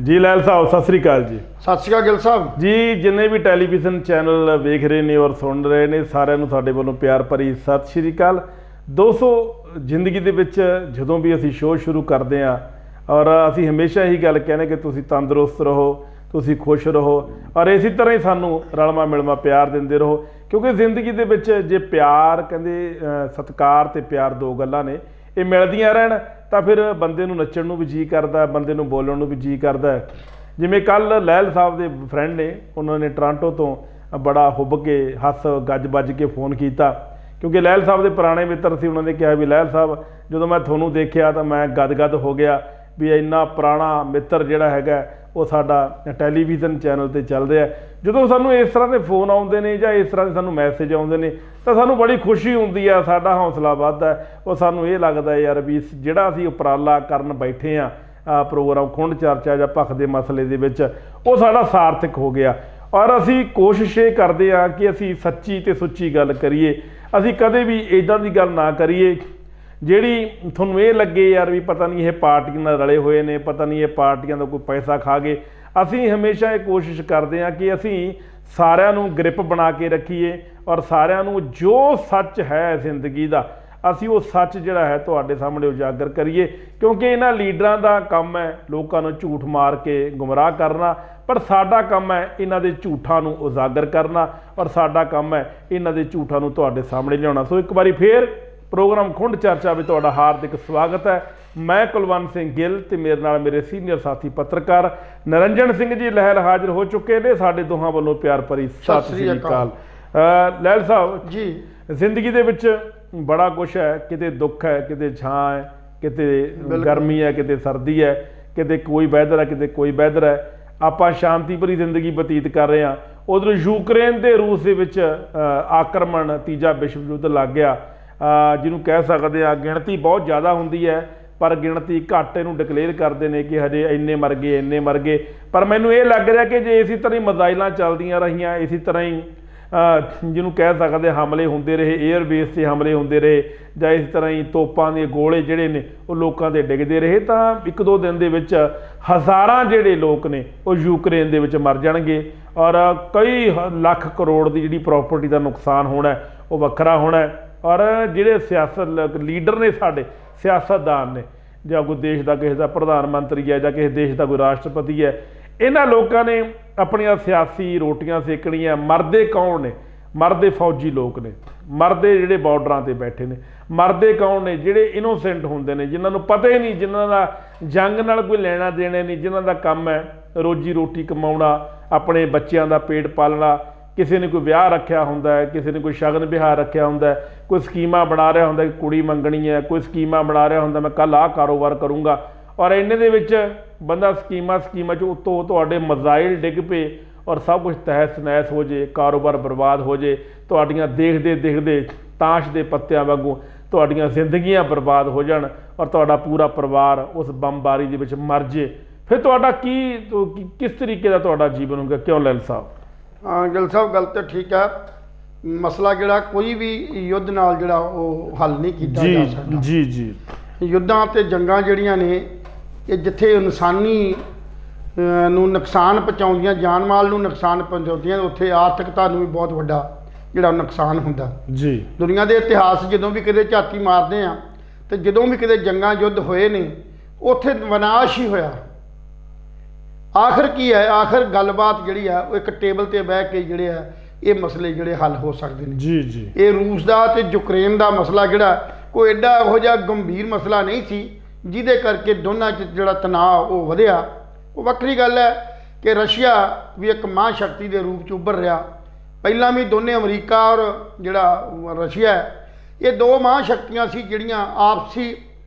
जी लैल साहब सत श्री अकाल जी। सत श्री अकाल गिल साहब जी जिन्हें भी टैलीविजन चैनल वेख रहे ने और सुन रहे ने सारिਆਂ ਨੂੰ ਸਾਡੇ ਵੱਲੋਂ ਪਿਆਰ ਭਰੀ ਸਤਿ ਸ਼੍ਰੀ ਅਕਾਲ। ਦੋਸਤੋ ਜ਼ਿੰਦਗੀ ਦੇ ਵਿੱਚ ਜਦੋਂ ਵੀ ਅਸੀਂ ਸ਼ੋਅ ਸ਼ੁਰੂ ਕਰਦੇ ਹਾਂ ਔਰ ਅਸੀਂ ਹਮੇਸ਼ਾ ਹੀ ਗੱਲ ਕਹਿੰਦੇ ਕਿ ਤੁਸੀਂ ਤੰਦਰੁਸਤ ਰਹੋ, ਤੁਸੀਂ ਖੁਸ਼ ਰਹੋ ਔਰ ਇਸੇ ਤਰ੍ਹਾਂ ਹੀ ਸਾਨੂੰ ਰਲਮਾ ਮਿਲਮਾ ਪਿਆਰ ਦਿੰਦੇ ਰਹੋ, ਕਿਉਂਕਿ ਜ਼ਿੰਦਗੀ ਦੇ ਵਿੱਚ ਜੇ ਪਿਆਰ ਕਹਿੰਦੇ ਸਤਿਕਾਰ ਤੇ ਪਿਆਰ ਦੋ ਗੱਲਾਂ ਨੇ, ਇਹ ਮਿਲਦੀਆਂ ਰਹਿਣ ਤਾਂ ਫਿਰ ਬੰਦੇ ਨੂੰ ਨੱਚਣ ਨੂੰ ਵੀ ਜੀ ਕਰਦਾ, ਬੰਦੇ ਨੂੰ ਬੋਲਣ ਨੂੰ ਵੀ ਜੀ ਕਰਦਾ। ਜਿਵੇਂ ਕੱਲ੍ਹ ਲਹਿਲ ਸਾਹਿਬ ਦੇ ਫਰੈਂਡ ਨੇ, ਉਹਨਾਂ ਨੇ ਟੋਰਾਂਟੋ ਤੋਂ ਬੜਾ ਹੁੱਬ ਕੇ ਹੱਸ ਗੱਜ ਵੱਜ ਕੇ ਫੋਨ ਕੀਤਾ, ਕਿਉਂਕਿ ਲਹਿਲ ਸਾਹਿਬ ਦੇ ਪੁਰਾਣੇ ਮਿੱਤਰ ਸੀ। ਉਹਨਾਂ ਨੇ ਕਿਹਾ ਵੀ ਲਹਿਲ ਸਾਹਿਬ ਜਦੋਂ ਮੈਂ ਤੁਹਾਨੂੰ ਦੇਖਿਆ ਤਾਂ ਮੈਂ ਗਦ ਹੋ ਗਿਆ ਵੀ ਇੰਨਾ ਪੁਰਾਣਾ ਮਿੱਤਰ ਜਿਹੜਾ ਹੈਗਾ ਉਹ ਸਾਡਾ ਟੈਲੀਵਿਜ਼ਨ ਚੈਨਲ 'ਤੇ ਚੱਲ ਰਿਹਾ। ਜਦੋਂ ਸਾਨੂੰ ਇਸ ਤਰ੍ਹਾਂ ਦੇ ਫੋਨ ਆਉਂਦੇ ਨੇ ਜਾਂ ਇਸ ਤਰ੍ਹਾਂ ਦੇ ਸਾਨੂੰ ਮੈਸੇਜ ਆਉਂਦੇ ਨੇ ਤਾਂ ਸਾਨੂੰ ਬੜੀ ਖੁਸ਼ੀ ਹੁੰਦੀ ਆ, ਸਾਡਾ ਹੌਸਲਾ ਵੱਧਦਾ। ਉਹ ਸਾਨੂੰ ਇਹ ਲੱਗਦਾ ਯਾਰ ਵੀ ਜਿਹੜਾ ਅਸੀਂ ਉਪਰਾਲਾ ਕਰਨ ਬੈਠੇ ਹਾਂ ਪ੍ਰੋਗਰਾਮ ਖੁੰਡ ਚਰਚਾ ਜਾਂ ਭਖ ਦੇ ਮਸਲੇ ਦੇ ਵਿੱਚ, ਉਹ ਸਾਡਾ ਸਾਰਥਕ ਹੋ ਗਿਆ। ਔਰ ਅਸੀਂ ਕੋਸ਼ਿਸ਼ ਇਹ ਕਰਦੇ ਹਾਂ ਕਿ ਅਸੀਂ ਸੱਚੀ ਅਤੇ ਸੁੱਚੀ ਗੱਲ ਕਰੀਏ। ਅਸੀਂ ਕਦੇ ਵੀ ਇੱਦਾਂ ਦੀ ਗੱਲ ਨਾ ਕਰੀਏ ਜਿਹੜੀ ਤੁਹਾਨੂੰ ਇਹ ਲੱਗੇ ਯਾਰ ਵੀ ਪਤਾ ਨਹੀਂ ਇਹ ਪਾਰਟੀਆਂ ਨਾਲ ਰਲੇ ਹੋਏ ਨੇ, ਪਤਾ ਨਹੀਂ ਇਹ ਪਾਰਟੀਆਂ ਦਾ ਕੋਈ ਪੈਸਾ ਖਾ ਗਏ। ਅਸੀਂ ਹਮੇਸ਼ਾ ਇਹ ਕੋਸ਼ਿਸ਼ ਕਰਦੇ ਹਾਂ ਕਿ ਅਸੀਂ ਸਾਰਿਆਂ ਨੂੰ ਗ੍ਰਿਪ ਬਣਾ ਕੇ ਰੱਖੀਏ ਔਰ ਸਾਰਿਆਂ ਨੂੰ ਜੋ ਸੱਚ ਹੈ ਜ਼ਿੰਦਗੀ ਦਾ ਅਸੀਂ ਉਹ ਸੱਚ ਜਿਹੜਾ ਹੈ ਤੁਹਾਡੇ ਸਾਹਮਣੇ ਉਜਾਗਰ ਕਰੀਏ, ਕਿਉਂਕਿ ਇਹਨਾਂ ਲੀਡਰਾਂ ਦਾ ਕੰਮ ਹੈ ਲੋਕਾਂ ਨੂੰ ਝੂਠ ਮਾਰ ਕੇ ਗੁੰਮਰਾਹ ਕਰਨਾ, ਪਰ ਸਾਡਾ ਕੰਮ ਹੈ ਇਹਨਾਂ ਦੇ ਝੂਠਾਂ ਨੂੰ ਉਜਾਗਰ ਕਰਨਾ ਔਰ ਸਾਡਾ ਕੰਮ ਹੈ ਇਹਨਾਂ ਦੇ ਝੂਠਾਂ ਨੂੰ ਤੁਹਾਡੇ ਸਾਹਮਣੇ ਲਿਆਉਣਾ। ਸੋ ਇੱਕ ਵਾਰੀ ਫੇਰ ਪ੍ਰੋਗਰਾਮ ਖੁੰਡ ਚਰਚਾ ਵਿੱਚ ਤੁਹਾਡਾ ਹਾਰਦਿਕ ਸਵਾਗਤ ਹੈ। ਮੈਂ ਕੁਲਵੰਤ ਸਿੰਘ ਗਿੱਲ ਤੇ ਮੇਰੇ ਨਾਲ ਮੇਰੇ ਸੀਨੀਅਰ ਸਾਥੀ ਪੱਤਰਕਾਰ ਨਿਰੰਜਨ ਸਿੰਘ ਜੀ ਲਹਿਲ ਹਾਜ਼ਰ ਹੋ ਚੁੱਕੇ ਨੇ। ਸਾਡੇ ਦੋਹਾਂ ਵੱਲੋਂ ਪਿਆਰ ਭਰੀ ਸਤਿ ਸ੍ਰੀ ਅਕਾਲ। ਲਹਿਲ ਸਾਹਿਬ ਜੀ, ਜ਼ਿੰਦਗੀ ਦੇ ਵਿੱਚ ਬੜਾ ਕੁਛ ਹੈ, ਕਿਤੇ ਦੁੱਖ ਹੈ, ਕਿਤੇ ਛਾਂ ਹੈ, ਕਿਤੇ ਗਰਮੀ ਹੈ, ਕਿਤੇ ਸਰਦੀ ਹੈ, ਕਿਤੇ ਕੋਈ ਵੈਦਰ ਹੈ, ਕਿਤੇ ਕੋਈ ਵੈਦਰ ਹੈ। ਆਪਾਂ ਸ਼ਾਂਤੀ ਭਰੀ ਜ਼ਿੰਦਗੀ ਬਤੀਤ ਕਰ ਰਹੇ ਹਾਂ। ਉਧਰ ਯੂਕਰੇਨ ਤੇ ਰੂਸ ਦੇ ਵਿੱਚ ਆਕਰਮਣ, ਤੀਜਾ ਵਿਸ਼ਵ ਯੁੱਧ ਲੱਗ ਗਿਆ, ਜਿਹਨੂੰ ਕਹਿ ਸਕਦੇ ਆ ਗਿਣਤੀ ਬਹੁਤ ਜ਼ਿਆਦਾ ਹੁੰਦੀ ਹੈ ਪਰ ਗਿਣਤੀ ਘੱਟ ਇਹਨੂੰ ਡਿਕਲੇਅਰ ਕਰਦੇ ਨੇ ਕਿ ਹਜੇ ਇੰਨੇ ਮਰ ਗਏ, ਇੰਨੇ ਮਰ ਗਏ। ਪਰ ਮੈਨੂੰ ਇਹ ਲੱਗ ਰਿਹਾ ਕਿ ਜੇ ਇਸੇ ਤਰ੍ਹਾਂ ਹੀ ਮਿਜ਼ਾਈਲਾਂ ਚੱਲਦੀਆਂ ਰਹੀਆਂ, ਇਸੇ ਤਰ੍ਹਾਂ ਹੀ ਜਿਹਨੂੰ ਕਹਿ ਸਕਦੇ ਹਮਲੇ ਹੁੰਦੇ ਰਹੇ, ਏਅਰਬੇਸ 'ਤੇ ਹਮਲੇ ਹੁੰਦੇ ਰਹੇ, ਜਾਂ ਇਸ ਤਰ੍ਹਾਂ ਹੀ ਤੋਪਾਂ ਦੇ ਗੋਲੇ ਜਿਹੜੇ ਨੇ ਉਹ ਲੋਕਾਂ 'ਤੇ ਡਿੱਗਦੇ ਰਹੇ, ਤਾਂ ਇੱਕ ਦੋ ਦਿਨ ਦੇ ਵਿੱਚ ਹਜ਼ਾਰਾਂ ਜਿਹੜੇ ਲੋਕ ਨੇ ਉਹ ਯੂਕਰੇਨ ਦੇ ਵਿੱਚ ਮਰ ਜਾਣਗੇ ਔਰ ਕਈ ਲੱਖ ਕਰੋੜ ਦੀ ਜਿਹੜੀ ਪ੍ਰਾਪਰਟੀ ਦਾ ਨੁਕਸਾਨ ਹੋਣਾ ਉਹ ਵੱਖਰਾ ਹੋਣਾ। ਔਰ ਜਿਹੜੇ ਸਿਆਸਤ ਲੀਡਰ ਨੇ, ਸਾਡੇ ਸਿਆਸਤਦਾਨ ਨੇ, ਜਾਂ ਕੋਈ ਦੇਸ਼ ਦਾ ਕਿਸੇ ਦਾ ਪ੍ਰਧਾਨ ਮੰਤਰੀ ਹੈ ਜਾਂ ਕਿਸੇ ਦੇਸ਼ ਦਾ ਕੋਈ ਰਾਸ਼ਟਰਪਤੀ ਹੈ, ਇਹਨਾਂ ਲੋਕਾਂ ਨੇ ਆਪਣੀਆਂ ਸਿਆਸੀ ਰੋਟੀਆਂ ਸੇਕਣੀਆਂ। ਮਰਦੇ ਕੌਣ ਨੇ? ਮਰਦੇ ਫੌਜੀ ਲੋਕ ਨੇ, ਮਰਦੇ ਜਿਹੜੇ ਬਾਰਡਰਾਂ 'ਤੇ ਬੈਠੇ ਨੇ। ਮਰਦੇ ਕੌਣ ਨੇ? ਜਿਹੜੇ ਇਨੋਸੈਂਟ ਹੁੰਦੇ ਨੇ, ਜਿਨ੍ਹਾਂ ਨੂੰ ਪਤਾ ਹੀ ਨਹੀਂ, ਜਿਨ੍ਹਾਂ ਦਾ ਜੰਗ ਨਾਲ ਕੋਈ ਲੈਣਾ ਦੇਣਾ ਨਹੀਂ, ਜਿਨ੍ਹਾਂ ਦਾ ਕੰਮ ਹੈ ਰੋਜੀ ਰੋਟੀ ਕਮਾਉਣਾ, ਆਪਣੇ ਬੱਚਿਆਂ ਦਾ ਪੇਟ ਪਾਲਣਾ। ਕਿਸੇ ਨੇ ਕੋਈ ਵਿਆਹ ਰੱਖਿਆ ਹੁੰਦਾ ਹੈ, ਕਿਸੇ ਨੇ ਕੋਈ ਸ਼ਗਨ ਵਿਹਾਰ ਰੱਖਿਆ ਹੁੰਦਾ, ਕੋਈ ਸਕੀਮਾਂ ਬਣਾ ਰਿਹਾ ਹੁੰਦਾ ਕਿ ਕੁੜੀ ਮੰਗਣੀ ਹੈ, ਕੋਈ ਸਕੀਮਾਂ ਬਣਾ ਰਿਹਾ ਹੁੰਦਾ ਮੈਂ ਕੱਲ੍ਹ ਆਹ ਕਾਰੋਬਾਰ ਕਰੂੰਗਾ। ਔਰ ਇੰਨੇ ਦੇ ਵਿੱਚ ਬੰਦਾ ਸਕੀਮਾਂ 'ਚ ਉੱਤੋਂ ਤੁਹਾਡੇ ਮਿਜ਼ਾਈਲ ਡਿੱਗ ਪਏ ਔਰ ਸਭ ਕੁਛ ਤਹਿਸ ਨਹਿਸ ਹੋ ਜੇ, ਕਾਰੋਬਾਰ ਬਰਬਾਦ ਹੋ ਜੇ, ਤੁਹਾਡੀਆਂ ਦੇਖਦੇ ਤਾਸ਼ ਦੇ ਪੱਤਿਆਂ ਵਾਂਗੂ ਤੁਹਾਡੀਆਂ ਜ਼ਿੰਦਗੀਆਂ ਬਰਬਾਦ ਹੋ ਜਾਣ ਔਰ ਤੁਹਾਡਾ ਪੂਰਾ ਪਰਿਵਾਰ ਉਸ ਬੰਬਾਰੀ ਦੇ ਵਿੱਚ ਮਰ ਜੇ, ਫਿਰ ਤੁਹਾਡਾ ਕਿਸ ਤਰੀਕੇ ਦਾ ਤੁਹਾਡਾ ਜੀਵਨ ਹੋਊਗਾ? ਕਿਉਂ ਲਹਿਲ ਸਾਹਿਬ? ਹਾਂ ਗਿਲ ਸਾਹਿਬ, ਗੱਲ ਤਾਂ ਠੀਕ ਹੈ। ਮਸਲਾ ਜਿਹੜਾ ਕੋਈ ਵੀ ਯੁੱਧ ਨਾਲ ਜਿਹੜਾ ਉਹ ਹੱਲ ਨਹੀਂ ਕੀਤਾ ਜਾ ਸਕਦਾ। ਜੀ ਯੁੱਧਾਂ ਅਤੇ ਜੰਗਾਂ ਜਿਹੜੀਆਂ ਨੇ ਇਹ ਜਿੱਥੇ ਇਨਸਾਨੀ ਨੂੰ ਨੁਕਸਾਨ ਪਹੁੰਚਾਉਂਦੀਆਂ, ਜਾਨ ਮਾਲ ਨੂੰ ਨੁਕਸਾਨ ਪਹੁੰਚਾਉਂਦੀਆਂ, ਉੱਥੇ ਆਰਥਿਕਤਾ ਨੂੰ ਵੀ ਬਹੁਤ ਵੱਡਾ ਜਿਹੜਾ ਨੁਕਸਾਨ ਹੁੰਦਾ ਜੀ। ਦੁਨੀਆ ਦੇ ਇਤਿਹਾਸ ਜਦੋਂ ਵੀ ਕਿਤੇ ਝਾਤੀ ਮਾਰਦੇ ਆ ਅਤੇ ਜਦੋਂ ਵੀ ਕਿਤੇ ਜੰਗਾਂ ਯੁੱਧ ਹੋਏ ਨੇ ਉੱਥੇ ਵਿਨਾਸ਼ ਹੀ ਹੋਇਆ। ਆਖਰ ਕੀ ਹੈ? ਆਖਰ ਗੱਲਬਾਤ ਜਿਹੜੀ ਆ ਉਹ ਇੱਕ ਟੇਬਲ 'ਤੇ ਬਹਿ ਕੇ ਜਿਹੜੇ ਆ ਇਹ ਮਸਲੇ ਜਿਹੜੇ ਹੱਲ ਹੋ ਸਕਦੇ ਨੇ। ਜੀ ਇਹ ਰੂਸ ਦਾ ਅਤੇ ਯੂਕਰੇਨ ਦਾ ਮਸਲਾ ਜਿਹੜਾ ਕੋਈ ਐਡਾ ਇਹੋ ਜਿਹਾ ਗੰਭੀਰ ਮਸਲਾ ਨਹੀਂ ਸੀ ਜਿਹਦੇ ਕਰਕੇ ਦੋਨਾਂ 'ਚ ਜਿਹੜਾ ਤਣਾਅ ਉਹ ਵਧਿਆ। ਉਹ ਵੱਖਰੀ ਗੱਲ ਹੈ ਕਿ ਰਸ਼ੀਆ ਵੀ ਇੱਕ ਮਹਾਂਸ਼ਕਤੀ ਦੇ ਰੂਪ 'ਚ ਉੱਭਰ ਰਿਹਾ। ਪਹਿਲਾਂ ਵੀ ਦੋਨੇ ਅਮਰੀਕਾ ਔਰ ਜਿਹੜਾ ਰਸ਼ੀਆ ਹੈ, ਇਹ ਦੋ ਮਹਾਂਸ਼ਕਤੀਆਂ ਸੀ ਜਿਹੜੀਆਂ ਆਪਸੀ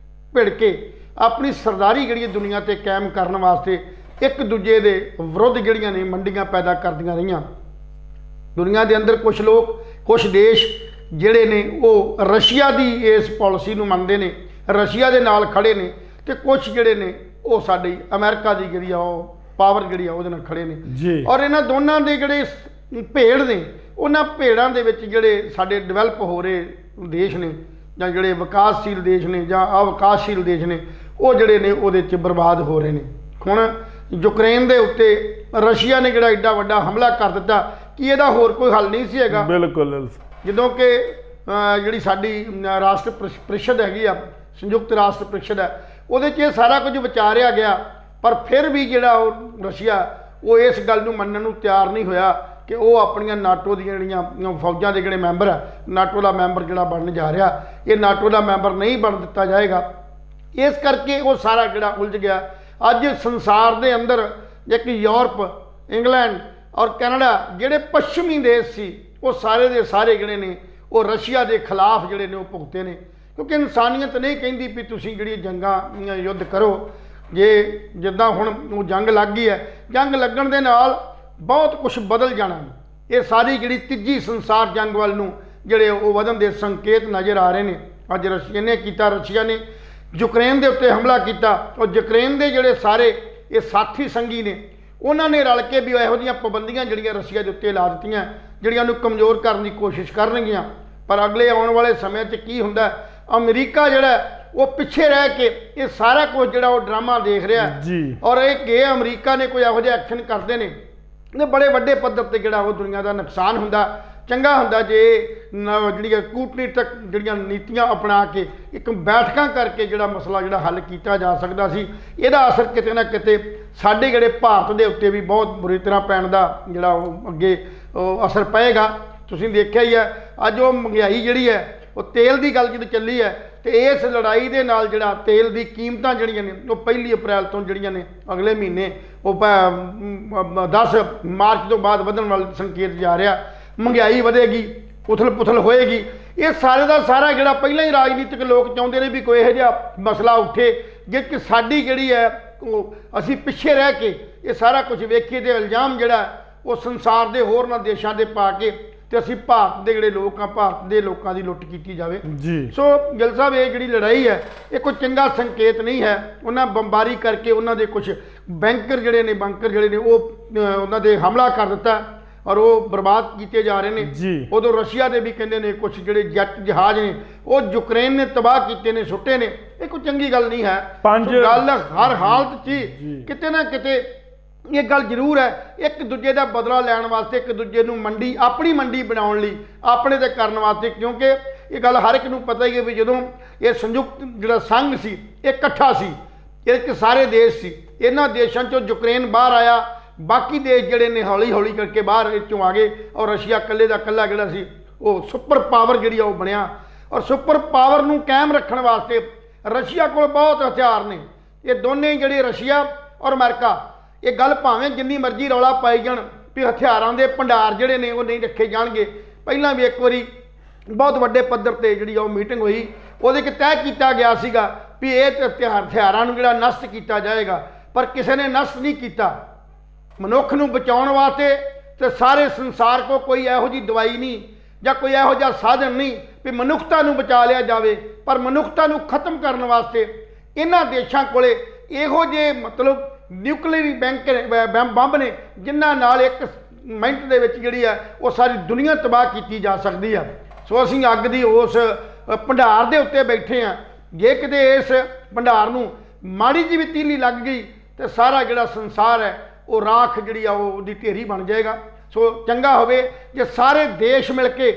ਭਿੜ ਕੇ ਆਪਣੀ ਸਰਦਾਰੀ ਜਿਹੜੀ ਦੁਨੀਆ 'ਤੇ ਕਾਇਮ ਕਰਨ ਵਾਸਤੇ ਇੱਕ ਦੂਜੇ ਦੇ ਵਿਰੁੱਧ ਜਿਹੜੀਆਂ ਨੇ ਮੰਡੀਆਂ ਪੈਦਾ ਕਰਦੀਆਂ ਰਹੀਆਂ। ਦੁਨੀਆ ਦੇ ਅੰਦਰ ਕੁਛ ਲੋਕ, ਕੁਛ ਦੇਸ਼ ਜਿਹੜੇ ਨੇ ਉਹ ਰਸ਼ੀਆ ਦੀ ਇਸ ਪਾਲਿਸੀ ਨੂੰ ਮੰਨਦੇ ਨੇ, ਰਸ਼ੀਆ ਦੇ ਨਾਲ ਖੜੇ ਨੇ, ਅਤੇ ਕੁਛ ਜਿਹੜੇ ਨੇ ਉਹ ਸਾਡੀ ਅਮਰੀਕਾ ਦੀ ਜਿਹੜੀ ਆ ਉਹ ਪਾਵਰ ਜਿਹੜੀ ਆ ਉਹਦੇ ਨਾਲ ਖੜੇ ਨੇ। ਔਰ ਇਹਨਾਂ ਦੋਨਾਂ ਦੇ ਜਿਹੜੇ ਭੇੜ ਨੇ, ਉਹਨਾਂ ਭੇੜਾਂ ਦੇ ਵਿੱਚ ਜਿਹੜੇ ਸਾਡੇ ਡਿਵੈਲਪ ਹੋ ਰਹੇ ਦੇਸ਼ ਨੇ ਜਾਂ ਜਿਹੜੇ ਵਿਕਾਸਸ਼ੀਲ ਦੇਸ਼ ਨੇ ਜਾਂ ਅਵਿਕਾਸਸ਼ੀਲ ਦੇਸ਼ ਨੇ, ਉਹ ਜਿਹੜੇ ਨੇ ਉਹਦੇ 'ਚ ਬਰਬਾਦ ਹੋ ਰਹੇ ਨੇ। ਹੁਣ ਯੂਕਰੇਨ ਦੇ ਉੱਤੇ ਰਸ਼ੀਆ ਨੇ ਜਿਹੜਾ ਐਡਾ ਵੱਡਾ ਹਮਲਾ ਕਰ ਦਿੱਤਾ ਕਿ ਇਹਦਾ ਹੋਰ ਕੋਈ ਹੱਲ ਨਹੀਂ ਸੀ ਹੈਗਾ। ਬਿਲਕੁਲ। ਜਦੋਂ ਕਿ ਜਿਹੜੀ ਸਾਡੀ ਰਾਸ਼ਟਰ ਪ੍ਰੀਸ਼ਦ ਹੈਗੀ ਆ, ਸੰਯੁਕਤ ਰਾਸ਼ਟਰ ਪ੍ਰੀਸ਼ਦ ਹੈ, ਉਹਦੇ 'ਚ ਇਹ ਸਾਰਾ ਕੁਝ ਵਿਚਾਰਿਆ ਗਿਆ, ਪਰ ਫਿਰ ਵੀ ਜਿਹੜਾ ਉਹ ਰਸ਼ੀਆ ਉਹ ਇਸ ਗੱਲ ਨੂੰ ਮੰਨਣ ਨੂੰ ਤਿਆਰ ਨਹੀਂ ਹੋਇਆ ਕਿ ਉਹ ਆਪਣੀਆਂ ਨਾਟੋ ਦੀਆਂ ਜਿਹੜੀਆਂ ਫੌਜਾਂ ਦੇ ਜਿਹੜੇ ਮੈਂਬਰ ਆ, ਨਾਟੋ ਦਾ ਮੈਂਬਰ ਜਿਹੜਾ ਬਣਨ ਜਾ ਰਿਹਾ, ਇਹ ਨਾਟੋ ਦਾ ਮੈਂਬਰ ਨਹੀਂ ਬਣ ਦਿੱਤਾ ਜਾਏਗਾ। ਇਸ ਕਰਕੇ ਉਹ ਸਾਰਾ ਜਿਹੜਾ ਉਲਝ ਗਿਆ। ਅੱਜ ਸੰਸਾਰ ਦੇ ਅੰਦਰ ਇੱਕ ਯੂਰਪ, ਇੰਗਲੈਂਡ ਔਰ ਕੈਨੇਡਾ ਜਿਹੜੇ ਪੱਛਮੀ ਦੇਸ਼ ਸੀ, ਉਹ ਸਾਰੇ ਦੇ ਸਾਰੇ ਜਿਹੜੇ ਨੇ ਉਹ ਰਸ਼ੀਆ ਦੇ ਖਿਲਾਫ ਜਿਹੜੇ ਨੇ ਉਹ ਭੁਗਤੇ ਨੇ, ਕਿਉਂਕਿ ਇਨਸਾਨੀਅਤ ਨਹੀਂ ਕਹਿੰਦੀ ਵੀ ਤੁਸੀਂ ਜਿਹੜੀ ਜੰਗਾਂ ਯੁੱਧ ਕਰੋ। ਜੇ ਜਿੱਦਾਂ ਹੁਣ ਉਹ ਜੰਗ ਲੱਗ ਗਈ ਹੈ, ਜੰਗ ਲੱਗਣ ਦੇ ਨਾਲ ਬਹੁਤ ਕੁਝ ਬਦਲ ਜਾਣਾ। ਇਹ ਸਾਰੀ ਜਿਹੜੀ ਤੀਜੀ ਸੰਸਾਰ ਜੰਗ ਵੱਲ ਨੂੰ ਜਿਹੜੇ ਉਹ ਵਧਣ ਦੇ ਸੰਕੇਤ ਨਜ਼ਰ ਆ ਰਹੇ ਨੇ। ਅੱਜ ਰਸ਼ੀਆ ਨੇ ਕੀਤਾ, ਰਸ਼ੀਆ ਨੇ ਯੂਕਰੇਨ ਦੇ ਉੱਤੇ ਹਮਲਾ ਕੀਤਾ, ਔਰ ਯੂਕਰੇਨ ਦੇ ਜਿਹੜੇ ਸਾਰੇ ਇਹ ਸਾਥੀ ਸੰਗੀ ਨੇ ਉਹਨਾਂ ਨੇ ਰਲ ਕੇ ਵੀ ਇਹੋ ਜਿਹੀਆਂ ਪਾਬੰਦੀਆਂ ਜਿਹੜੀਆਂ ਰਸ਼ੀਆ ਦੇ ਉੱਤੇ ਲਾ ਦਿੱਤੀਆਂ, ਜਿਹੜੀਆਂ ਉਹਨੂੰ ਕਮਜ਼ੋਰ ਕਰਨ ਦੀ ਕੋਸ਼ਿਸ਼ ਕਰਨਗੀਆਂ। ਪਰ ਅਗਲੇ ਆਉਣ ਵਾਲੇ ਸਮੇਂ 'ਚ ਕੀ ਹੁੰਦਾ, ਅਮਰੀਕਾ ਜਿਹੜਾ ਉਹ ਪਿੱਛੇ ਰਹਿ ਕੇ ਇਹ ਸਾਰਾ ਕੁਝ ਜਿਹੜਾ ਉਹ ਡਰਾਮਾ ਦੇਖ ਰਿਹਾ ਜੀ। ਔਰ ਇਹ ਅਮਰੀਕਾ ਨੇ ਕੋਈ ਇਹੋ ਜਿਹਾ ਐਕਸ਼ਨ ਕਰਦੇ ਨੇ ਤੇ ਬੜੇ ਵੱਡੇ ਪੱਧਰ ਤੇ ਜਿਹੜਾ ਉਹ ਦੁਨੀਆ ਦਾ ਨੁਕਸਾਨ ਹੁੰਦਾ। ਚੰਗਾ ਹੁੰਦਾ ਜੇ ਜਿਹੜੀਆਂ ਕੂਟਨੀਤਕ ਜਿਹੜੀਆਂ ਨੀਤੀਆਂ ਅਪਣਾ ਕੇ ਇੱਕ ਬੈਠਕਾਂ ਕਰਕੇ ਜਿਹੜਾ ਮਸਲਾ ਜਿਹੜਾ ਹੱਲ ਕੀਤਾ ਜਾ ਸਕਦਾ ਸੀ। ਇਹਦਾ ਅਸਰ ਕਿਤੇ ਨਾ ਕਿਤੇ ਸਾਡੇ ਜਿਹੜੇ ਭਾਰਤ ਦੇ ਉੱਤੇ ਵੀ ਬਹੁਤ ਬੁਰੀ ਤਰ੍ਹਾਂ ਪੈਣ ਦਾ ਜਿਹੜਾ ਉਹ ਅੱਗੇ ਅਸਰ ਪਏਗਾ। ਤੁਸੀਂ ਦੇਖਿਆ ਹੀ ਹੈ, ਅੱਜ ਉਹ ਮਹਿੰਗਾਈ ਜਿਹੜੀ ਹੈ, ਉਹ ਤੇਲ ਦੀ ਗੱਲ ਜਿਹੜੀ ਚੱਲੀ ਹੈ, ਤੇ ਇਸ ਲੜਾਈ ਦੇ ਨਾਲ ਜਿਹੜਾ ਤੇਲ ਦੀ ਕੀਮਤਾਂ ਜਿਹੜੀਆਂ ਨੇ ਉਹ 1 ਅਪ੍ਰੈਲ ਤੋਂ ਜਿਹੜੀਆਂ ਨੇ ਅਗਲੇ ਮਹੀਨੇ ਉਹ 10 ਮਾਰਚ ਤੋਂ ਬਾਅਦ ਵਧਣ ਵਾਲੇ ਸੰਕੇਤ ਜਾ ਰਿਹਾ। ਮਹਿੰਗਾਈ ਵਧੇਗੀ, ਉਥਲ ਪੁਥਲ ਹੋਏਗੀ। ਇਹ ਸਾਰੇ ਦਾ ਸਾਰਾ ਜਿਹੜਾ ਪਹਿਲਾਂ ਹੀ ਰਾਜਨੀਤਿਕ ਲੋਕ ਚਾਹੁੰਦੇ ਨੇ ਵੀ ਕੋਈ ਇਹੋ ਜਿਹਾ ਮਸਲਾ ਉੱਠੇ ਜੇ ਕਿ ਸਾਡੀ ਜਿਹੜੀ ਹੈ ਉਹ ਅਸੀਂ ਪਿੱਛੇ ਰਹਿ ਕੇ ਇਹ ਸਾਰਾ ਕੁਝ ਵੇਖੀਏ, ਤੇ ਇਲਜ਼ਾਮ ਜਿਹੜਾ ਉਹ ਸੰਸਾਰ ਦੇ ਹੋਰਨਾਂ ਦੇਸ਼ਾਂ ਦੇ ਪਾ ਕੇ ਤੇ ਅਸੀਂ ਭਾਰਤ ਦੇ ਜਿਹੜੇ ਲੋਕ ਆ, ਭਾਰਤ ਦੇ ਲੋਕਾਂ ਦੀ ਲੁੱਟ ਕੀਤੀ ਜਾਵੇ ਜੀ। ਸੋ ਗਿੱਲ ਸਾਹਿਬ, ਇਹ ਜਿਹੜੀ ਲੜਾਈ ਹੈ ਇਹ ਕੋਈ ਚੰਗਾ ਸੰਕੇਤ ਨਹੀਂ ਹੈ। ਉਹਨਾਂ ਬੰਬਾਰੀ ਕਰਕੇ ਉਹਨਾਂ ਦੇ ਕੁਝ ਬੰਕਰ ਜਿਹੜੇ ਨੇ ਉਹ ਉਹਨਾਂ ਦੇ ਹਮਲਾ ਕਰ ਦਿੱਤਾ ਔਰ ਉਹ ਬਰਬਾਦ ਕੀਤੇ ਜਾ ਰਹੇ ਨੇ। ਉਦੋਂ ਰਸ਼ੀਆ ਦੇ ਵੀ ਕਹਿੰਦੇ ਨੇ ਕੁਝ ਜਿਹੜੇ ਜੈਟ ਜਹਾਜ਼ ਨੇ ਉਹ ਯੂਕਰੇਨ ਨੇ ਤਬਾਹ ਕੀਤੇ ਨੇ, ਸੁੱਟੇ ਨੇ। ਇਹ ਕੋਈ ਚੰਗੀ ਗੱਲ ਨਹੀਂ ਹੈ। ਗੱਲ ਹਰ ਹਾਲਤ 'ਚ ਕਿਤੇ ਨਾ ਕਿਤੇ ਇਹ ਗੱਲ ਜ਼ਰੂਰ ਹੈ, ਇੱਕ ਦੂਜੇ ਦਾ ਬਦਲਾ ਲੈਣ ਵਾਸਤੇ, ਇੱਕ ਦੂਜੇ ਨੂੰ ਆਪਣੀ ਮੰਡੀ ਬਣਾਉਣ ਲਈ, ਆਪਣੇ ਤੇ ਕਰਨ ਵਾਸਤੇ। ਕਿਉਂਕਿ ਇਹ ਗੱਲ ਹਰ ਇੱਕ ਨੂੰ ਪਤਾ ਹੀ ਹੈ ਵੀ ਜਦੋਂ ਇਹ ਸੰਯੁਕਤ ਜਿਹੜਾ ਸੰਘ ਸੀ ਇਹ ਇਕੱਠਾ ਸੀ, ਇਹ 'ਚ ਸਾਰੇ ਦੇਸ਼ ਸੀ। ਇਹਨਾਂ ਦੇਸ਼ਾਂ 'ਚੋਂ ਯੂਕਰੇਨ ਬਾਹਰ ਆਇਆ, ਬਾਕੀ ਦੇਸ਼ ਜਿਹੜੇ ਨੇ ਹੌਲੀ ਹੌਲੀ ਕਰਕੇ ਬਾਹਰ ਇਹ 'ਚੋਂ ਆ ਗਏ, ਔਰ ਰਸ਼ੀਆ ਇਕੱਲੇ ਦਾ ਇਕੱਲਾ ਜਿਹੜਾ ਸੀ ਉਹ ਸੁਪਰ ਪਾਵਰ ਜਿਹੜੀ ਆ ਉਹ ਬਣਿਆ। ਔਰ ਸੁਪਰ ਪਾਵਰ ਨੂੰ ਕਾਇਮ ਰੱਖਣ ਵਾਸਤੇ ਰਸ਼ੀਆ ਕੋਲ ਬਹੁਤ ਹਥਿਆਰ ਨੇ। ਇਹ ਦੋਨੇ ਜਿਹੜੇ ਰਸ਼ੀਆ ਔਰ ਅਮਰੀਕਾ, ਇਹ ਗੱਲ ਭਾਵੇਂ ਜਿੰਨੀ ਮਰਜ਼ੀ ਰੌਲਾ ਪਾਈ ਜਾਣ ਵੀ ਹਥਿਆਰਾਂ ਦੇ ਭੰਡਾਰ ਜਿਹੜੇ ਨੇ ਉਹ ਨਹੀਂ ਰੱਖੇ ਜਾਣਗੇ। ਪਹਿਲਾਂ ਵੀ ਇੱਕ ਵਾਰੀ ਬਹੁਤ ਵੱਡੇ ਪੱਧਰ ਤੇ ਜਿਹੜੀ ਉਹ ਮੀਟਿੰਗ ਹੋਈ, ਉਹਦੇ 'ਚ ਤੈਅ ਕੀਤਾ ਗਿਆ ਸੀਗਾ ਵੀ ਇਹ ਹਥਿਆਰਾਂ ਨੂੰ ਜਿਹੜਾ ਨਸ਼ਟ ਕੀਤਾ ਜਾਏਗਾ, ਪਰ ਕਿਸੇ ਨੇ ਨਸ਼ਟ ਨਹੀਂ ਕੀਤਾ। ਮਨੁੱਖ ਨੂੰ ਬਚਾਉਣ ਵਾਸਤੇ ਤੇ ਸਾਰੇ ਸੰਸਾਰ ਕੋਲ ਕੋਈ ਇਹੋ ਜਿਹੀ ਦਵਾਈ ਨਹੀਂ ਜਾਂ ਕੋਈ ਇਹੋ ਜਿਹਾ ਸਾਧਨ ਨਹੀਂ ਵੀ ਮਨੁੱਖਤਾ ਨੂੰ ਬਚਾ ਲਿਆ ਜਾਵੇ, ਪਰ ਮਨੁੱਖਤਾ ਨੂੰ ਖਤਮ ਕਰਨ ਵਾਸਤੇ ਇਹਨਾਂ ਦੇਸ਼ਾਂ ਕੋਲੇ ਇਹੋ ਜਿਹੇ ਮਤਲਬ ਨਿਊਕਲੀਅਰ ਬੰਬ ਨੇ ਜਿਨ੍ਹਾਂ ਨਾਲ ਇੱਕ ਮਿੰਟ ਦੇ ਵਿੱਚ ਜਿਹੜੀ ਹੈ ਉਹ ਸਾਰੀ ਦੁਨੀਆ ਤਬਾਹ ਕੀਤੀ ਜਾ ਸਕਦੀ ਆ। ਸੋ ਅਸੀਂ ਅੱਗ ਦੀ ਉਸ ਭੰਡਾਰ ਦੇ ਉੱਤੇ ਬੈਠੇ ਹਾਂ। ਜੇ ਕਿਤੇ ਇਸ ਭੰਡਾਰ ਨੂੰ ਮਾੜੀ ਜਿਹੀ ਵੀ ਤੀਲੀ ਲੱਗ ਗਈ ਤੇ ਸਾਰਾ ਜਿਹੜਾ ਸੰਸਾਰ ਹੈ ਉਹ ਰਾਖ ਜਿਹੜੀ ਆ ਉਹਦੀ ਢੇਰੀ ਬਣ ਜਾਏਗਾ। ਸੋ ਚੰਗਾ ਹੋਵੇ ਜੇ ਸਾਰੇ ਦੇਸ਼ ਮਿਲ ਕੇ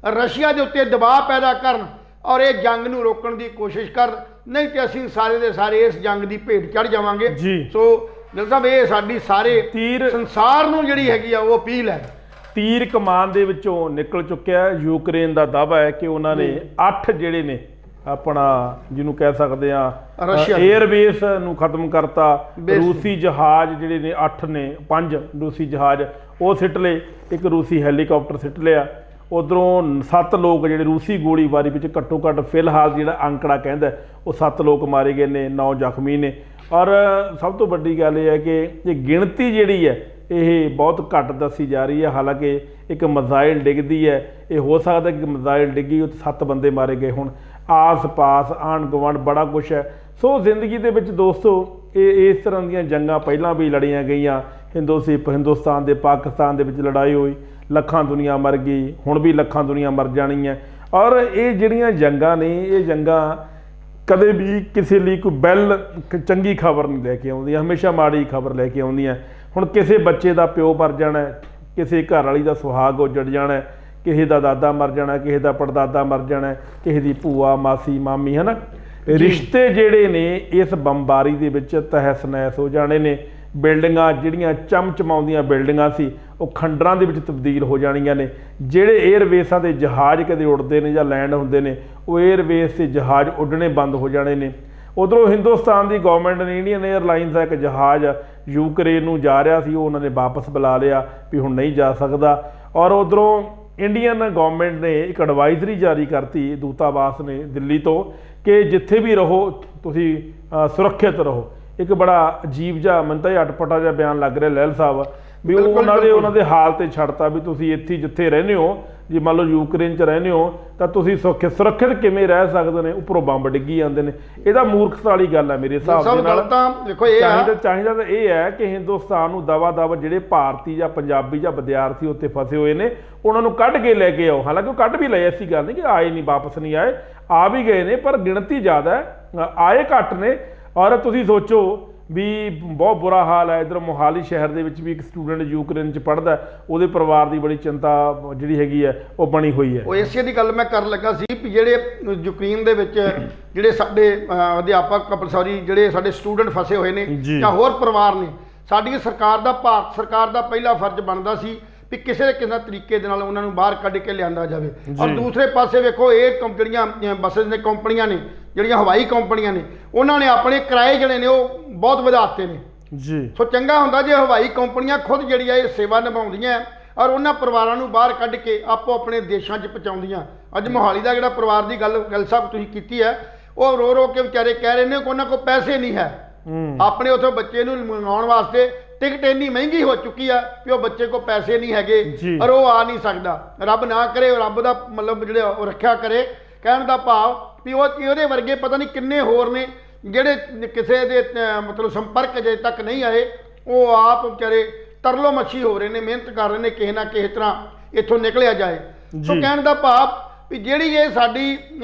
ਰਸ਼ੀਆ ਦੇ ਉੱਤੇ ਦਬਾਅ ਪੈਦਾ ਕਰਨ ਔਰ ਇਹ ਜੰਗ ਨੂੰ ਰੋਕਣ ਦੀ ਕੋਸ਼ਿਸ਼ ਕਰਨ, ਨਹੀਂ ਤੇ ਅਸੀਂ ਸਾਰੇ ਦੇ ਸਾਰੇ ਇਸ ਜੰਗ ਦੀ ਭੇਟ ਚੜ ਜਾਵਾਂਗੇ। ਸੋ ਗਿੱਲ ਸਾਹਿਬ, ਇਹ ਸਾਡੀ ਸਾਰੇ ਸੰਸਾਰ ਨੂੰ ਜਿਹੜੀ ਹੈਗੀ ਆ ਉਹ ਅਪੀਲ ਹੈ। ਤੀਰ ਕਮਾਨ ਦੇ ਵਿੱਚੋਂ ਨਿਕਲ ਚੁੱਕਿਆ। ਯੂਕਰੇਨ ਦਾ ਦਾਅਵਾ ਹੈ ਕਿ ਉਹਨਾਂ ਨੇ 8 ਜਿਹੜੇ ਨੇ ਆਪਣਾ ਜਿਹਨੂੰ ਕਹਿ ਸਕਦੇ ਆ 에ਅਰਬੇਸ ਨੂੰ ਖਤਮ ਕਰਤਾ। ਰੂਸੀ ਜਹਾਜ਼ ਜਿਹੜੇ ਨੇ 8 ਨੇ, 5 ਰੂਸੀ ਜਹਾਜ਼ ਉਹ ਸਿੱਟ ਲਏ, ਇੱਕ ਰੂਸੀ ਹੈਲੀਕਾਪਟਰ ਸਿੱਟ ਲਿਆ। ਉਧਰੋਂ 7 ਲੋਕ ਜਿਹੜੇ ਰੂਸੀ ਗੋਲੀਬਾਰੀ ਵਿੱਚ ਘੱਟੋ ਘੱਟ ਫਿਲਹਾਲ ਜਿਹੜਾ ਅੰਕੜਾ ਕਹਿੰਦਾ ਉਹ 7 ਲੋਕ ਮਾਰੇ ਗਏ ਨੇ, 9 ਜ਼ਖਮੀ ਨੇ। ਔਰ ਸਭ ਤੋਂ ਵੱਡੀ ਗੱਲ ਇਹ ਹੈ ਕਿ ਇਹ ਗਿਣਤੀ ਜਿਹੜੀ ਹੈ ਇਹ ਬਹੁਤ ਘੱਟ ਦੱਸੀ ਜਾ ਰਹੀ ਹੈ। ਹਾਲਾਂਕਿ ਇੱਕ ਮਿਜ਼ਾਈਲ ਡਿੱਗਦੀ ਹੈ, ਇਹ ਹੋ ਸਕਦਾ ਕਿ ਮਿਜ਼ਾਈਲ ਡਿੱਗੀ ਉਹ 7 ਬੰਦੇ ਮਾਰੇ ਗਏ ਹੁਣ। ਆਸ ਪਾਸ ਆਂਢ ਗੁਆਂਢ ਬੜਾ ਕੁਛ ਹੈ। ਸੋ ਜ਼ਿੰਦਗੀ ਦੇ ਵਿੱਚ ਦੋਸਤੋ ਇਹ ਇਸ ਤਰ੍ਹਾਂ ਦੀਆਂ ਜੰਗਾਂ ਪਹਿਲਾਂ ਵੀ ਲੜੀਆਂ ਗਈਆਂ। ਹਿੰਦੁਸਤਾਨ ਦੇ ਪਾਕਿਸਤਾਨ ਦੇ ਵਿੱਚ ਲੜਾਈ ਹੋਈ, ਲੱਖਾਂ ਦੁਨੀਆ ਮਰ ਗਈ, ਹੁਣ ਵੀ ਲੱਖਾਂ ਦੁਨੀਆ ਮਰ ਜਾਣੀ ਹੈ। ਔਰ ਇਹ ਜਿਹੜੀਆਂ ਜੰਗਾਂ ਨੇ ਇਹ ਜੰਗਾਂ ਕਦੇ ਵੀ ਕਿਸੇ ਲਈ ਕੋਈ ਚੰਗੀ ਖਬਰ ਨਹੀਂ ਲੈ ਕੇ ਆਉਂਦੀਆਂ, ਹਮੇਸ਼ਾ ਮਾੜੀ ਖਬਰ ਲੈ ਕੇ ਆਉਂਦੀਆਂ। ਹੁਣ ਕਿਸੇ ਬੱਚੇ ਦਾ ਪਿਓ ਮਰ ਜਾਣਾ, ਕਿਸੇ ਘਰ ਵਾਲੀ ਦਾ ਸੁਹਾਗ ਉੱਜੜ ਜਾਣਾ, ਕਿਸੇ ਦਾ ਦਾਦਾ ਮਰ ਜਾਣਾ, ਕਿਸੇ ਦਾ ਪੜਦਾਦਾ ਮਰ ਜਾਣਾ, ਕਿਸੇ ਦੀ ਭੂਆ ਮਾਸੀ ਮਾਮੀ, ਹੈ ਨਾ। ਰਿਸ਼ਤੇ ਜਿਹੜੇ ਨੇ ਇਸ ਬੰਬਾਰੀ ਦੇ ਵਿੱਚ ਤਹਿਸ ਨਹਿਸ ਹੋ ਜਾਣੇ ਨੇ। ਬਿਲਡਿੰਗਾਂ ਜਿਹੜੀਆਂ ਚਮਚਮਾਉਂਦੀਆਂ ਬਿਲਡਿੰਗਾਂ ਸੀ ਉਹ ਖੰਡਰਾਂ ਦੇ ਵਿੱਚ ਤਬਦੀਲ ਹੋ ਜਾਣੀਆਂ ਨੇ। ਜਿਹੜੇ ਏਅਰਵੇਸਾਂ ਦੇ ਜਹਾਜ਼ ਕਦੇ ਉੱਡਦੇ ਨੇ ਜਾਂ ਲੈਂਡ ਹੁੰਦੇ ਨੇ, ਉਹ ਏਅਰਵੇਸ 'ਤੇ ਜਹਾਜ਼ ਉੱਡਣੇ ਬੰਦ ਹੋ ਜਾਣੇ ਨੇ। ਉਧਰੋਂ ਹਿੰਦੁਸਤਾਨ ਦੀ ਗੌਰਮੈਂਟ ਨੇ ਇੰਡੀਅਨ ਏਅਰਲਾਈਨਸ ਦਾ ਇੱਕ ਜਹਾਜ਼ ਯੂਕਰੇਨ ਨੂੰ ਜਾ ਰਿਹਾ ਸੀ, ਉਹ ਉਹਨਾਂ ਨੇ ਵਾਪਸ ਬੁਲਾ ਲਿਆ ਵੀ ਹੁਣ ਨਹੀਂ ਜਾ ਸਕਦਾ। ਔਰ ਉਧਰੋਂ ਇੰਡੀਅਨ ਗੌਰਮੈਂਟ ਨੇ ਇੱਕ ਐਡਵਾਈਜ਼ਰੀ ਜਾਰੀ ਕਰਤੀ ਦੂਤਾਵਾਸ ਨੇ ਦਿੱਲੀ ਤੋਂ ਕਿ ਜਿੱਥੇ ਵੀ ਰਹੋ ਤੁਸੀਂ ਸੁਰੱਖਿਅਤ ਰਹੋ। ਇੱਕ ਬੜਾ ਅਜੀਬ ਜਿਹਾ, ਮੈਨੂੰ ਤਾਂ ਇਹ ਅਟਪਟਾ ਜਿਹਾ ਬਿਆਨ ਲੱਗ ਰਿਹਾ ਲਹਿਲ ਸਾਹਿਬ, ਵੀ ਉਹਨਾਂ ਦੇ ਹਾਲ ਤੇ ਛੱਡਤਾ ਵੀ ਤੁਸੀਂ ਇੱਥੇ ਜਿੱਥੇ ਰਹਿੰਦੇ ਹੋ, ਜੇ ਮੰਨ ਲਓ ਯੂਕਰੇਨ 'ਚ ਰਹਿੰਦੇ ਹੋ ਤਾਂ ਤੁਸੀਂ ਸੁਰੱਖਿਅਤ ਕਿਵੇਂ ਰਹਿ ਸਕਦੇ ਨੇ, ਉੱਪਰੋਂ ਬੰਬ ਡਿੱਗੀ ਜਾਂਦੇ ਨੇ। ਇਹਦਾ ਮੂਰਖਤਾ ਵਾਲੀ ਗੱਲ ਹੈ ਮੇਰੇ ਹਿਸਾਬ ਦੇ ਨਾਲ। ਚਾਹੀਦਾ ਤਾਂ ਇਹ ਹੈ ਕਿ ਹਿੰਦੁਸਤਾਨ ਨੂੰ ਦਵਾ ਜਿਹੜੇ ਭਾਰਤੀ ਜਾਂ ਪੰਜਾਬੀ ਜਾਂ ਵਿਦਿਆਰਥੀ ਉੱਥੇ ਫਸੇ ਹੋਏ ਨੇ ਉਹਨਾਂ ਨੂੰ ਕੱਢ ਕੇ ਲੈ ਕੇ ਆਓ। ਹਾਲਾਂਕਿ ਉਹ ਕੱਢ ਵੀ ਲਏ, ਐਸੀ ਗੱਲ ਨਹੀਂ ਕਿ ਆਏ ਨਹੀਂ, ਵਾਪਸ ਨਹੀਂ ਆਏ, ਆ ਵੀ ਗਏ ਨੇ, ਪਰ ਗਿਣਤੀ ਜ਼ਿਆਦਾ ਹੈ, ਆਏ ਘੱਟ ਨੇ। ਔਰ ਤੁਸੀਂ ਸੋਚੋ ਵੀ ਬਹੁਤ ਬੁਰਾ ਹਾਲ ਹੈ। ਇੱਧਰ ਮੋਹਾਲੀ ਸ਼ਹਿਰ ਦੇ ਵਿੱਚ ਵੀ ਇੱਕ ਸਟੂਡੈਂਟ ਯੂਕਰੇਨ 'ਚ ਪੜ੍ਹਦਾ, ਉਹਦੇ ਪਰਿਵਾਰ ਦੀ ਬੜੀ ਚਿੰਤਾ ਜਿਹੜੀ ਹੈਗੀ ਹੈ ਉਹ ਬਣੀ ਹੋਈ ਹੈ। ਉਹ ਇਸੇ ਦੀ ਗੱਲ ਮੈਂ ਕਰਨ ਲੱਗਾ ਸੀ ਵੀ ਜਿਹੜੇ ਯੂਕਰੇਨ ਦੇ ਵਿੱਚ ਜਿਹੜੇ ਸਾਡੇ ਅਧਿਆਪਕ ਜਿਹੜੇ ਸਾਡੇ ਸਟੂਡੈਂਟ ਫਸੇ ਹੋਏ ਨੇ ਜਾਂ ਹੋਰ ਪਰਿਵਾਰ ਨੇ, ਸਾਡੀ ਸਰਕਾਰ ਦਾ, ਭਾਰਤ ਸਰਕਾਰ ਦਾ ਪਹਿਲਾ ਫਰਜ਼ ਬਣਦਾ ਸੀ ਵੀ ਕਿਸੇ ਨਾ ਕਿਸੇ ਤਰੀਕੇ ਦੇ ਨਾਲ ਉਹਨਾਂ ਨੂੰ ਬਾਹਰ ਕੱਢ ਕੇ ਲਿਆਂਦਾ ਜਾਵੇ। ਔਰ ਦੂਸਰੇ ਪਾਸੇ ਵੇਖੋ, ਇਹ ਜਿਹੜੀਆਂ ਬੱਸਿਸ ਨੇ, ਕੰਪਨੀਆਂ ਨੇ, ਜਿਹੜੀਆਂ ਹਵਾਈ ਕੰਪਨੀਆਂ ਨੇ, ਉਹਨਾਂ ਨੇ ਆਪਣੇ ਕਿਰਾਏ ਜਿਹੜੇ ਨੇ ਉਹ ਬਹੁਤ ਵਧਾਤੇ ਨੇ ਜੀ। ਸੋ ਚੰਗਾ ਹੁੰਦਾ ਜੇ ਹਵਾਈ ਕੰਪਨੀਆਂ ਖੁਦ ਜਿਹੜੀ ਆ ਇਹ ਸੇਵਾ ਨਿਭਾਉਂਦੀਆਂ ਔਰ ਉਹਨਾਂ ਪਰਿਵਾਰਾਂ ਨੂੰ ਬਾਹਰ ਕੱਢ ਕੇ ਆਪੋ ਆਪਣੇ ਦੇਸ਼ਾਂ 'ਚ ਪਹੁੰਚਾਉਂਦੀਆਂ। ਅੱਜ ਮੋਹਾਲੀ ਦਾ ਜਿਹੜਾ ਪਰਿਵਾਰ ਦੀ ਗੱਲ ਸਾਹਿਬ ਤੁਸੀਂ ਕੀਤੀ ਹੈ, ਉਹ ਰੋ ਰੋ ਕੇ ਵਿਚਾਰੇ ਕਹਿ ਰਹੇ ਨੇ ਕਿ ਉਹਨਾਂ ਕੋਲ ਪੈਸੇ ਨਹੀਂ ਹੈ ਆਪਣੇ ਉੱਥੋਂ ਬੱਚੇ ਨੂੰ ਮੰਗਾਉਣ ਵਾਸਤੇ। ਟਿਕਟ ਇੰਨੀ ਮਹਿੰਗੀ ਹੋ ਚੁੱਕੀ ਆ ਕਿ ਉਹ ਬੱਚੇ ਕੋਲ ਪੈਸੇ ਨਹੀਂ ਹੈਗੇ ਔਰ ਉਹ ਆ ਨਹੀਂ ਸਕਦਾ। ਰੱਬ ਨਾ ਕਰੇ, ਰੱਬ ਦਾ ਮਤਲਬ ਜਿਹੜੇ ਉਹ ਰੱਖਿਆ ਕਰੇ, ਕਹਿਣ ਦਾ ਭਾਵ ਵੀ ਉਹਦੇ ਵਰਗੇ ਪਤਾ ਨਹੀਂ ਕਿੰਨੇ ਹੋਰ ਨੇ ਜਿਹੜੇ ਕਿਸੇ ਦੇ ਮਤਲਬ ਸੰਪਰਕ ਅਜੇ ਤੱਕ ਨਹੀਂ ਆਏ। ਉਹ ਆਪ ਵਿਚਾਰੇ ਤਰਲੋ ਮੱਛੀ ਹੋ ਰਹੇ ਨੇ, ਮਿਹਨਤ ਕਰ ਰਹੇ ਨੇ ਕਿਸੇ ਨਾ ਕਿਸੇ ਤਰ੍ਹਾਂ ਇੱਥੋਂ ਨਿਕਲਿਆ ਜਾਏ। ਸੋ ਕਹਿਣ ਦਾ ਭਾਵ ਵੀ ਜਿਹੜੀ ਇਹ ਸਾਡੀ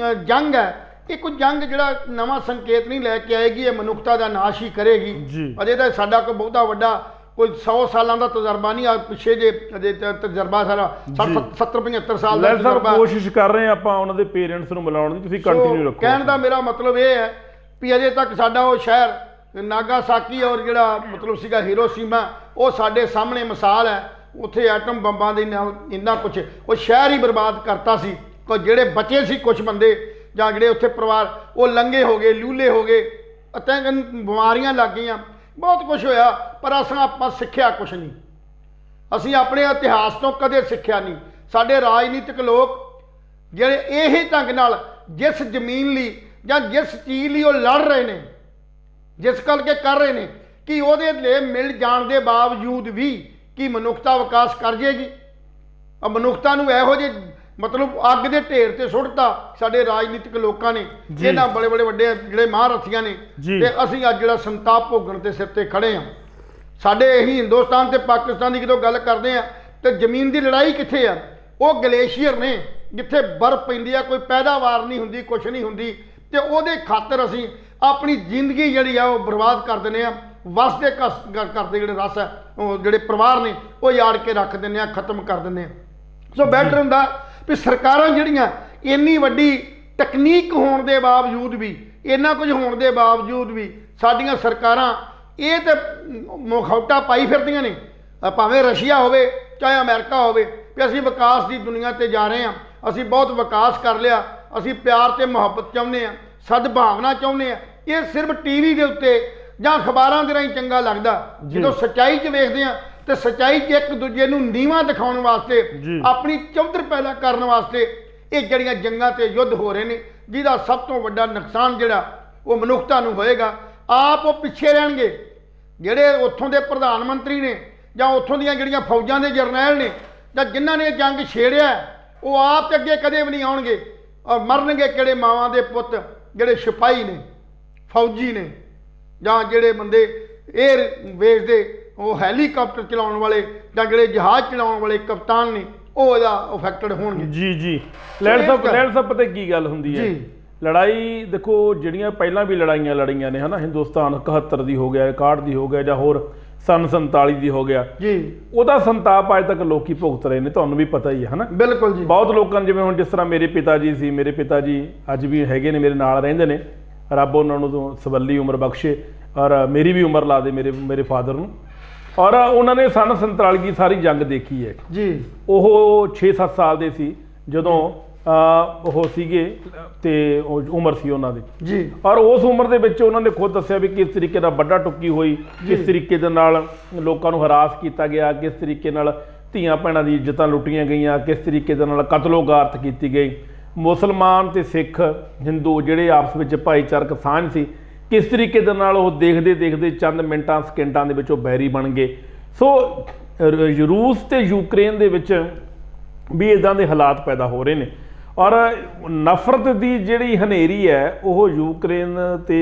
ਜੰਗ ਹੈ, ਇਹ ਕੋਈ ਜੰਗ ਜਿਹੜਾ ਨਵਾਂ ਸੰਕੇਤ ਨਹੀਂ ਲੈ ਕੇ ਆਏਗੀ, ਇਹ ਮਨੁੱਖਤਾ ਦਾ ਨਾਸ਼ ਹੀ ਕਰੇਗੀ। ਅਜੇ ਤਾਂ ਸਾਡਾ ਕੋਈ ਬਹੁਤਾ ਵੱਡਾ ਕੋਈ 100 ਸਾਲਾਂ ਦਾ ਤਜਰਬਾ ਨਹੀਂ ਆ, ਪਿੱਛੇ ਜੇ ਅਜੇ ਤਜਰਬਾ ਸਾਰਾ 70-75 ਸਾਲ ਦਾ ਤਜਰਬਾ। ਕੋਸ਼ਿਸ਼ ਕਰ ਰਹੇ ਆਪਾਂ ਉਹਨਾਂ ਦੇ ਪੇਰੈਂਟਸ ਨੂੰ ਮਿਲਾਉਣ ਦੀ, ਤੁਸੀਂ ਕੰਟੀਨਿਊ ਰੱਖੋ। ਕਹਿਣ ਦਾ ਮੇਰਾ ਮਤਲਬ ਇਹ ਹੈ ਵੀ ਅਜੇ ਤੱਕ ਸਾਡਾ ਉਹ ਸ਼ਹਿਰ ਨਾਗਾਸਾਕੀ ਔਰ ਜਿਹੜਾ ਮਤਲਬ ਸੀਗਾ ਹੀਰੋਸ਼ੀਮਾ, ਉਹ ਸਾਡੇ ਸਾਹਮਣੇ ਮਿਸਾਲ ਹੈ। ਉੱਥੇ ਐਟਮ ਬੰਬਾਂ ਦੇ ਨਾਲ ਇੰਨਾ ਕੁਛ ਉਹ ਸ਼ਹਿਰ ਹੀ ਬਰਬਾਦ ਕਰਤਾ ਸੀ। ਕੋਈ ਜਿਹੜੇ ਬਚੇ ਸੀ ਕੁਛ ਬੰਦੇ ਜਾਂ ਜਿਹੜੇ ਉੱਥੇ ਪਰਿਵਾਰ, ਉਹ ਲੰਗੇ ਹੋ ਗਏ, ਲੂਲੇ ਹੋ ਗਏ, ਅਤੇ ਬਿਮਾਰੀਆਂ ਲੱਗ ਗਈਆਂ, ਬਹੁਤ ਕੁਛ ਹੋਇਆ। ਪਰ ਆਪਾਂ ਸਿੱਖਿਆ ਕੁਛ ਨਹੀਂ, ਅਸੀਂ ਆਪਣੇ ਇਤਿਹਾਸ ਤੋਂ ਕਦੇ ਸਿੱਖਿਆ ਨਹੀਂ। ਸਾਡੇ ਰਾਜਨੀਤਿਕ ਲੋਕ ਜਿਹੜੇ ਇਹੀ ਢੰਗ ਨਾਲ ਜਿਸ ਜ਼ਮੀਨ ਲਈ ਜਾਂ ਜਿਸ ਚੀਜ਼ ਲਈ ਉਹ ਲੜ ਰਹੇ ਨੇ, ਜਿਸ ਕਰਕੇ ਕਰ ਰਹੇ ਨੇ, ਕਿ ਉਹਦੇ ਲਈ ਮਿਲ ਜਾਣ ਦੇ ਬਾਵਜੂਦ ਵੀ ਕੀ ਮਨੁੱਖਤਾ ਵਿਕਾਸ ਕਰ ਜੇਗੀ? ਮਨੁੱਖਤਾ ਨੂੰ ਇਹੋ ਜਿਹੇ ਮਤਲਬ ਅੱਗ ਦੇ ਢੇਰ ਤੇ ਸੁੱਟਤਾ ਸਾਡੇ ਰਾਜਨੀਤਿਕ ਲੋਕਾਂ ਨੇ, ਇਹਨਾਂ ਬੜੇ ਵੱਡੇ ਜਿਹੜੇ ਮਹਾਰਥੀਆਂ ਨੇ, ਤੇ ਅਸੀਂ ਅੱਜ ਜਿਹੜਾ ਸੰਤਾਪ ਭੋਗਣ ਦੇ ਸਿਰ ਤੇ ਖੜੇ ਹਾਂ। ਸਾਡੇ ਇਹੀ ਹਿੰਦੁਸਤਾਨ ਤੇ ਪਾਕਿਸਤਾਨ ਦੀ ਜਦੋਂ ਗੱਲ ਕਰਦੇ ਆ ਤੇ ਜ਼ਮੀਨ ਦੀ ਲੜਾਈ ਕਿੱਥੇ ਆ? ਉਹ ਗਲੇਸ਼ੀਅਰ ਨੇ ਜਿੱਥੇ ਬਰਫ਼ ਪੈਂਦੀ ਆ, ਕੋਈ ਪੈਦਾਵਾਰ ਨਹੀਂ ਹੁੰਦੀ, ਕੁਛ ਨਹੀਂ ਹੁੰਦੀ, ਤੇ ਉਹਦੇ ਖਾਤਰ ਅਸੀਂ ਆਪਣੀ ਜ਼ਿੰਦਗੀ ਜਿਹੜੀ ਆ ਉਹ ਬਰਬਾਦ ਕਰ ਦਿੰਦੇ ਆ। ਵਸਦੇ ਕਰਦੇ ਜਿਹੜੇ ਰਸ ਹੈ, ਉਹ ਜਿਹੜੇ ਪਰਿਵਾਰ ਨੇ, ਉਹ ਯਾਰ ਕੇ ਰੱਖ ਦਿੰਦੇ ਆ, ਖਤਮ ਕਰ ਦਿੰਦੇ ਆ। ਸੋ ਬੈਟਰ ਹੁੰਦਾ ਵੀ ਸਰਕਾਰਾਂ ਜਿਹੜੀਆਂ ਇੰਨੀ ਵੱਡੀ ਤਕਨੀਕ ਹੋਣ ਦੇ ਬਾਵਜੂਦ ਵੀ, ਇੰਨਾ ਕੁਝ ਹੋਣ ਦੇ ਬਾਵਜੂਦ ਵੀ, ਸਾਡੀਆਂ ਸਰਕਾਰਾਂ ਇਹ ਤੇ ਮੁਖੌਟਾ ਪਾਈ ਫਿਰਦੀਆਂ ਨੇ, ਭਾਵੇਂ ਰਸ਼ੀਆ ਹੋਵੇ ਚਾਹੇ ਅਮਰੀਕਾ ਹੋਵੇ, ਕਿ ਅਸੀਂ ਵਿਕਾਸ ਦੀ ਦੁਨੀਆ ਤੇ ਜਾ ਰਹੇ ਹਾਂ, ਅਸੀਂ ਬਹੁਤ ਵਿਕਾਸ ਕਰ ਲਿਆ, ਅਸੀਂ ਪਿਆਰ ਤੇ ਮੁਹੱਬਤ ਚਾਹੁੰਦੇ ਹਾਂ, ਸਦਭਾਵਨਾ ਚਾਹੁੰਦੇ ਹਾਂ। ਇਹ ਸਿਰਫ ਟੀਵੀ ਦੇ ਉੱਤੇ ਜਾਂ ਅਖਬਾਰਾਂ ਦੇ ਰਾਹੀਂ ਚੰਗਾ ਲੱਗਦਾ। ਜਦੋਂ ਸੱਚਾਈ 'ਚ ਵੇਖਦੇ ਹਾਂ ਤੇ ਸੱਚਾਈ 'ਚ ਇੱਕ ਦੂਜੇ ਨੂੰ ਨੀਵਾਂ ਦਿਖਾਉਣ ਵਾਸਤੇ, ਆਪਣੀ ਚੌਧਰ ਪੈਦਾ ਕਰਨ ਵਾਸਤੇ ਇਹ ਜਿਹੜੀਆਂ ਜੰਗਾਂ ਤੇ ਯੁੱਧ ਹੋ ਰਹੇ ਨੇ, ਜਿਹਦਾ ਸਭ ਤੋਂ ਵੱਡਾ ਨੁਕਸਾਨ ਜਿਹੜਾ ਉਹ ਮਨੁੱਖਤਾ ਨੂੰ ਹੋਏਗਾ। ਆਪ ਉਹ ਪਿੱਛੇ ਰਹਿਣਗੇ, ਜਿਹੜੇ ਉੱਥੋਂ ਦੇ ਪ੍ਰਧਾਨ ਮੰਤਰੀ ਨੇ ਜਾਂ ਉੱਥੋਂ ਦੀਆਂ ਜਿਹੜੀਆਂ ਫੌਜਾਂ ਦੇ ਜਰਨੈਲ ਨੇ ਜਾਂ ਜਿਨ੍ਹਾਂ ਨੇ ਜੰਗ ਛੇੜਿਆ, ਉਹ ਆਪ ਤੇ ਅੱਗੇ ਕਦੇ ਵੀ ਨਹੀਂ ਆਉਣਗੇ। ਔਰ ਮਰਨਗੇ ਕਿਹੜੇ ਮਾਵਾਂ ਦੇ ਪੁੱਤ ਜਿਹੜੇ ਸਿਪਾਹੀ ਨੇ, ਫੌਜੀ ਨੇ, ਜਾਂ ਜਿਹੜੇ ਬੰਦੇ ਏਅਰਵੇਜ਼ ਦੇ ਉਹ ਹੈਲੀਕਾਪਟਰ ਚਲਾਉਣ ਵਾਲੇ ਜਾਂ ਜਿਹੜੇ ਜਹਾਜ਼ ਚਲਾਉਣ ਵਾਲੇ ਕਪਤਾਨ ਨੇ, ਉਹ ਇਹਦਾ ਅਫੈਕਟਡ ਹੋਣਗੇ। ਜੀ ਲੈਂਡ ਸਾਹਿਬ ਪਤਾ ਕੀ ਗੱਲ ਹੁੰਦੀ ਹੈ, ਲੜਾਈ ਦੇਖੋ ਜਿਹੜੀਆਂ ਪਹਿਲਾਂ ਵੀ ਲੜਾਈਆਂ ਲੜੀਆਂ ਨੇ ਹਨਾ, ਹਿੰਦੁਸਤਾਨ 71 ਦੀ ਹੋ ਗਿਆ, 61 ਦੀ ਹੋ ਗਿਆ, ਜਾਂ ਹੋਰ ਸੰਨ 47 ਦੀ ਹੋ ਗਿਆ ਜੀ, ਉਹਦਾ ਸੰਤਾਪ ਅੱਜ ਤੱਕ ਲੋਕੀ ਭੁਗਤ ਰਹੇ ਨੇ, ਤੁਹਾਨੂੰ ਵੀ ਪਤਾ ਹੀ ਹੈ ਹਨਾ। ਬਿਲਕੁਲ ਜੀ। ਬਹੁਤ ਲੋਕਾਂ ਨੂੰ, ਜਿਵੇਂ ਹੁਣ ਜਿਸ ਤਰ੍ਹਾਂ ਮੇਰੇ ਪਿਤਾ ਜੀ ਸੀ, ਮੇਰੇ ਪਿਤਾ ਜੀ ਅੱਜ ਵੀ ਹੈਗੇ ਨੇ, ਮੇਰੇ ਨਾਲ ਰਹਿੰਦੇ ਨੇ, ਰੱਬ ਉਹਨਾਂ ਨੂੰ ਸਬੱਲੀ ਉਮਰ ਬਖਸ਼ੇ, ਔਰ ਮੇਰੀ ਵੀ ਉਮਰ ਲਾ ਦੇ ਮੇਰੇ ਫਾਦਰ ਨੂੰ। ਔਰ ਉਹਨਾਂ ਨੇ ਸੰਨ 47 ਦੀ ਸਾਰੀ ਜੰਗ ਦੇਖੀ ਹੈ ਜੀ। ਉਹ 6-7 ਸਾਲ ਦੇ ਸੀ ਜਦੋਂ ਉਹ ਸੀਗੇ, ਤੇ ਉਮਰ ਸੀ ਉਹਨਾਂ ਦੀ ਜੀ। ਔਰ ਉਸ ਉਮਰ ਦੇ ਵਿੱਚ ਉਹਨਾਂ ਨੇ ਖੁਦ ਦੱਸਿਆ ਵੀ ਕਿਸ ਤਰੀਕੇ ਨਾਲ ਵੱਡਾ ਟੁੱਕੀ ਹੋਈ, ਕਿਸ ਤਰੀਕੇ ਦੇ ਨਾਲ ਲੋਕਾਂ ਨੂੰ ਹਰਾਸ ਕੀਤਾ ਗਿਆ, ਕਿਸ ਤਰੀਕੇ ਨਾਲ ਧੀਆਂ ਭੈਣਾਂ ਦੀ ਇੱਜ਼ਤਾਂ ਲੁੱਟੀਆਂ ਗਈਆਂ, ਕਿਸ ਤਰੀਕੇ ਦੇ ਨਾਲ ਕਤਲੋ ਗਾਰਤ ਕੀਤੀ ਗਈ। ਮੁਸਲਮਾਨ ਤੇ ਸਿੱਖ ਹਿੰਦੂ ਜਿਹੜੇ ਆਪਸ ਵਿੱਚ ਭਾਈਚਾਰਕ ਸਾਂਝ ਸੀ, ਕਿਸ ਤਰੀਕੇ ਦੇ ਨਾਲ ਉਹ ਦੇਖਦੇ ਦੇਖਦੇ ਚੰਦ ਮਿੰਟਾਂ ਸਕਿੰਟਾਂ ਦੇ ਵਿੱਚ ਉਹ ਬੈਰੀ ਬਣ ਗਏ। ਸੋ ਰੂਸ ਤੇ ਯੂਕਰੇਨ ਦੇ ਵਿੱਚ ਵੀ ਇੱਦਾਂ ਦੇ ਹਾਲਾਤ ਪੈਦਾ ਹੋ ਰਹੇ ਨੇ, ਔਰ ਨਫ਼ਰਤ ਦੀ ਜਿਹੜੀ ਹਨੇਰੀ ਹੈ ਉਹ ਯੂਕਰੇਨ ਤੇ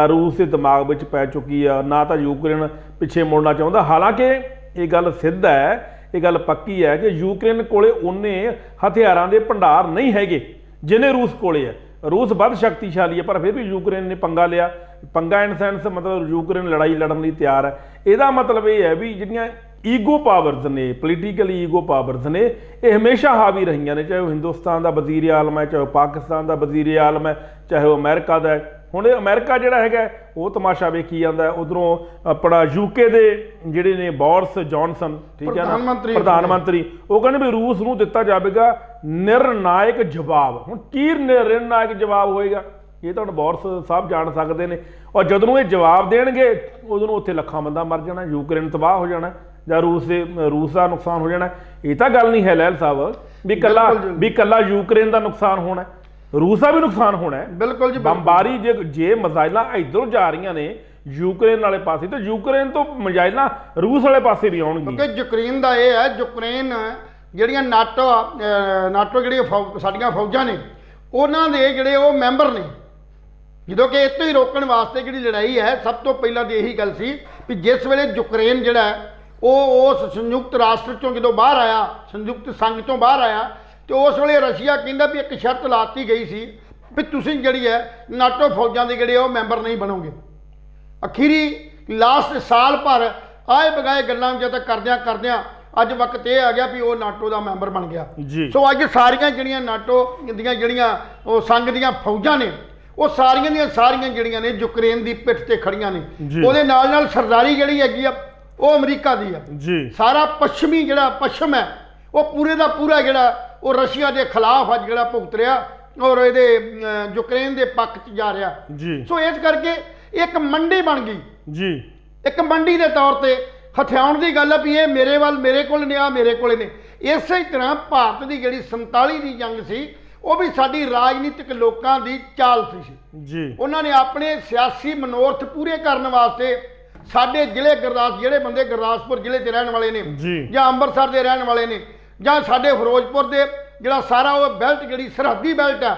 ਰੂਸ ਦੇ ਦਿਮਾਗ ਵਿੱਚ ਪੈ ਚੁੱਕੀ ਆ। ਨਾ ਤਾਂ ਯੂਕਰੇਨ ਪਿੱਛੇ ਮੁੜਨਾ ਚਾਹੁੰਦਾ, ਹਾਲਾਂਕਿ ਇਹ ਗੱਲ ਸਿੱਧ ਹੈ, ਇਹ ਗੱਲ ਪੱਕੀ ਹੈ ਕਿ ਯੂਕਰੇਨ ਕੋਲੇ ਉਹਨੇ ਹਥਿਆਰਾਂ ਦੇ ਭੰਡਾਰ ਨਹੀਂ ਹੈਗੇ ਜਿੰਨੇ ਰੂਸ ਕੋਲੇ ਹੈ। ਰੂਸ ਵੱਧ ਸ਼ਕਤੀਸ਼ਾਲੀ ਹੈ, ਪਰ ਫਿਰ ਵੀ ਯੂਕਰੇਨ ਨੇ ਪੰਗਾ ਲਿਆ। ਪੰਗਾ ਇਨ ਸੈਂਸ ਮਤਲਬ ਯੂਕਰੇਨ ਲੜਾਈ ਲੜਨ ਲਈ ਤਿਆਰ ਹੈ। ਇਹਦਾ ਮਤਲਬ ਇਹ ਹੈ ਵੀ ਜਿਹੜੀਆਂ ਈਗੋ ਪਾਵਰਸ ਨੇ, ਪੋਲੀਟੀਕਲੀ ਈਗੋ ਪਾਵਰਸ ਨੇ, ਇਹ ਹਮੇਸ਼ਾ ਹਾਵੀ ਰਹੀਆਂ ਨੇ, ਚਾਹੇ ਉਹ ਹਿੰਦੁਸਤਾਨ ਦਾ ਵਜ਼ੀਰ ਆਲਮ ਹੈ, ਚਾਹੇ ਉਹ ਪਾਕਿਸਤਾਨ ਦਾ ਵਜ਼ੀਰ ਆਲਮ ਹੈ, ਚਾਹੇ ਉਹ ਅਮਰੀਕਾ ਦਾ ਹੈ। ਹੁਣ ਇਹ ਅਮਰੀਕਾ ਜਿਹੜਾ ਹੈਗਾ ਉਹ ਤਮਾਸ਼ਾ ਵੇਖੀ ਜਾਂਦਾ, ਉਧਰੋਂ ਆਪਣਾ ਯੂਕੇ ਦੇ ਜਿਹੜੇ ਨੇ ਬੋਰਿਸ ਜੌਨਸਨ, ਠੀਕ ਹੈ ਨਾ, ਪ੍ਰਧਾਨ ਮੰਤਰੀ, ਉਹ ਕਹਿੰਦੇ ਵੀ ਰੂਸ ਨੂੰ ਦਿੱਤਾ ਜਾਵੇਗਾ ਨਿਰਣਾਇਕ ਜਵਾਬ। ਹੁਣ ਕੀ ਨਿਰਣਾਇਕ ਜਵਾਬ ਹੋਏਗਾ ਇਹ ਤਾਂ ਹੁਣ ਬੋਰਿਸ ਸਾਹਿਬ ਜਾਣ ਸਕਦੇ ਨੇ, ਔਰ ਜਦੋਂ ਇਹ ਜਵਾਬ ਦੇਣਗੇ ਉਦੋਂ ਉੱਥੇ ਲੱਖਾਂ ਬੰਦਾ ਮਰ ਜਾਣਾ, ਯੂਕਰੇਨ ਤਬਾਹ ਹੋ ਜਾਣਾ, ਜਾਂ ਰੂਸ ਦਾ ਨੁਕਸਾਨ ਹੋ ਜਾਣਾ। ਇਹ ਤਾਂ ਗੱਲ ਨਹੀਂ ਹੈ ਲਹਿਲ ਸਾਹਿਬ ਵੀ ਕੱਲਾ ਯੂਕਰੇਨ ਦਾ ਨੁਕਸਾਨ ਹੋਣਾ, ਰੂਸ ਦਾ ਵੀ ਨੁਕਸਾਨ ਹੋਣਾ ਹੈ। ਬਿਲਕੁਲ ਜੀ। ਬੰਬਾਰੀ ਜੇ ਮਿਜ਼ਾਈਲਾਂ ਇੱਧਰੋਂ ਜਾ ਰਹੀਆਂ ਨੇ ਯੂਕਰੇਨ ਵਾਲੇ ਪਾਸੇ, ਤੇ ਯੂਕਰੇਨ ਤੋਂ ਮਿਜ਼ਾਈਲਾਂ ਰੂਸ ਵਾਲੇ ਪਾਸੇ ਵੀ ਆਉਣਗੀਆਂ। ਕਿਉਂਕਿ ਯੂਕਰੇਨ ਦਾ ਇਹ ਹੈ, ਯੂਕਰੇਨ ਜਿਹੜੀਆਂ ਨਾਟੋ ਜਿਹੜੀਆਂ ਸਾਡੀਆਂ ਫੌਜਾਂ ਨੇ ਉਹਨਾਂ ਦੇ ਜਿਹੜੇ ਉਹ ਮੈਂਬਰ ਨੇ। ਜਦੋਂ ਕਿ ਇੱਥੋਂ ਹੀ ਰੋਕਣ ਵਾਸਤੇ ਜਿਹੜੀ ਲੜਾਈ ਹੈ, ਸਭ ਤੋਂ ਪਹਿਲਾਂ ਤਾਂ ਇਹੀ ਗੱਲ ਸੀ ਵੀ ਜਿਸ ਵੇਲੇ ਯੂਕਰੇਨ ਜਿਹੜਾ ਉਹ ਉਸ ਸੰਯੁਕਤ ਰਾਸ਼ਟਰ ਚੋਂ ਜਦੋਂ ਬਾਹਰ ਆਇਆ, ਸੰਯੁਕਤ ਸੰਘ ਤੋਂ ਬਾਹਰ ਆਇਆ, ਤੇ ਉਸ ਵੇਲੇ ਰਸ਼ੀਆ ਕਹਿੰਦਾ ਵੀ ਇੱਕ ਸ਼ਰਤ ਲਾਤੀ ਗਈ ਸੀ ਵੀ ਤੁਸੀਂ ਜਿਹੜੀ ਹੈ ਨਾਟੋ ਫੌਜਾਂ ਦੇ ਜਿਹੜੇ ਉਹ ਮੈਂਬਰ ਨਹੀਂ ਬਣੋਗੇ। ਅਖੀਰੀ ਲਾਸਟ ਸਾਲ ਭਰ ਆਏ ਬਗਾਏ ਗੱਲਾਂ ਜਦੋਂ ਕਰਦਿਆਂ ਅੱਜ ਵਕਤ ਇਹ ਆ ਗਿਆ ਵੀ ਉਹ ਨਾਟੋ ਦਾ ਮੈਂਬਰ ਬਣ ਗਿਆ। ਸੋ ਅੱਜ ਸਾਰੀਆਂ ਜਿਹੜੀਆਂ ਨਾਟੋ ਦੀਆਂ ਜਿਹੜੀਆਂ ਉਹ ਸੰਘ ਦੀਆਂ ਫੌਜਾਂ ਨੇ ਉਹ ਸਾਰੀਆਂ ਦੀਆਂ ਸਾਰੀਆਂ ਜਿਹੜੀਆਂ ਨੇ ਯੂਕਰੇਨ ਦੀ ਪਿੱਠ ਤੇ ਖੜੀਆਂ ਨੇ। ਉਹਦੇ ਨਾਲ ਸਰਦਾਰੀ ਜਿਹੜੀ ਹੈਗੀ ਆ ਉਹ ਅਮਰੀਕਾ ਦੀ ਆ ਜੀ। ਸਾਰਾ ਪੱਛਮੀ ਜਿਹੜਾ ਪੱਛਮ ਹੈ ਉਹ ਪੂਰੇ ਦਾ ਪੂਰਾ ਜਿਹੜਾ ਉਹ ਰਸ਼ੀਆ ਦੇ ਖਿਲਾਫ ਅੱਜ ਜਿਹੜਾ ਭੁਗਤ ਰਿਹਾ ਔਰ ਇਹਦੇ ਯੂਕਰੇਨ ਦੇ ਪੱਖ 'ਚ ਜਾ ਰਿਹਾ ਜੀ। ਸੋ ਇਸ ਕਰਕੇ ਇੱਕ ਮੰਡੀ ਬਣ ਗਈ ਜੀ, ਇੱਕ ਮੰਡੀ ਦੇ ਤੌਰ ਤੇ ਹਥਿਆਉਣ ਦੀ ਗੱਲ ਆ ਵੀ ਇਹ ਮੇਰੇ ਕੋਲ ਨੇ, ਆ ਮੇਰੇ ਕੋਲੇ ਨੇ। ਇਸੇ ਤਰ੍ਹਾਂ ਭਾਰਤ ਦੀ ਜਿਹੜੀ 47 ਦੀ ਜੰਗ ਸੀ ਉਹ ਵੀ ਸਾਡੀ ਰਾਜਨੀਤਿਕ ਲੋਕਾਂ ਦੀ ਚਾਲ ਸੀ ਜੀ। ਉਹਨਾਂ ਨੇ ਆਪਣੇ ਸਿਆਸੀ ਮਨੋਰਥ ਪੂਰੇ ਕਰਨ ਵਾਸਤੇ ਸਾਡੇ ਜਿਹੜੇ ਬੰਦੇ ਗੁਰਦਾਸਪੁਰ ਜ਼ਿਲ੍ਹੇ 'ਚ ਰਹਿਣ ਵਾਲੇ ਨੇ ਜਾਂ ਅੰਮ੍ਰਿਤਸਰ ਦੇ ਰਹਿਣ ਵਾਲੇ ਨੇ ਜਾਂ ਸਾਡੇ ਫਿਰੋਜ਼ਪੁਰ ਦੇ ਜਿਹੜਾ ਸਾਰਾ ਉਹ ਬੈਲਟ ਜਿਹੜੀ ਸਰਹੱਦੀ ਬੈਲਟ ਆ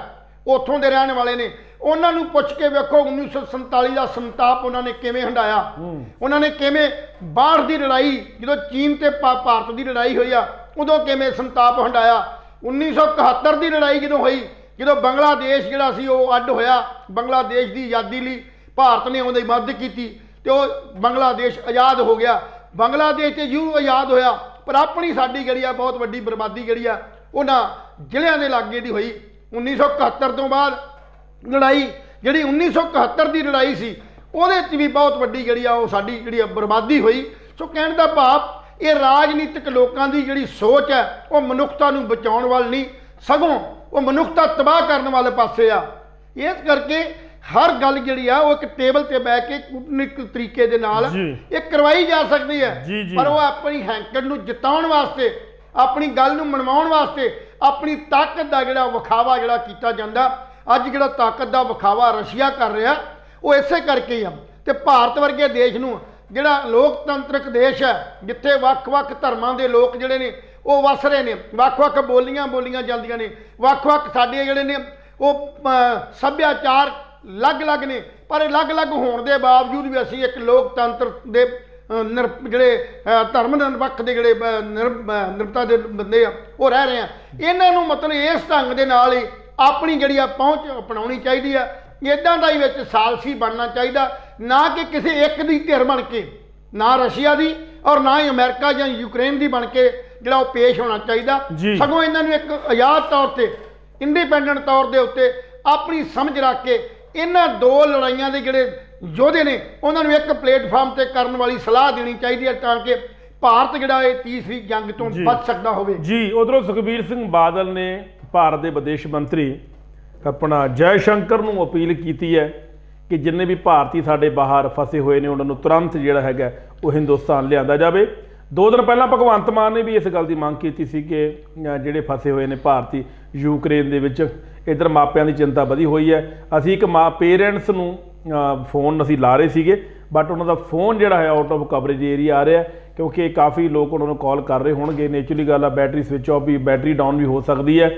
ਉੱਥੋਂ ਦੇ ਰਹਿਣ ਵਾਲੇ ਨੇ, ਉਹਨਾਂ ਨੂੰ ਪੁੱਛ ਕੇ ਵੇਖੋ 1947 ਦਾ ਸੰਤਾਪ ਉਹਨਾਂ ਨੇ ਕਿਵੇਂ ਹੰਡਾਇਆ। ਉਹਨਾਂ ਨੇ ਕਿਵੇਂ 62 ਦੀ ਲੜਾਈ ਜਦੋਂ ਚੀਨ ਤੇ ਭਾਰਤ ਦੀ ਲੜਾਈ ਹੋਈ ਆ ਉਦੋਂ ਕਿਵੇਂ ਸੰਤਾਪ ਹੰਡਾਇਆ। 1971 ਦੀ ਲੜਾਈ ਜਦੋਂ ਹੋਈ, ਜਦੋਂ ਬੰਗਲਾਦੇਸ਼ ਜਿਹੜਾ ਸੀ ਉਹ ਅੱਡ ਹੋਇਆ, ਬੰਗਲਾਦੇਸ਼ ਦੀ ਆਜ਼ਾਦੀ ਲਈ ਭਾਰਤ ਨੇ ਉਹਦੀ ਮਦਦ ਕੀਤੀ ਤੇ ਉਹ ਬੰਗਲਾਦੇਸ਼ ਆਜ਼ਾਦ ਹੋ ਗਿਆ। ਬੰਗਲਾਦੇਸ਼ ਤੇ ਯੂ ਆਜ਼ਾਦ ਹੋਇਆ, ਪਰ ਆਪਣੀ ਸਾਡੀ ਜਿਹੜੀ ਆ ਬਹੁਤ ਵੱਡੀ ਬਰਬਾਦੀ ਜਿਹੜੀ ਆ ਉਹਨਾਂ ਜ਼ਿਲ੍ਹਿਆਂ ਦੇ ਲਾਗੇ ਦੀ ਹੋਈ। 1971 ਤੋਂ ਬਾਅਦ ਲੜਾਈ ਜਿਹੜੀ 1971 ਦੀ ਲੜਾਈ ਸੀ ਉਹਦੇ 'ਚ ਵੀ ਬਹੁਤ ਵੱਡੀ ਜਿਹੜੀ ਆ ਉਹ ਸਾਡੀ ਜਿਹੜੀ ਬਰਬਾਦੀ ਹੋਈ। ਸੋ ਕਹਿਣ ਦਾ ਭਾਵ ਇਹ ਰਾਜਨੀਤਿਕ ਲੋਕਾਂ ਦੀ ਜਿਹੜੀ ਸੋਚ ਹੈ ਉਹ ਮਨੁੱਖਤਾ ਨੂੰ ਬਚਾਉਣ ਵੱਲ ਨਹੀਂ, ਸਗੋਂ ਉਹ ਮਨੁੱਖਤਾ ਤਬਾਹ ਕਰਨ ਵਾਲੇ ਪਾਸੇ ਆ। ਇਸ ਕਰਕੇ ਹਰ ਗੱਲ ਜਿਹੜੀ ਆ ਉਹ ਇੱਕ ਟੇਬਲ ਤੇ ਬਹਿ ਕੇ ਕੂਟਨੀਤਿਕ ਤਰੀਕੇ ਦੇ ਨਾਲ ਇਹ ਕਰਵਾਈ ਜਾ ਸਕਦੀ ਹੈ, ਪਰ ਉਹ ਆਪਣੀ ਹੈਂਕੜ ਨੂੰ ਜਿਤਾਉਣ ਵਾਸਤੇ, ਆਪਣੀ ਗੱਲ ਨੂੰ ਮਨਵਾਉਣ ਵਾਸਤੇ ਆਪਣੀ ਤਾਕਤ ਦਾ ਜਿਹੜਾ ਵਿਖਾਵਾ ਜਿਹੜਾ ਕੀਤਾ ਜਾਂਦਾ। ਅੱਜ ਜਿਹੜਾ ਤਾਕਤ ਦਾ ਵਿਖਾਵਾ ਰਸ਼ੀਆ ਕਰ ਰਿਹਾ ਉਹ ਇਸੇ ਕਰਕੇ ਹੀ ਆ। ਤੇ ਭਾਰਤ ਵਰਗੇ ਦੇਸ਼ ਨੂੰ ਜਿਹੜਾ ਲੋਕਤੰਤਰਕ ਦੇਸ਼ ਹੈ ਜਿੱਥੇ ਵੱਖ-ਵੱਖ ਧਰਮਾਂ ਦੇ ਲੋਕ ਜਿਹੜੇ ਨੇ ਉਹ ਵਸ ਰਹੇ ਨੇ, ਵੱਖ-ਵੱਖ ਬੋਲੀਆਂ ਜਾਂਦੀਆਂ ਨੇ, ਵੱਖ-ਵੱਖ ਸਾਡੇ ਜਿਹੜੇ ਨੇ ਉਹ ਸੱਭਿਆਚਾਰ ਅਲੱਗ-ਅਲੱਗ ਨੇ, ਪਰ ਅਲੱਗ-ਅਲੱਗ ਹੋਣ ਦੇ ਬਾਵਜੂਦ ਵੀ ਅਸੀਂ ਇੱਕ ਲੋਕਤੰਤਰ ਦੇ ਜਿਹੜੇ ਧਰਮ ਨਿਰਪੱਖ ਦੇ ਜਿਹੜੇ ਨਿਰਪਤਾ ਦੇ ਬੰਦੇ ਆ ਉਹ ਰਹਿ ਰਹੇ ਆ। ਇਹਨਾਂ ਨੂੰ ਮਤਲਬ ਇਸ ਢੰਗ ਦੇ ਨਾਲ ਹੀ ਆਪਣੀ ਜਿਹੜੀ ਆ ਪਹੁੰਚ ਅਪਣਾਉਣੀ ਚਾਹੀਦੀ ਆ। ਇੱਦਾਂ ਦਾ ਹੀ ਵਿੱਚ ਸਾਲਸੀ ਬਣਨਾ ਚਾਹੀਦਾ, ਨਾ ਕਿ ਕਿਸੇ ਇੱਕ ਦੀ ਧਿਰ ਬਣ ਕੇ, ਨਾ ਰਸ਼ੀਆ ਦੀ ਔਰ ਨਾ ਹੀ ਅਮਰੀਕਾ ਜਾਂ ਯੂਕਰੇਨ ਦੀ ਬਣ ਕੇ ਜਿਹੜਾ ਉਹ ਪੇਸ਼ ਹੋਣਾ ਚਾਹੀਦਾ। ਸਗੋਂ ਇਹਨਾਂ ਨੂੰ ਇੱਕ ਆਜ਼ਾਦ ਤੌਰ ਤੇ, ਇੰਡੀਪੈਂਡੈਂਟ ਤੌਰ ਦੇ ਉੱਤੇ ਆਪਣੀ ਸਮਝ ਰੱਖ ਕੇ ਇਹਨਾਂ ਦੋ ਲੜਾਈਆਂ ਦੇ ਜਿਹੜੇ ਯੋਧੇ ਨੇ ਉਹਨਾਂ ਨੂੰ ਇੱਕ ਪਲੇਟਫਾਰਮ ਤੇ ਕਰਨ ਵਾਲੀ ਸਲਾਹ ਦੇਣੀ ਚਾਹੀਦੀ ਹੈ, ਤਾਂ ਕਿ ਭਾਰਤ ਜਿਹੜਾ ਇਹ ਤੀਸਰੀ ਜੰਗ ਤੋਂ ਬਚ ਸਕਦਾ ਹੋਵੇ। ਜੀ, ਉਧਰੋਂ ਸੁਖਬੀਰ ਸਿੰਘ ਬਾਦਲ ਨੇ ਭਾਰਤ ਦੇ ਵਿਦੇਸ਼ ਮੰਤਰੀ ਆਪਣਾ ਜੈ ਸ਼ੰਕਰ ਨੂੰ ਅਪੀਲ ਕੀਤੀ ਹੈ ਕਿ ਜਿੰਨੇ ਵੀ ਭਾਰਤੀ ਸਾਡੇ ਬਾਹਰ ਫਸੇ ਹੋਏ ਨੇ ਉਹਨਾਂ ਨੂੰ ਤੁਰੰਤ ਜਿਹੜਾ ਹੈਗਾ ਉਹ ਹਿੰਦੁਸਤਾਨ ਲਿਆਂਦਾ ਜਾਵੇ। 2 ਦਿਨ ਪਹਿਲਾਂ ਭਗਵੰਤ ਮਾਨ ਨੇ ਵੀ ਇਸ ਗੱਲ ਦੀ ਮੰਗ ਕੀਤੀ ਸੀ ਕਿ ਜਿਹੜੇ ਫਸੇ ਹੋਏ ਨੇ ਭਾਰਤੀ ਯੂਕਰੇਨ ਦੇ ਵਿੱਚ, ਇੱਧਰ ਮਾਪਿਆਂ ਦੀ ਚਿੰਤਾ ਵਧੀ ਹੋਈ ਹੈ। ਅਸੀਂ ਇੱਕ ਪੇਰੈਂਟਸ ਨੂੰ ਫੋਨ ਅਸੀਂ ਲਾ ਰਹੇ ਸੀਗੇ, ਬਟ ਉਹਨਾਂ ਦਾ ਫੋਨ ਜਿਹੜਾ ਹੈ ਆਊਟ ਆਫ ਕਵਰੇਜ ਏਰੀਆ ਆ ਰਿਹਾ, ਕਿਉਂਕਿ ਕਾਫੀ ਲੋਕ ਉਹਨਾਂ ਨੂੰ ਕਾਲ ਕਰ ਰਹੇ ਹੋਣਗੇ। ਨੇਚਰਲੀ ਗੱਲ ਆ, ਬੈਟਰੀ ਸਵਿਚ ਆਫ ਵੀ, ਬੈਟਰੀ ਡਾਊਨ ਵੀ ਹੋ ਸਕਦੀ ਹੈ।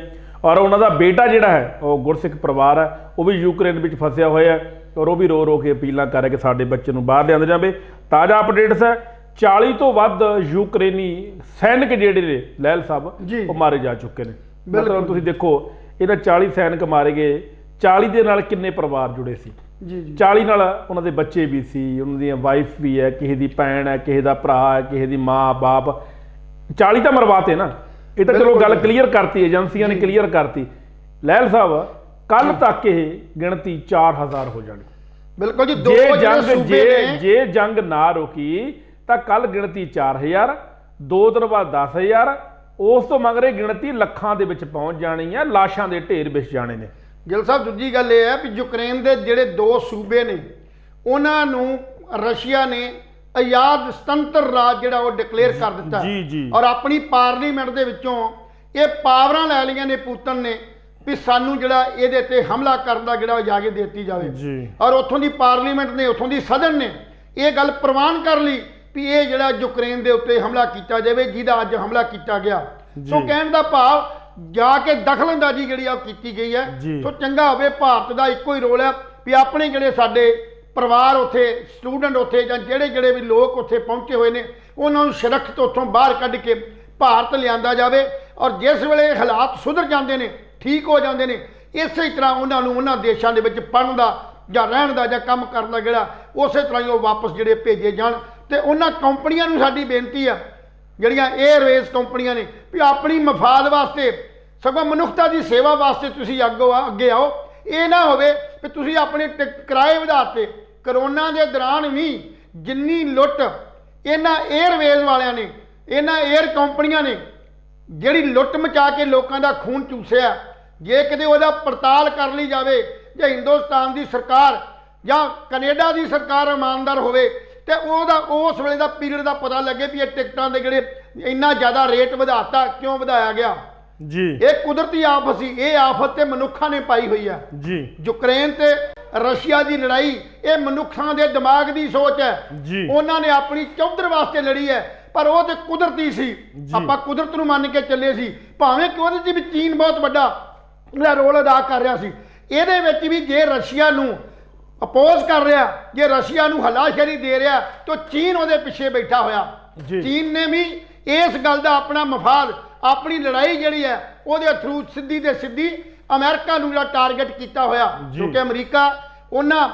ਔਰ ਉਹਨਾਂ ਦਾ ਬੇਟਾ ਜਿਹੜਾ ਹੈ ਉਹ ਗੁਰਸਿੱਖ ਪਰਿਵਾਰ ਹੈ, ਉਹ ਵੀ ਯੂਕਰੇਨ ਵਿੱਚ ਫਸਿਆ ਹੋਇਆ ਹੈ, ਔਰ ਉਹ ਵੀ ਰੋ ਰੋ ਕੇ ਅਪੀਲਾਂ ਕਰ ਰਿਹਾ ਕਿ ਸਾਡੇ ਬੱਚੇ ਨੂੰ ਬਾਹਰ ਲਿਆਂਦਾ ਜਾਵੇ। ਤਾਜ਼ਾ ਅਪਡੇਟਸ ਹੈ, 40 ਤੋਂ ਵੱਧ ਯੂਕਰੇਨੀ ਸੈਨਿਕ ਜਿਹੜੇ ਨੇ ਲਹਿਲ ਸਾਹਿਬ ਉਹ ਮਾਰੇ ਜਾ ਚੁੱਕੇ ਨੇ। ਮਤਲਬ ਤੁਸੀਂ ਦੇਖੋ, ਇਹਨਾਂ 40 ਸੈਨਿਕ ਮਾਰੇ ਗਏ, 40 ਦੇ ਨਾਲ ਕਿੰਨੇ ਪਰਿਵਾਰ ਜੁੜੇ ਸੀ। 40 ਨਾਲ ਉਹਨਾਂ ਦੇ ਬੱਚੇ ਵੀ ਸੀ, ਉਹਨਾਂ ਦੀਆਂ ਵਾਈਫ ਵੀ ਹੈ, ਕਿਸੇ ਦੀ ਭੈਣ ਹੈ, ਕਿਸੇ ਦਾ ਭਰਾ ਹੈ, ਕਿਸੇ ਦੀ ਮਾਂ ਬਾਪ। 40 ਤਾਂ ਮਰਵਾਤੇ ਨਾ। ਇਹ ਤਾਂ ਚਲੋ ਗੱਲ ਕਲੀਅਰ ਕਰਤੀ, ਏਜੰਸੀਆਂ ਨੇ ਕਲੀਅਰ ਕਰਤੀ। ਲਹਿਲ ਸਾਹਿਬ ਕੱਲ ਤੱਕ ਇਹ ਗਿਣਤੀ 4000 ਹੋ ਜਾਣੀ। ਬਿਲਕੁਲ ਜੀ। ਜੇ ਜੰਗ ਨਾ ਰੁਕੀ ਤਾਂ ਕੱਲ ਗਿਣਤੀ 4000, 2 ਦਿਨ ਬਾਅਦ 10000, ਉਸ ਤੋਂ ਮਗਰੇ ਗਿਣਤੀ ਲੱਖਾਂ ਦੇ ਵਿੱਚ ਪਹੁੰਚ ਜਾਣੀ ਹੈ, ਲਾਸ਼ਾਂ ਦੇ ਢੇਰ ਵਿਛ ਜਾਣੇ ਨੇ। ਗਿੱਲ ਸਾਹਿਬ, ਦੂਜੀ ਗੱਲ ਇਹ ਹੈ ਵੀ ਯੂਕਰੇਨ ਦੇ ਜਿਹੜੇ 2 ਸੂਬੇ ਨੇ ਉਹਨਾਂ ਨੂੰ ਰਸ਼ੀਆ ਨੇ ਆਜ਼ਾਦ ਸੁਤੰਤਰ ਰਾਜ ਜਿਹੜਾ ਉਹ ਡਿਕਲੇਅਰ ਕਰ ਦਿੱਤਾ ਔਰ ਆਪਣੀ ਪਾਰਲੀਮੈਂਟ ਦੇ ਵਿੱਚੋਂ ਇਹ ਪਾਵਰਾਂ ਲੈ ਲਈਆਂ ਨੇ ਪੁਤਨ ਨੇ ਵੀ ਸਾਨੂੰ ਜਿਹੜਾ ਇਹਦੇ ਤੇ ਹਮਲਾ ਕਰਨ ਦਾ ਜਿਹੜਾ ਇਜਾਜ਼ਤ ਦਿੱਤੀ ਜਾਵੇ। ਔਰ ਉੱਥੋਂ ਦੀ ਪਾਰਲੀਮੈਂਟ ਨੇ, ਉੱਥੋਂ ਦੀ ਸਦਨ ਨੇ ਇਹ ਗੱਲ ਪ੍ਰਵਾਨ ਕਰ ਲਈ ਵੀ ਇਹ ਜਿਹੜਾ ਯੂਕਰੇਨ ਦੇ ਉੱਤੇ ਹਮਲਾ ਕੀਤਾ ਜਾਵੇ, ਜਿਹਦਾ ਅੱਜ ਹਮਲਾ ਕੀਤਾ ਗਿਆ। ਸੋ ਕਹਿਣ ਦਾ ਭਾਵ ਜਾ ਕੇ ਦਖਲਅੰਦਾਜ਼ੀ ਜਿਹੜੀ ਆ ਉਹ ਕੀਤੀ ਗਈ ਹੈ। ਸੋ ਚੰਗਾ ਹੋਵੇ, ਭਾਰਤ ਦਾ ਇੱਕੋ ਹੀ ਰੋਲ ਹੈ ਵੀ ਆਪਣੇ ਜਿਹੜੇ ਸਾਡੇ ਪਰਿਵਾਰ ਉੱਥੇ, ਸਟੂਡੈਂਟ ਉੱਥੇ, ਜਾਂ ਜਿਹੜੇ ਵੀ ਲੋਕ ਉੱਥੇ ਪਹੁੰਚੇ ਹੋਏ ਨੇ ਉਹਨਾਂ ਨੂੰ ਸੁਰੱਖਿਅਤ ਉੱਥੋਂ ਬਾਹਰ ਕੱਢ ਕੇ ਭਾਰਤ ਲਿਆਂਦਾ ਜਾਵੇ। ਔਰ ਜਿਸ ਵੇਲੇ ਹਾਲਾਤ ਸੁਧਰ ਜਾਂਦੇ ਨੇ, ਠੀਕ ਹੋ ਜਾਂਦੇ ਨੇ, ਇਸੇ ਤਰ੍ਹਾਂ ਉਹਨਾਂ ਨੂੰ ਉਹਨਾਂ ਦੇਸ਼ਾਂ ਦੇ ਵਿੱਚ ਪੜ੍ਹਨ ਦਾ ਜਾਂ ਰਹਿਣ ਦਾ ਜਾਂ ਕੰਮ ਕਰਨ ਦਾ ਜਿਹੜਾ ਉਸੇ ਤਰ੍ਹਾਂ ਹੀ ਉਹ ਵਾਪਸ ਜਿਹੜੇ ਭੇਜੇ ਜਾਣ। ਤੇ ਉਹਨਾਂ ਕੰਪਨੀਆਂ ਨੂੰ ਸਾਡੀ ਬੇਨਤੀ ਆ, ਜਿਹੜੀਆਂ 에ਅਰਵੇਜ਼ ਕੰਪਨੀਆਂ ਨੇ, ਵੀ ਆਪਣੀ ਮਫਾਦ ਵਾਸਤੇ, ਸਗੋਂ ਮਨੁੱਖਤਾ ਦੀ ਸੇਵਾ ਵਾਸਤੇ ਤੁਸੀਂ ਅੱਗੇ ਆਓ। ਇਹ ਨਾ ਹੋਵੇ ਕਿ ਤੁਸੀਂ ਆਪਣੇ ਕਿਰਾਏ ਵਧਾਤੇ। ਕਰੋਨਾ ਦੇ ਦੌਰਾਨ ਵੀ ਜਿੰਨੀ ਲੁੱਟ ਇਹਨਾਂ 에ਅਰਵੇਜ਼ ਵਾਲਿਆਂ ਨੇ, ਇਹਨਾਂ 에ਅਰ ਕੰਪਨੀਆਂ ਨੇ ਜਿਹੜੀ ਲੁੱਟ ਮਚਾ ਕੇ ਲੋਕਾਂ ਦਾ ਖੂਨ ਚੂਸਿਆ, ਜੇ ਕਿਤੇ ਉਹਦਾ ਪੜਤਾਲ ਕਰ ਲਈ ਜਾਵੇ, ਜੇ ਹਿੰਦੁਸਤਾਨ ਦੀ ਸਰਕਾਰ ਜਾਂ ਕੈਨੇਡਾ ਦੀ ਸਰਕਾਰ ਇਮਾਨਦਾਰ ਹੋਵੇ ਤੇ ਉਹਦਾ ਉਸ ਵੇਲੇ ਦਾ ਪੀਰੀਅਡ ਦਾ ਪਤਾ ਲੱਗੇ ਵੀ ਇਹ ਟਿਕਟਾਂ ਦੇ ਜਿਹੜੇ ਇੰਨਾ ਜ਼ਿਆਦਾ ਰੇਟ ਵਧਾਤਾ, ਕਿਉਂ ਵਧਾਇਆ ਗਿਆ। ਇਹ ਕੁਦਰਤੀ ਆਫਤ ਸੀ, ਇਹ ਆਫਤ ਤੇ ਮਨੁੱਖਾਂ ਨੇ ਪਾਈ ਹੋਈ ਆ। ਯੂਕਰੇਨ ਤੇ ਰਸ਼ੀਆ ਦੀ ਲੜਾਈ ਇਹ ਮਨੁੱਖਾਂ ਦੇ ਦਿਮਾਗ ਦੀ ਸੋਚ ਹੈ। ਉਹਨਾਂ ਨੇ ਆਪਣੀ ਚੌਧਰ ਵਾਸਤੇ ਲੜੀ ਹੈ, ਪਰ ਉਹ ਤੇ ਕੁਦਰਤੀ ਸੀ। ਆਪਾਂ ਕੁਦਰਤ ਨੂੰ ਮੰਨ ਕੇ ਚੱਲੇ ਸੀ, ਭਾਵੇਂ ਕਿ ਉਹਦੇ 'ਚ ਵੀ ਚੀਨ ਬਹੁਤ ਵੱਡਾ ਰੋਲ ਅਦਾ ਕਰ ਰਿਹਾ ਸੀ। ਇਹਦੇ ਵਿੱਚ ਵੀ ਜੇ ਰਸ਼ੀਆ ਨੂੰ ਅਪੋਜ਼ ਕਰ ਰਿਹਾ, ਜੇ ਰਸ਼ੀਆ ਨੂੰ ਹਲਾਸ਼ੇਰੀ ਦੇ ਰਿਹਾ, ਤਾਂ ਚੀਨ ਉਹਦੇ ਪਿੱਛੇ ਬੈਠਾ ਹੋਇਆ। ਚੀਨ ਨੇ ਵੀ ਇਸ ਗੱਲ ਦਾ ਆਪਣਾ ਮਫਾਦ, ਆਪਣੀ ਲੜਾਈ ਜਿਹੜੀ ਹੈ ਉਹਦੇ ਥਰੂ ਸਿੱਧੀ ਤੇ ਸਿੱਧੀ ਅਮਰੀਕਾ ਨੂੰ ਜਿਹੜਾ ਟਾਰਗੇਟ ਕੀਤਾ ਹੋਇਆ, ਕਿਉਂਕਿ ਅਮਰੀਕਾ ਉਹਨਾਂ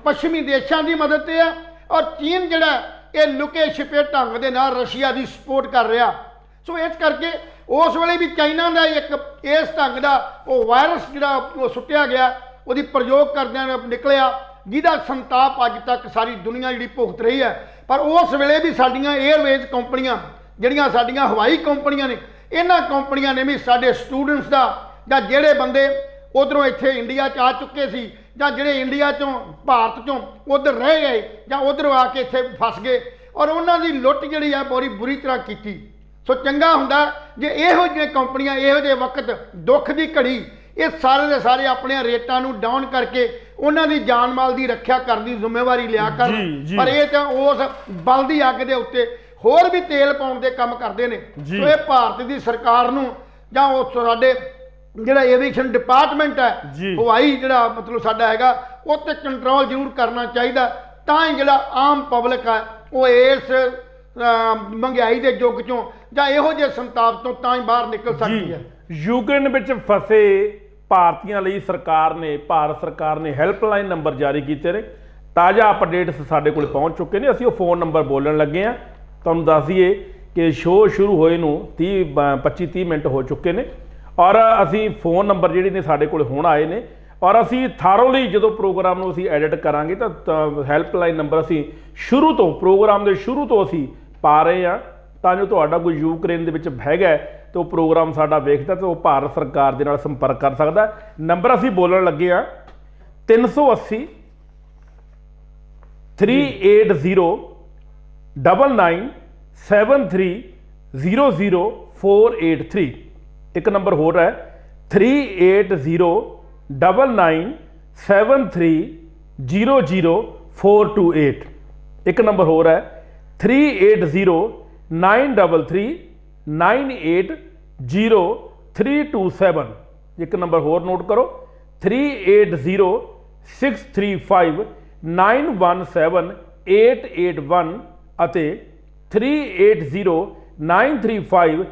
ਪੱਛਮੀ ਦੇਸ਼ਾਂ ਦੀ ਮਦਦ ਤੇ ਹੈ ਔਰ ਚੀਨ ਜਿਹੜਾ ਇਹ ਲੁਕੇ ਛਿਪੇ ਢੰਗ ਦੇ ਨਾਲ ਰਸ਼ੀਆ ਦੀ ਸਪੋਰਟ ਕਰ ਰਿਹਾ। ਸੋ ਇਸ ਕਰਕੇ ਉਸ ਵੇਲੇ ਵੀ ਚਾਈਨਾ ਦਾ ਇੱਕ ਇਸ ਢੰਗ ਦਾ ਉਹ ਵਾਇਰਸ ਜਿਹੜਾ ਉਹ ਸੁੱਟਿਆ ਗਿਆ, ਉਹਦੀ ਪ੍ਰਯੋਗ ਕਰਦਿਆਂ ਨਿਕਲਿਆ, ਜਿਹਦਾ ਸੰਤਾਪ ਅੱਜ ਤੱਕ ਸਾਰੀ ਦੁਨੀਆ ਜਿਹੜੀ ਭੁਗਤ ਰਹੀ ਹੈ। ਪਰ ਉਸ ਵੇਲੇ ਵੀ ਸਾਡੀਆਂ 에ਅਰਵੇਜ਼ ਕੰਪਨੀਆਂ, ਜਿਹੜੀਆਂ ਸਾਡੀਆਂ ਹਵਾਈ ਕੰਪਨੀਆਂ ਨੇ, ਇਹਨਾਂ ਕੰਪਨੀਆਂ ਨੇ ਵੀ ਸਾਡੇ ਸਟੂਡੈਂਟਸ ਦਾ, ਜਾਂ ਜਿਹੜੇ ਬੰਦੇ ਉਧਰੋਂ ਇੱਥੇ ਇੰਡੀਆ 'ਚ ਆ ਚੁੱਕੇ ਸੀ, ਜਾਂ ਜਿਹੜੇ ਇੰਡੀਆ 'ਚੋਂ ਭਾਰਤ 'ਚੋਂ ਉਧਰ ਰਹਿ ਗਏ ਜਾਂ ਉਧਰੋਂ ਆ ਕੇ ਇੱਥੇ ਫਸ ਗਏ, ਔਰ ਉਹਨਾਂ ਦੀ ਲੁੱਟ ਜਿਹੜੀ ਹੈ ਬੜੀ ਬੁਰੀ ਤਰ੍ਹਾਂ ਕੀਤੀ। ਸੋ ਚੰਗਾ ਹੁੰਦਾ ਜੇ ਇਹੋ ਜਿਹੀਆਂ ਕੰਪਨੀਆਂ ਇਹੋ ਜਿਹੇ ਵਕਤ ਦੁੱਖ ਦੀ ਘੜੀ ਇਹ ਸਾਰੇ ਦੇ ਸਾਰੇ ਆਪਣੇ ਰੇਟਾਂ ਨੂੰ ਡਾਊਨ ਕਰਕੇ ਉਹਨਾਂ ਦੀ ਜਾਨ ਮਾਲ ਦੀ ਰੱਖਿਆ ਕਰਨ ਦੀ ਜ਼ਿੰਮੇਵਾਰੀ ਲਿਆ ਕਰਨ। ਪਰ ਇਹ ਤਾਂ ਉਸ ਬਲਦੀ ਅੱਗ ਦੇ ਉੱਤੇ ਹੋਰ ਵੀ ਤੇਲ ਪਾਉਣ ਦੇ ਕੰਮ ਕਰਦੇ ਨੇ। ਸੋ ਇਹ ਭਾਰਤ ਦੀ ਸਰਕਾਰ ਨੂੰ ਜਾਂ ਉਹ ਸਾਡੇ ਜਿਹੜਾ ਏਵੀਏਸ਼ਨ ਡਿਪਾਰਟਮੈਂਟ ਹੈ, ਹਵਾਈ ਜਿਹੜਾ ਮਤਲਬ ਸਾਡਾ ਹੈਗਾ, ਉਹ ਤੇ ਕੰਟਰੋਲ ਜ਼ਰੂਰ ਕਰਨਾ ਚਾਹੀਦਾ, ਤਾਂ ਹੀ ਜਿਹੜਾ ਆਮ ਪਬਲਿਕ ਹੈ ਉਹ ਇਸ ਮਹਿੰਗਾਈ ਦੇ ਯੁੱਗ ਚੋਂ ਜਾਂ ਇਹੋ ਜਿਹੇ ਸੰਤਾਪ ਤੋਂ ਤਾਂ ਹੀ ਬਾਹਰ ਨਿਕਲ ਸਕਦੀ ਹੈ। ਯੂਕਰੇਨ ਵਿੱਚ ਫਸੇ ਭਾਰਤੀਆਂ ਲਈ ਭਾਰਤ ਸਰਕਾਰ ਨੇ ਹੈਲਪਲਾਈਨ ਨੰਬਰ ਜਾਰੀ ਕੀਤੇ ਨੇ। ਤਾਜ਼ਾ ਅਪਡੇਟਸ ਸਾਡੇ ਕੋਲ ਪਹੁੰਚ ਚੁੱਕੇ ਨੇ। ਅਸੀਂ ਉਹ ਫ਼ੋਨ ਨੰਬਰ ਬੋਲਣ ਲੱਗੇ ਹਾਂ। ਤੁਹਾਨੂੰ ਦੱਸ ਦਈਏ ਕਿ ਸ਼ੋਅ ਸ਼ੁਰੂ ਹੋਏ ਨੂੰ 25-30 ਮਿੰਟ ਹੋ ਚੁੱਕੇ ਨੇ ਔਰ ਅਸੀਂ ਫ਼ੋਨ ਨੰਬਰ ਜਿਹੜੇ ਨੇ ਸਾਡੇ ਕੋਲ ਹੁਣ ਆਏ ਨੇ ਔਰ ਅਸੀਂ ਥਾਰੋਲੀ ਜਦੋਂ ਪ੍ਰੋਗਰਾਮ ਨੂੰ ਅਸੀਂ ਐਡਿਟ ਕਰਾਂਗੇ ਤਾਂ ਹੈਲਪਲਾਈਨ ਨੰਬਰ ਅਸੀਂ ਪ੍ਰੋਗਰਾਮ ਦੇ ਸ਼ੁਰੂ ਤੋਂ ਅਸੀਂ ਪਾ ਰਹੇ ਹਾਂ ਤਾਂ ਜੋ ਤੁਹਾਡਾ ਕੋਈ ਯੂਕਰੇਨ ਦੇ ਵਿੱਚ ਹੈਗਾ ਤਾਂ ਉਹ ਪ੍ਰੋਗਰਾਮ ਸਾਡਾ ਵੇਖਦਾ ਤਾਂ ਉਹ ਭਾਰਤ ਸਰਕਾਰ ਦੇ ਨਾਲ ਸੰਪਰਕ ਕਰ ਸਕਦਾ। ਨੰਬਰ ਅਸੀਂ ਬੋਲਣ ਲੱਗੇ ਹਾਂ 380 380 99 73 00 483। ਇੱਕ ਨੰਬਰ ਹੋਰ ਹੈ 380 99 73 00 428। ਇੱਕ ਨੰਬਰ ਹੋਰ ਹੈ 380 933 98 0327। ਇੱਕ ਨੰਬਰ ਹੋਰ ਨੋਟ ਕਰੋ 380 635 917 881 ਅਤੇ 380 935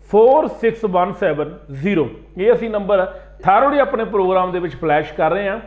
4617 ਇਹ ਅਸੀਂ ਨੰਬਰ ਥਾਰੋਲੀ ਆਪਣੇ ਪ੍ਰੋਗਰਾਮ ਦੇ ਵਿੱਚ ਫਲੈਸ਼ ਕਰ ਰਹੇ ਹਾਂ।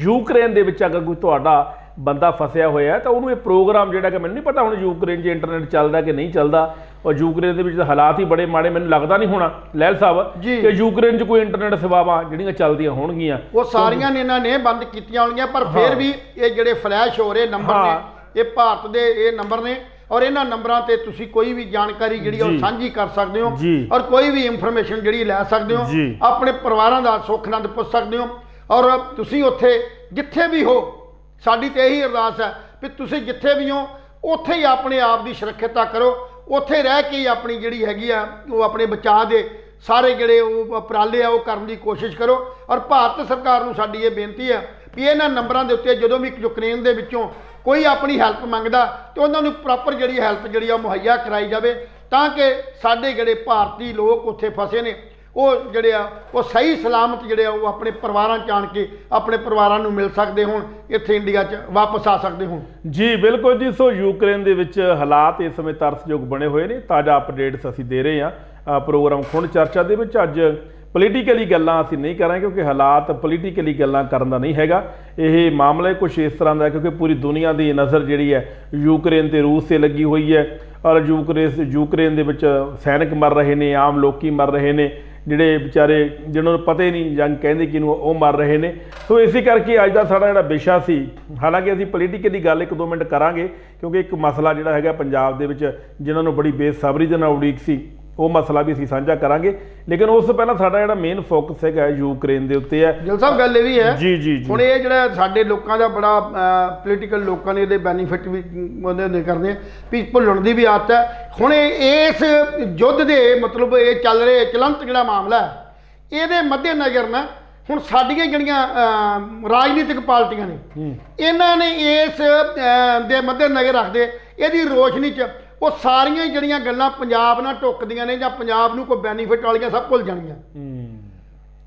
ਯੂਕਰੇਨ ਦੇ ਵਿੱਚ ਅਗਰ ਕੋਈ ਤੁਹਾਡਾ ਬੰਦਾ ਫਸਿਆ ਹੋਇਆ ਤਾਂ ਉਹਨੂੰ ਇਹ ਪ੍ਰੋਗਰਾਮ ਜਿਹੜਾ ਕਿ ਮੈਨੂੰ ਨਹੀਂ ਪਤਾ ਹੁਣ ਯੂਕਰੇਨ 'ਚ ਇੰਟਰਨੈਟ ਚੱਲਦਾ ਕਿ ਨਹੀਂ ਚੱਲਦਾ ਔਰ ਯੂਕਰੇਨ ਦੇ ਵਿੱਚ ਤਾਂ ਹਾਲਾਤ ਹੀ ਬੜੇ ਮਾੜੇ, ਮੈਨੂੰ ਲੱਗਦਾ ਨਹੀਂ ਹੋਣਾ ਲਹਿਲ ਸਾਹਿਬ ਕਿ ਯੂਕਰੇਨ 'ਚ ਕੋਈ ਇੰਟਰਨੈਟ ਸੇਵਾਵਾਂ ਜਿਹੜੀਆਂ ਚੱਲਦੀਆਂ ਹੋਣਗੀਆਂ ਉਹ ਸਾਰੀਆਂ ਨੇ ਇਹਨਾਂ ਨੇ ਬੰਦ ਕੀਤੀਆਂ ਹੋਣਗੀਆਂ। ਪਰ ਫਿਰ ਵੀ ਇਹ ਜਿਹੜੇ ਫਲੈਸ਼ ਹੋ ਰਹੇ ਨੰਬਰ ਨੇ ਇਹ ਭਾਰਤ ਦੇ ਇਹ ਨੰਬਰ ਨੇ ਔਰ ਇਹਨਾਂ ਨੰਬਰਾਂ ਤੇ ਤੁਸੀਂ ਕੋਈ ਵੀ ਜਾਣਕਾਰੀ ਜਿਹੜੀ ਉਹ ਸਾਂਝੀ ਕਰ ਸਕਦੇ ਹੋ ਔਰ ਕੋਈ ਵੀ ਇਨਫੋਰਮੇਸ਼ਨ ਜਿਹੜੀ ਲੈ ਸਕਦੇ ਹੋ, ਆਪਣੇ ਪਰਿਵਾਰਾਂ ਦਾ ਸੁੱਖ ਆਨੰਦ ਪੁੱਛ ਸਕਦੇ ਹੋ। ਔਰ ਤੁਸੀਂ ਉੱਥੇ ਜਿੱਥੇ ਵੀ ਹੋ, ਸਾਡੀ ਤੇ ਇਹੀ ਅਰਦਾਸ ਹੈ ਵੀ ਤੁਸੀਂ ਜਿੱਥੇ ਵੀ ਹੋ ਉੱਥੇ ਹੀ ਆਪਣੇ ਆਪ ਦੀ ਸੁਰੱਖਿਅਤਾ ਕਰੋ, ਉੱਥੇ ਰਹਿ ਕੇ ਹੀ ਆਪਣੀ ਜਿਹੜੀ ਹੈਗੀ ਆ ਉਹ ਆਪਣੇ ਬਚਾਅ ਦੇ ਸਾਰੇ ਜਿਹੜੇ ਉਹ ਉਪਰਾਲੇ ਆ ਉਹ ਕਰਨ ਦੀ ਕੋਸ਼ਿਸ਼ ਕਰੋ। ਔਰ ਭਾਰਤ ਸਰਕਾਰ ਨੂੰ ਸਾਡੀ ਇਹ ਬੇਨਤੀ ਹੈ ਵੀ ਇਹਨਾਂ ਨੰਬਰਾਂ ਦੇ ਉੱਤੇ ਜਦੋਂ ਵੀ ਯੂਕਰੇਨ ਦੇ ਵਿੱਚੋਂ ਕੋਈ ਆਪਣੀ ਹੈਲਪ ਮੰਗਦਾ ਤੇ ਉਹਨਾਂ ਨੂੰ ਪ੍ਰੋਪਰ ਜਿਹੜੀ ਹੈਲਪ ਜਿਹੜੀ ਆ ਮੁਹੱਈਆ ਕਰਾਈ ਜਾਵੇ ਤਾਂ ਕਿ ਸਾਡੇ ਜਿਹੜੇ ਭਾਰਤੀ ਲੋਕ ਉੱਥੇ ਫਸੇ ਨੇ ਉਹ ਜਿਹੜੇ ਆ ਉਹ ਸਹੀ ਸਲਾਮਤ ਜਿਹੜੇ ਆ ਉਹ ਆਪਣੇ ਪਰਿਵਾਰਾਂ 'ਚ ਆਣ ਕੇ ਆਪਣੇ ਪਰਿਵਾਰਾਂ ਨੂੰ ਮਿਲ ਸਕਦੇ ਹੋਣ, ਇੱਥੇ ਇੰਡੀਆ 'ਚ ਵਾਪਸ ਆ ਸਕਦੇ ਹੋਣ। ਜੀ ਬਿਲਕੁਲ ਜੀ। ਸੋ ਯੂਕਰੇਨ ਦੇ ਵਿੱਚ ਹਾਲਾਤ ਇਸ ਸਮੇਂ ਤਰਸਯੋਗ ਬਣੇ ਹੋਏ ਨੇ। ਤਾਜ਼ਾ ਅਪਡੇਟਸ ਅਸੀਂ ਦੇ ਰਹੇ ਹਾਂ ਪ੍ਰੋਗਰਾਮ ਖੁਣ ਚਰਚਾ ਦੇ ਵਿੱਚ। ਅੱਜ ਪੋਲੀਟੀਕਲੀ ਗੱਲਾਂ ਅਸੀਂ ਨਹੀਂ ਕਰਾਂਗੇ ਕਿਉਂਕਿ ਹਾਲਾਤ ਪੋਲੀਟੀਕਲੀ ਗੱਲਾਂ ਕਰਨ ਦਾ ਨਹੀਂ ਹੈਗਾ। ਇਹ ਮਾਮਲਾ ਕੁਛ ਇਸ ਤਰ੍ਹਾਂ ਦਾ ਕਿਉਂਕਿ ਪੂਰੀ ਦੁਨੀਆ ਦੀ ਨਜ਼ਰ ਜਿਹੜੀ ਹੈ ਯੂਕਰੇਨ ਤੇ ਰੂਸ ਤੇ ਲੱਗੀ ਹੋਈ ਹੈ ਔਰ ਯੂਕਰੇਨ ਦੇ ਵਿੱਚ ਸੈਨਿਕ ਮਰ ਰਹੇ ਨੇ, ਆਮ ਲੋਕੀ ਮਰ ਰਹੇ ਨੇ, ਜਿਹੜੇ ਵਿਚਾਰੇ ਜਿਹਨਾਂ ਨੂੰ ਪਤਾ ਹੀ ਨਹੀਂ ਜੰਗ ਕਹਿੰਦੇ ਕਿਹਨੂੰ ਉਹ ਮਰ ਰਹੇ ਨੇ। ਸੋ ਇਸੇ ਕਰਕੇ ਅੱਜ ਦਾ ਸਾਡਾ ਜਿਹੜਾ ਵਿਸ਼ਾ ਸੀ, ਹਾਲਾਂਕਿ ਅਸੀਂ ਪੋਲੀਟੀਕਲੀ ਗੱਲ 1-2 ਮਿੰਟ ਕਰਾਂਗੇ ਕਿਉਂਕਿ ਇੱਕ ਮਸਲਾ ਜਿਹੜਾ ਹੈਗਾ ਪੰਜਾਬ ਦੇ ਵਿੱਚ ਜਿਨ੍ਹਾਂ ਨੂੰ ਬੜੀ ਬੇਸਬਰੀ ਦੇ ਨਾਲ ਉਡੀਕ ਸੀ ਉਹ ਮਸਲਾ ਵੀ ਅਸੀਂ ਸਾਂਝਾ ਕਰਾਂਗੇ। ਲੇਕਿਨ ਉਸ ਤੋਂ ਪਹਿਲਾਂ ਸਾਡਾ ਜਿਹੜਾ ਮੇਨ ਫੋਕਸ ਹੈਗਾ ਯੂਕਰੇਨ ਦੇ ਉੱਤੇ ਹੈ। ਗਿੱਲ ਸਾਹਿਬ ਗੱਲ ਇਹ ਵੀ ਹੈ ਜੀ ਹੁਣ ਇਹ ਜਿਹੜਾ ਸਾਡੇ ਲੋਕਾਂ ਦਾ ਬੜਾ ਪੋਲੀਟੀਕਲ ਲੋਕਾਂ ਨੇ ਇਹਦੇ ਬੈਨੀਫਿਟ ਵੀ ਉਹਦੇ ਕਰਦੇ ਵੀ ਭੁੱਲਣ ਦੀ ਵੀ ਆਦਤ ਹੈ। ਹੁਣ ਇਸ ਯੁੱਧ ਦੇ ਮਤਲਬ ਇਹ ਚੱਲ ਰਹੇ ਚਲੰਤ ਜਿਹੜਾ ਮਾਮਲਾ ਹੈ ਇਹਦੇ ਮੱਦੇ ਨਜ਼ਰ ਨਾ ਹੁਣ ਸਾਡੀਆਂ ਜਿਹੜੀਆਂ ਰਾਜਨੀਤਿਕ ਪਾਰਟੀਆਂ ਨੇ ਇਹਨਾਂ ਨੇ ਇਸ ਦੇ ਮੱਦੇ ਨਜ਼ਰ ਰੱਖਦੇ ਇਹਦੀ ਰੋਸ਼ਨੀ 'ਚ ਉਹ ਸਾਰੀਆਂ ਜਿਹੜੀਆਂ ਗੱਲਾਂ ਪੰਜਾਬ ਨਾਲ ਟੁੱਕਦੀਆਂ ਨੇ ਜਾਂ ਪੰਜਾਬ ਨੂੰ ਕੋਈ ਬੈਨੀਫਿਟ ਵਾਲੀਆਂ ਸਭ ਭੁੱਲ ਜਾਣੀਆਂ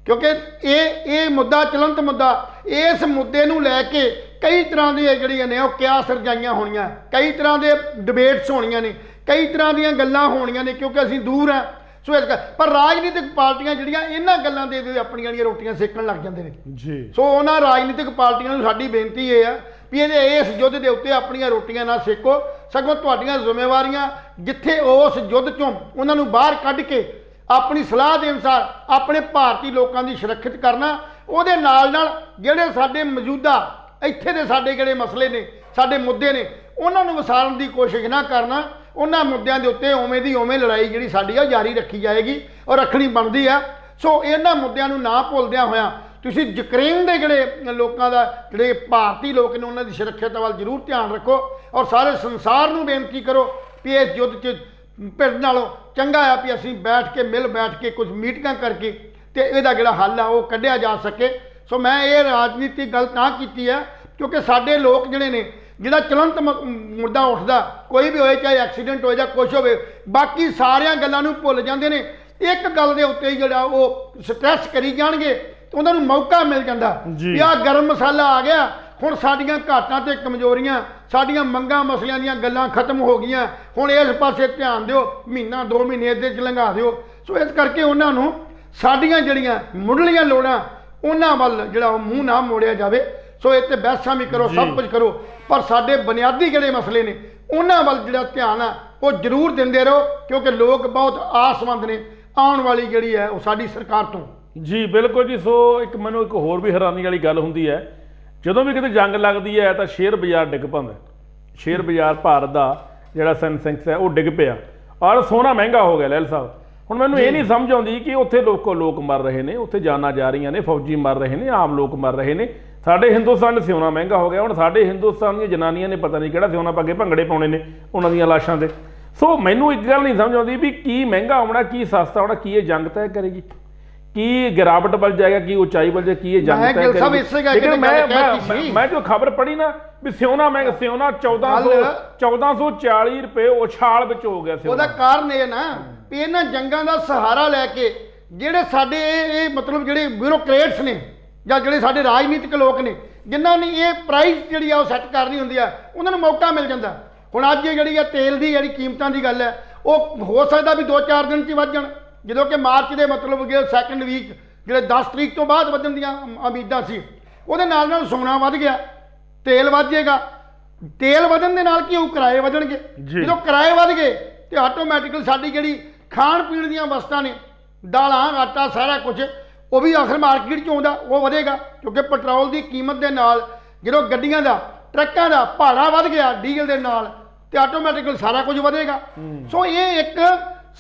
ਕਿਉਂਕਿ ਇਹ ਮੁੱਦਾ ਚਲੰਤ ਮੁੱਦਾ, ਇਸ ਮੁੱਦੇ ਨੂੰ ਲੈ ਕੇ ਕਈ ਤਰ੍ਹਾਂ ਦੀਆਂ ਜਿਹੜੀਆਂ ਨੇ ਉਹ ਕਿਆਸ ਰਜਾਈਆਂ ਹੋਣੀਆਂ, ਕਈ ਤਰ੍ਹਾਂ ਦੇ ਡਿਬੇਟਸ ਹੋਣੀਆਂ ਨੇ, ਕਈ ਤਰ੍ਹਾਂ ਦੀਆਂ ਗੱਲਾਂ ਹੋਣੀਆਂ ਨੇ ਕਿਉਂਕਿ ਅਸੀਂ ਦੂਰ ਹਾਂ। ਸੋ ਇਸ ਪਰ ਰਾਜਨੀਤਿਕ ਪਾਰਟੀਆਂ ਜਿਹੜੀਆਂ ਇਹਨਾਂ ਗੱਲਾਂ ਦੇ ਆਪਣੀਆਂ ਜਿਹੜੀਆਂ ਰੋਟੀਆਂ ਸੇਕਣ ਲੱਗ ਜਾਂਦੇ ਨੇ ਜੀ। ਸੋ ਉਹਨਾਂ ਰਾਜਨੀਤਿਕ ਪਾਰਟੀਆਂ ਨੂੰ ਸਾਡੀ ਬੇਨਤੀ ਇਹ ਆ ਵੀ ਇਸ ਯੁੱਧ ਦੇ ਉੱਤੇ ਆਪਣੀਆਂ ਰੋਟੀਆਂ ਨਾ ਸੇਕੋ, ਸਗੋਂ ਤੁਹਾਡੀਆਂ ਜ਼ਿੰਮੇਵਾਰੀਆਂ ਜਿੱਥੇ ਉਸ ਯੁੱਧ ਚੋਂ ਉਹਨਾਂ ਨੂੰ ਬਾਹਰ ਕੱਢ ਕੇ ਆਪਣੀ ਸਲਾਹ ਦੇ ਅਨੁਸਾਰ ਆਪਣੇ ਭਾਰਤੀ ਲੋਕਾਂ ਦੀ ਸੁਰੱਖਿਅਤ ਕਰਨਾ, ਉਹਦੇ ਨਾਲ ਜਿਹੜੇ ਸਾਡੇ ਮੌਜੂਦਾ ਇੱਥੇ ਦੇ ਸਾਡੇ ਜਿਹੜੇ ਮਸਲੇ ਨੇ, ਸਾਡੇ ਮੁੱਦੇ ਨੇ, ਉਹਨਾਂ ਨੂੰ ਵਿਸਾਰਨ ਦੀ ਕੋਸ਼ਿਸ਼ ਨਾ ਕਰਨਾ। ਉਹਨਾਂ ਮੁੱਦਿਆਂ ਦੇ ਉੱਤੇ ਉਵੇਂ ਦੀ ਉਵੇਂ ਲੜਾਈ ਜਿਹੜੀ ਸਾਡੀ ਆ ਜਾਰੀ ਰੱਖੀ ਜਾਏਗੀ ਔਰ ਰੱਖਣੀ ਬਣਦੀ ਆ। ਸੋ ਇਹਨਾਂ ਮੁੱਦਿਆਂ ਨੂੰ ਨਾ ਭੁੱਲਦਿਆਂ ਹੋਇਆਂ ਤੁਸੀਂ ਯੂਕਰੇਨ ਦੇ ਜਿਹੜੇ ਲੋਕਾਂ ਦਾ ਜਿਹੜੇ ਭਾਰਤੀ ਲੋਕ ਨੇ ਉਹਨਾਂ ਦੀ ਸੁਰੱਖਿਅਤ ਵੱਲ ਜ਼ਰੂਰ ਧਿਆਨ ਰੱਖੋ ਔਰ ਸਾਰੇ ਸੰਸਾਰ ਨੂੰ ਬੇਨਤੀ ਕਰੋ ਵੀ ਇਸ ਯੁੱਧ 'ਚ ਭਿੜ ਨਾਲੋਂ ਚੰਗਾ ਆ ਵੀ ਅਸੀਂ ਮਿਲ ਬੈਠ ਕੇ ਕੁਝ ਮੀਟਿੰਗਾਂ ਕਰਕੇ ਤੇ ਇਹਦਾ ਜਿਹੜਾ ਹੱਲ ਆ ਉਹ ਕੱਢਿਆ ਜਾ ਸਕੇ। ਸੋ ਮੈਂ ਇਹ ਰਾਜਨੀਤਿਕ ਗੱਲ ਤਾਂ ਕੀਤੀ ਹੈ ਕਿਉਂਕਿ ਸਾਡੇ ਲੋਕ ਜਿਹੜੇ ਨੇ ਜਿਹੜਾ ਚਲੰਤ ਮੁੱਦਾ ਉੱਠਦਾ ਕੋਈ ਵੀ ਹੋਏ ਚਾਹੇ ਐਕਸੀਡੈਂਟ ਹੋਏ ਜਾਂ ਕੁਛ ਹੋਵੇ ਬਾਕੀ ਸਾਰੀਆਂ ਗੱਲਾਂ ਨੂੰ ਭੁੱਲ ਜਾਂਦੇ ਨੇ। ਇੱਕ ਗੱਲ ਦੇ ਉੱਤੇ ਜਿਹੜਾ ਉਹ ਸਟ੍ਰੈਸ ਕਰੀ ਜਾਣਗੇ ਤੇ ਉਹਨਾਂ ਨੂੰ ਮੌਕਾ ਮਿਲ ਜਾਂਦਾ ਵੀ ਆਹ ਗਰਮ ਮਸਾਲਾ ਆ ਗਿਆ, ਹੁਣ ਸਾਡੀਆਂ ਘਾਟਾਂ ਤੇ ਕਮਜ਼ੋਰੀਆਂ, ਸਾਡੀਆਂ ਮੰਗਾਂ ਮਸਲਿਆਂ ਦੀਆਂ ਗੱਲਾਂ ਖਤਮ ਹੋ ਗਈਆਂ, ਹੁਣ ਇਸ ਪਾਸੇ ਧਿਆਨ ਦਿਓ, ਮਹੀਨਾ 2 ਮਹੀਨੇ ਇਹਦੇ 'ਚ ਲੰਘਾ ਦਿਓ। ਸੋ ਇਸ ਕਰਕੇ ਉਹਨਾਂ ਨੂੰ ਸਾਡੀਆਂ ਜਿਹੜੀਆਂ ਮੁੱਢਲੀਆਂ ਲੋੜਾਂ ਉਹਨਾਂ ਵੱਲ ਜਿਹੜਾ ਉਹ ਮੂੰਹ ਨਾ ਮੋੜਿਆ ਜਾਵੇ। ਸੋ ਇਹ ਤੇ ਬਹਿਸਾਂ ਵੀ ਕਰੋ, ਸਭ ਕੁਝ ਕਰੋ, ਪਰ ਸਾਡੇ ਬੁਨਿਆਦੀ ਜਿਹੜੇ ਮਸਲੇ ਨੇ ਉਹਨਾਂ ਵੱਲ ਜਿਹੜਾ ਧਿਆਨ ਆ ਉਹ ਜ਼ਰੂਰ ਦਿੰਦੇ ਰਹੋ, ਕਿਉਂਕਿ ਲੋਕ ਬਹੁਤ ਆਸਮੰਦ ਨੇ ਆਉਣ ਵਾਲੀ ਜਿਹੜੀ ਹੈ ਉਹ ਸਾਡੀ ਸਰਕਾਰ ਤੋਂ। ਜੀ ਬਿਲਕੁਲ ਜੀ। ਸੋ ਇੱਕ ਮੈਨੂੰ ਇੱਕ ਹੋਰ ਵੀ ਹੈਰਾਨੀ ਵਾਲੀ ਗੱਲ ਹੁੰਦੀ ਹੈ, ਜਦੋਂ ਵੀ ਕਿਤੇ ਜੰਗ ਲੱਗਦੀ ਹੈ ਤਾਂ ਸ਼ੇਅਰ ਬਾਜ਼ਾਰ ਡਿੱਗ ਪੈਂਦਾ। ਸ਼ੇਅਰ ਬਾਜ਼ਾਰ ਭਾਰਤ ਦਾ ਜਿਹੜਾ ਸੈਂਸੈਕਸ ਹੈ ਉਹ ਡਿੱਗ ਪਿਆ ਔਰ ਸੋਨਾ ਮਹਿੰਗਾ ਹੋ ਗਿਆ। ਲਹਿਲ ਸਾਹਿਬ, ਹੁਣ ਮੈਨੂੰ ਇਹ ਨਹੀਂ ਸਮਝ ਆਉਂਦੀ ਕਿ ਉੱਥੇ ਲੋਕ ਮਰ ਰਹੇ ਨੇ, ਉੱਥੇ ਜਾਨਾਂ ਜਾ ਰਹੀਆਂ ਨੇ, ਫੌਜੀ ਮਰ ਰਹੇ ਨੇ, ਆਮ ਲੋਕ ਮਰ ਰਹੇ ਨੇ। ਸਾਡੇ ਹਿੰਦੁਸਤਾਨ 'ਚ ਸਿਉਣਾ ਮਹਿੰਗਾ ਹੋ ਗਿਆ। ਹੁਣ ਸਾਡੇ ਹਿੰਦੁਸਤਾਨ ਦੀਆਂ ਜਨਾਨੀਆਂ ਨੇ ਪਤਾ ਨਹੀਂ ਕਿਹੜਾ ਸਿਉਣਾ ਪਾ ਕੇ ਭੰਗੜੇ ਪਾਉਣੇ ਨੇ ਉਹਨਾਂ ਦੀਆਂ ਲਾਸ਼ਾਂ 'ਤੇ। ਸੋ ਮੈਨੂੰ ਇੱਕ ਗੱਲ ਨਹੀਂ ਸਮਝ ਆਉਂਦੀ ਵੀ ਕੀ ਮਹਿੰਗਾ ਆਉਣਾ, ਕੀ ਸਸਤਾ ਆਉਣਾ, ਕੀ ਇਹ ਜੰਗ ਤੈਅ ਕਰੇਗੀ, ਕੀ ਗਿਰਾਵਟ ਵੱਲ ਜਾਏਗਾ, ਕੀ ਉਚਾਈ ਵੱਲ ਜਾਏਗਾ, ਕੀ ਇਹ ਜੰਗ ਤੈਅ ਕਰੇਗੀ। ਮੈਂ ਜੋ ਖਬਰ ਪੜ੍ਹੀ ਨਾ ਵੀ ਸਿਉਣਾ ਮਹਿੰਗਾ, ਸਿਉਣਾ 1440 ਰੁਪਏ ਉਛਾਲ ਵਿੱਚ ਹੋ ਗਿਆ। ਉਹਦਾ ਕਾਰਨ ਇਹ ਨਾ ਵੀ ਇਹਨਾਂ ਜੰਗਾਂ ਦਾ ਸਹਾਰਾ ਲੈ ਕੇ ਜਿਹੜੇ ਸਾਡੇ ਇਹ ਮਤਲਬ ਜਿਹੜੇ ਬਿਊਰੋਕਰੇਟਸ ਨੇ ਜਾਂ ਜਿਹੜੇ ਸਾਡੇ ਰਾਜਨੀਤਿਕ ਲੋਕ ਨੇ ਜਿਨ੍ਹਾਂ ਨੇ ਇਹ ਪ੍ਰਾਈਸ ਜਿਹੜੀ ਆ ਉਹ ਸੈੱਟ ਕਰਨੀ ਹੁੰਦੀ ਆ, ਉਹਨਾਂ ਨੂੰ ਮੌਕਾ ਮਿਲ ਜਾਂਦਾ। ਹੁਣ ਅੱਜ ਇਹ ਜਿਹੜੀ ਆ ਤੇਲ ਦੀ ਜਿਹੜੀ ਕੀਮਤਾਂ ਦੀ ਗੱਲ ਹੈ ਉਹ ਹੋ ਸਕਦਾ ਵੀ 2-4 ਦਿਨ 'ਚ ਹੀ ਵੱਧ ਜਾਣ, ਜਦੋਂ ਕਿ ਮਾਰਚ ਦੇ ਮਤਲਬ ਕਿ ਸੈਕੰਡ ਵੀਕ ਜਿਹੜੇ 10 ਤਰੀਕ ਤੋਂ ਬਾਅਦ ਵਧਣ ਦੀਆਂ ਉਮੀਦਾਂ ਸੀ, ਉਹਦੇ ਨਾਲ ਸੋਨਾ ਵੱਧ ਗਿਆ, ਤੇਲ ਵੱਧ ਜਾਏਗਾ। ਤੇਲ ਵਧਣ ਦੇ ਨਾਲ ਕੀ ਹੋਊ, ਕਿਰਾਏ ਵਧਣਗੇ। ਜਦੋਂ ਕਿਰਾਏ ਵੱਧ ਗਏ ਤੇ ਆਟੋਮੈਟਿਕਲੀ ਸਾਡੀ ਜਿਹੜੀ ਖਾਣ ਪੀਣ ਦੀਆਂ ਵਸਤਾਂ ਨੇ, ਦਾਲਾਂ, ਆਟਾ, ਸਾਰਾ ਕੁਝ ਉਹ ਵੀ ਆਖਰ ਮਾਰਕੀਟ 'ਚ ਆਉਂਦਾ, ਉਹ ਵਧੇਗਾ, ਕਿਉਂਕਿ ਪੈਟਰੋਲ ਦੀ ਕੀਮਤ ਦੇ ਨਾਲ ਜਦੋਂ ਗੱਡੀਆਂ ਦਾ, ਟਰੱਕਾਂ ਦਾ ਭਾੜਾ ਵੱਧ ਗਿਆ ਡੀਜ਼ਲ ਦੇ ਨਾਲ, ਤੇ ਆਟੋਮੈਟਿਕਲੀ ਸਾਰਾ ਕੁਝ ਵਧੇਗਾ। ਸੋ ਇਹ ਇੱਕ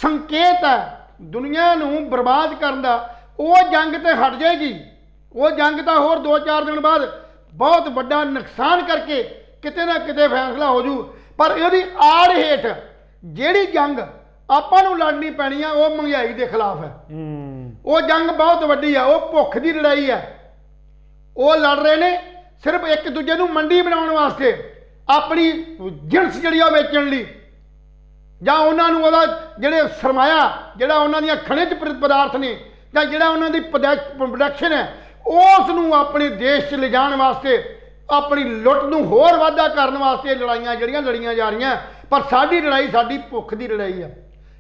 ਸੰਕੇਤ ਹੈ ਦੁਨੀਆ ਨੂੰ ਬਰਬਾਦ ਕਰਨ ਦਾ। ਉਹ ਜੰਗ ਤੇ ਹਟ ਜਾਏਗੀ, ਉਹ ਜੰਗ ਤਾਂ ਹੋਰ 2-4 ਦਿਨ ਬਾਅਦ ਬਹੁਤ ਵੱਡਾ ਨੁਕਸਾਨ ਕਰਕੇ ਕਿਤੇ ਨਾ ਕਿਤੇ ਫੈਸਲਾ ਹੋ ਜੂ, ਪਰ ਇਹਦੀ ਆੜ ਹੇਠ ਜਿਹੜੀ ਜੰਗ ਆਪਾਂ ਨੂੰ ਲੜਨੀ ਪੈਣੀ ਆ ਉਹ ਮਹਿੰਗਾਈ ਦੇ ਖਿਲਾਫ ਹੈ। ਉਹ ਜੰਗ ਬਹੁਤ ਵੱਡੀ ਆ, ਉਹ ਭੁੱਖ ਦੀ ਲੜਾਈ ਹੈ। ਉਹ ਲੜ ਰਹੇ ਨੇ ਸਿਰਫ ਇੱਕ ਦੂਜੇ ਨੂੰ ਮੰਡੀ ਬਣਾਉਣ ਵਾਸਤੇ, ਆਪਣੀ ਜਿਣਸ ਜਿਹੜੀ ਆ ਵੇਚਣ ਲਈ, ਜਾਂ ਉਹਨਾਂ ਨੂੰ ਉਹਦਾ ਜਿਹੜੇ ਸਰਮਾਇਆ ਜਿਹੜਾ ਉਹਨਾਂ ਦੀਆਂ ਖਣਿਜ ਪਦਾਰਥ ਨੇ ਜਾਂ ਜਿਹੜਾ ਉਹਨਾਂ ਦੀ ਪ੍ਰੋਡਕਸ਼ਨ ਹੈ ਉਸ ਨੂੰ ਆਪਣੇ ਦੇਸ਼ 'ਚ ਲਿਜਾਣ ਵਾਸਤੇ, ਆਪਣੀ ਲੁੱਟ ਨੂੰ ਹੋਰ ਵਾਧਾ ਕਰਨ ਵਾਸਤੇ ਲੜਾਈਆਂ ਜਿਹੜੀਆਂ ਲੜੀਆਂ ਜਾ ਰਹੀਆਂ। ਪਰ ਸਾਡੀ ਲੜਾਈ ਸਾਡੀ ਭੁੱਖ ਦੀ ਲੜਾਈ ਆ।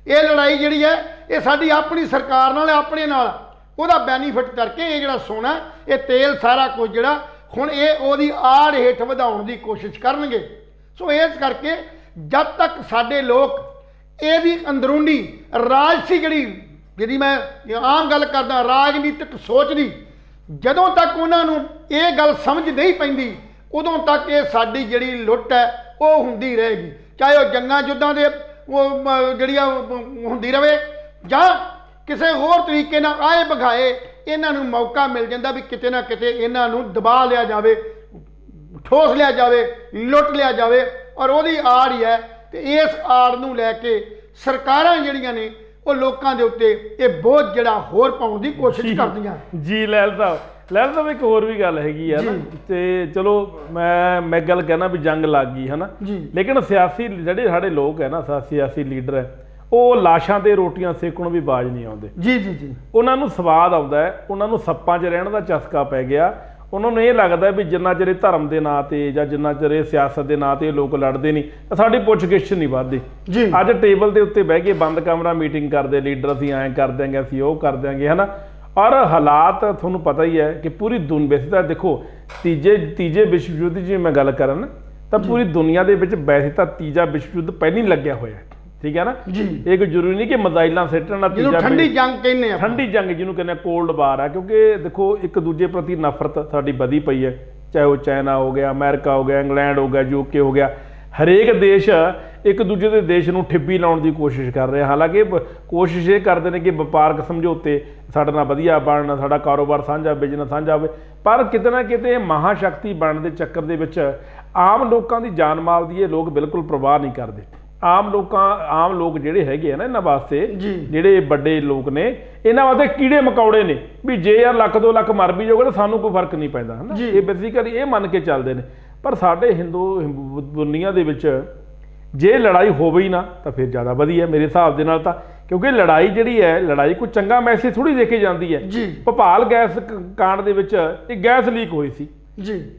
ਇਹ ਲੜਾਈ ਜਿਹੜੀ ਹੈ ਇਹ ਸਾਡੀ ਆਪਣੀ ਸਰਕਾਰ ਨਾਲ, ਆਪਣੇ ਨਾਲ, ਉਹਦਾ ਬੈਨੀਫਿਟ ਕਰਕੇ ਇਹ ਜਿਹੜਾ ਸੋਨਾ, ਇਹ ਤੇਲ, ਸਾਰਾ ਕੁਝ ਜਿਹੜਾ ਹੁਣ ਇਹ ਉਹਦੀ ਆੜ ਹੇਠ ਵਧਾਉਣ ਦੀ ਕੋਸ਼ਿਸ਼ ਕਰਨਗੇ। ਸੋ ਇਸ ਕਰਕੇ ਜਦ ਤੱਕ ਸਾਡੇ ਲੋਕ ਇਹਦੀ ਅੰਦਰੂਨੀ ਰਾਜਸੀ ਜਿਹੜੀ ਮੈਂ ਆਮ ਗੱਲ ਕਰਦਾ ਰਾਜਨੀਤਿਕ ਸੋਚ ਦੀ, ਜਦੋਂ ਤੱਕ ਉਹਨਾਂ ਨੂੰ ਇਹ ਗੱਲ ਸਮਝ ਨਹੀਂ ਪੈਂਦੀ ਉਦੋਂ ਤੱਕ ਇਹ ਸਾਡੀ ਜਿਹੜੀ ਲੁੱਟ ਹੈ ਉਹ ਹੁੰਦੀ ਰਹੇਗੀ। ਚਾਹੇ ਉਹ ਜੰਗਾਂ ਯੁੱਧਾਂ ਦੇ ਉਹ ਜਿਹੜੀਆਂ ਹੁੰਦੀ ਰਹੇ ਜਾਂ ਕਿਸੇ ਹੋਰ ਤਰੀਕੇ ਨਾਲ ਆਏ ਬਗਾਏ ਇਹਨਾਂ ਨੂੰ ਮੌਕਾ ਮਿਲ ਜਾਂਦਾ ਵੀ ਕਿਤੇ ਨਾ ਕਿਤੇ ਇਹਨਾਂ ਨੂੰ ਦਬਾ ਲਿਆ ਜਾਵੇ, ਠੋਸ ਲਿਆ ਜਾਵੇ, ਲੁੱਟ ਲਿਆ ਜਾਵੇ। ਔਰ ਉਹਦੀ ਆੜ ਹੀ ਹੈ ਤੇ ਇਸ ਆੜ ਨੂੰ ਲੈ ਕੇ ਸਰਕਾਰਾਂ ਜਿਹੜੀਆਂ ਨੇ ਉਹ ਲੋਕਾਂ ਦੇ ਉੱਤੇ ਇਹ ਬੋਝ ਜਿਹੜਾ ਹੋਰ ਪਾਉਣ ਦੀ ਕੋਸ਼ਿਸ਼ ਕਰਦੀਆਂ। ਜੀ ਲਹਿਲ ਸਾਹਿਬ ਇੱਕ ਹੋਰ ਵੀ ਗੱਲ ਹੈਗੀ ਹੈ ਨਾ, ਤੇ ਚਲੋ ਮੈਂ ਗੱਲ ਕਹਿਣਾ ਵੀ ਜੰਗ ਲੱਗ ਗਈ ਹੈ ਨਾ, ਲੇਕਿਨ ਸਿਆਸੀ ਜਿਹੜੇ ਸਾਡੇ ਲੋਕ ਹੈ ਨਾ, ਸਿਆਸੀ ਲੀਡਰ ਹੈ, ਉਹ ਲਾਸ਼ਾਂ ਤੇ ਰੋਟੀਆਂ ਸੇਕਣ ਵੀ ਬਾਜ਼ ਨਹੀਂ ਆਉਂਦੇ। ਜੀ ਉਹਨਾਂ ਨੂੰ ਸਵਾਦ ਆਉਂਦਾ ਹੈ, ਉਹਨਾਂ ਨੂੰ ਸੱਪਾਂ 'ਚ ਰਹਿਣ ਦਾ ਚਸਕਾ ਪੈ ਗਿਆ। ਉਹਨਾਂ ਨੂੰ ਇਹ ਲੱਗਦਾ ਵੀ ਜਿੰਨਾ ਚਿਰ ਧਰਮ ਦੇ ਨਾਂ 'ਤੇ ਜਾਂ ਜਿੰਨਾ ਚਿਰ ਸਿਆਸਤ ਦੇ ਨਾਂ 'ਤੇ ਲੋਕ ਲੜਦੇ ਨਹੀਂ ਤਾਂ ਸਾਡੀ ਪੁੱਛ-ਗਿੱਛ ਨਹੀਂ ਵੱਧਦੀ। ਅੱਜ ਟੇਬਲ ਦੇ ਉੱਤੇ ਬਹਿ ਕੇ ਬੰਦ ਕਮਰਾ ਮੀਟਿੰਗ ਕਰਦੇ ਲੀਡਰ, ਅਸੀਂ ਐਂ ਕਰ ਦਿਆਂਗੇ, ਅਸੀਂ ਉਹ ਕਰ ਦਿਆਂਗੇ, ਹੈ ਨਾ। ਔਰ ਹਾਲਾਤ ਤੁਹਾਨੂੰ ਪਤਾ ਹੀ ਹੈ ਕਿ ਪੂਰੀ ਵੈਸੇ ਤਾਂ ਦੇਖੋ ਤੀਜੇ ਵਿਸ਼ਵ ਯੁੱਧ ਦੀ ਮੈਂ ਗੱਲ ਕਰਾਂ ਨਾ ਤਾਂ ਪੂਰੀ ਦੁਨੀਆ ਦੇ ਵਿੱਚ ਵੈਸੇ ਤਾਂ ਤੀਜਾ ਵਿਸ਼ਵ ਯੁੱਧ ਪਹਿਲਾਂ ਹੀ ਲੱਗਿਆ ਹੋਇਆ, ਠੀਕ ਹੈ ਨਾ। ਇਹ ਕੋਈ ਜ਼ਰੂਰੀ ਨਹੀਂ ਕਿ ਮਿਜ਼ਾਈਲਾਂ ਸਿੱਟਣ ਨਾਲ ਤੀਜਾ, ਠੰਡੀ ਜੰਗ ਕਹਿੰਦੇ ਆ, ਠੰਡੀ ਜੰਗ ਜਿਹਨੂੰ ਕਹਿੰਦੇ ਕੋਲਡ ਵਾਰ ਆ, ਕਿਉਂਕਿ ਦੇਖੋ ਇੱਕ ਦੂਜੇ ਪ੍ਰਤੀ ਨਫ਼ਰਤ ਸਾਡੀ ਵਧੀ ਪਈ ਹੈ। ਚਾਹੇ ਉਹ ਚਾਈਨਾ ਹੋ ਗਿਆ, ਅਮਰੀਕਾ ਹੋ ਗਿਆ, ਇੰਗਲੈਂਡ ਹੋ ਗਿਆ, UK ਹੋ ਗਿਆ, ਹਰੇਕ ਦੇਸ਼ ਇੱਕ ਦੂਜੇ ਦੇ ਦੇਸ਼ ਨੂੰ ਠਿੱਬੀ ਲਾਉਣ ਦੀ ਕੋਸ਼ਿਸ਼ ਕਰ ਰਿਹਾ। ਹਾਲਾਂਕਿ ਕੋਸ਼ਿਸ਼ ਇਹ ਕਰਦੇ ਨੇ ਕਿ ਵਪਾਰਕ ਸਮਝੌਤੇ ਸਾਡੇ ਨਾਲ ਵਧੀਆ ਬਣਨ, ਸਾਡਾ ਕਾਰੋਬਾਰ ਸਾਂਝਾ, ਬਿਜ਼ਨਸ ਸਾਂਝਾ ਹੋਵੇ, ਪਰ ਕਿਤੇ ਨਾ ਕਿਤੇ ਮਹਾਸ਼ਕਤੀ ਬਣਨ ਦੇ ਚੱਕਰ ਦੇ ਵਿੱਚ ਆਮ ਲੋਕਾਂ ਦੀ ਜਾਨ ਮਾਲ ਦੀ ਇਹ ਲੋਕ ਬਿਲਕੁਲ ਪਰਵਾਹ ਨਹੀਂ ਕਰਦੇ। ਆਮ ਲੋਕ ਜਿਹੜੇ ਹੈਗੇ ਆ ਨਾ, ਇਹਨਾਂ ਵਾਸਤੇ ਜਿਹੜੇ ਵੱਡੇ ਲੋਕ ਨੇ, ਇਹਨਾਂ ਵਾਸਤੇ ਕੀੜੇ ਮਕੌੜੇ ਨੇ ਵੀ ਜੇ ਯਾਰ 1-2 ਲੱਖ ਮਰ ਵੀ ਜਾਊਗਾ ਤਾਂ ਸਾਨੂੰ ਕੋਈ ਫਰਕ ਨਹੀਂ ਪੈਂਦਾ, ਹੈ ਨਾ। ਇਹ ਬੇਸਿਕਲੀ ਇਹ ਮੰਨ ਕੇ ਚੱਲਦੇ ਨੇ। ਪਰ ਸਾਡੇ ਦੁਨੀਆ ਦੇ ਵਿੱਚ ਜੇ ਲੜਾਈ ਹੋਵੇ ਹੀ ਨਾ ਤਾਂ ਫਿਰ ਜ਼ਿਆਦਾ ਵਧੀਆ ਮੇਰੇ ਹਿਸਾਬ ਦੇ ਨਾਲ ਤਾਂ, ਕਿਉਂਕਿ ਲੜਾਈ ਜਿਹੜੀ ਹੈ, ਲੜਾਈ ਕੋਈ ਚੰਗਾ ਮੈਸੇਜ ਥੋੜ੍ਹੀ ਦੇ ਕੇ ਜਾਂਦੀ ਹੈ। ਭੋਪਾਲ ਗੈਸ ਕਾਂਡ ਦੇ ਵਿੱਚ ਇਹ ਗੈਸ ਲੀਕ ਹੋਈ ਸੀ।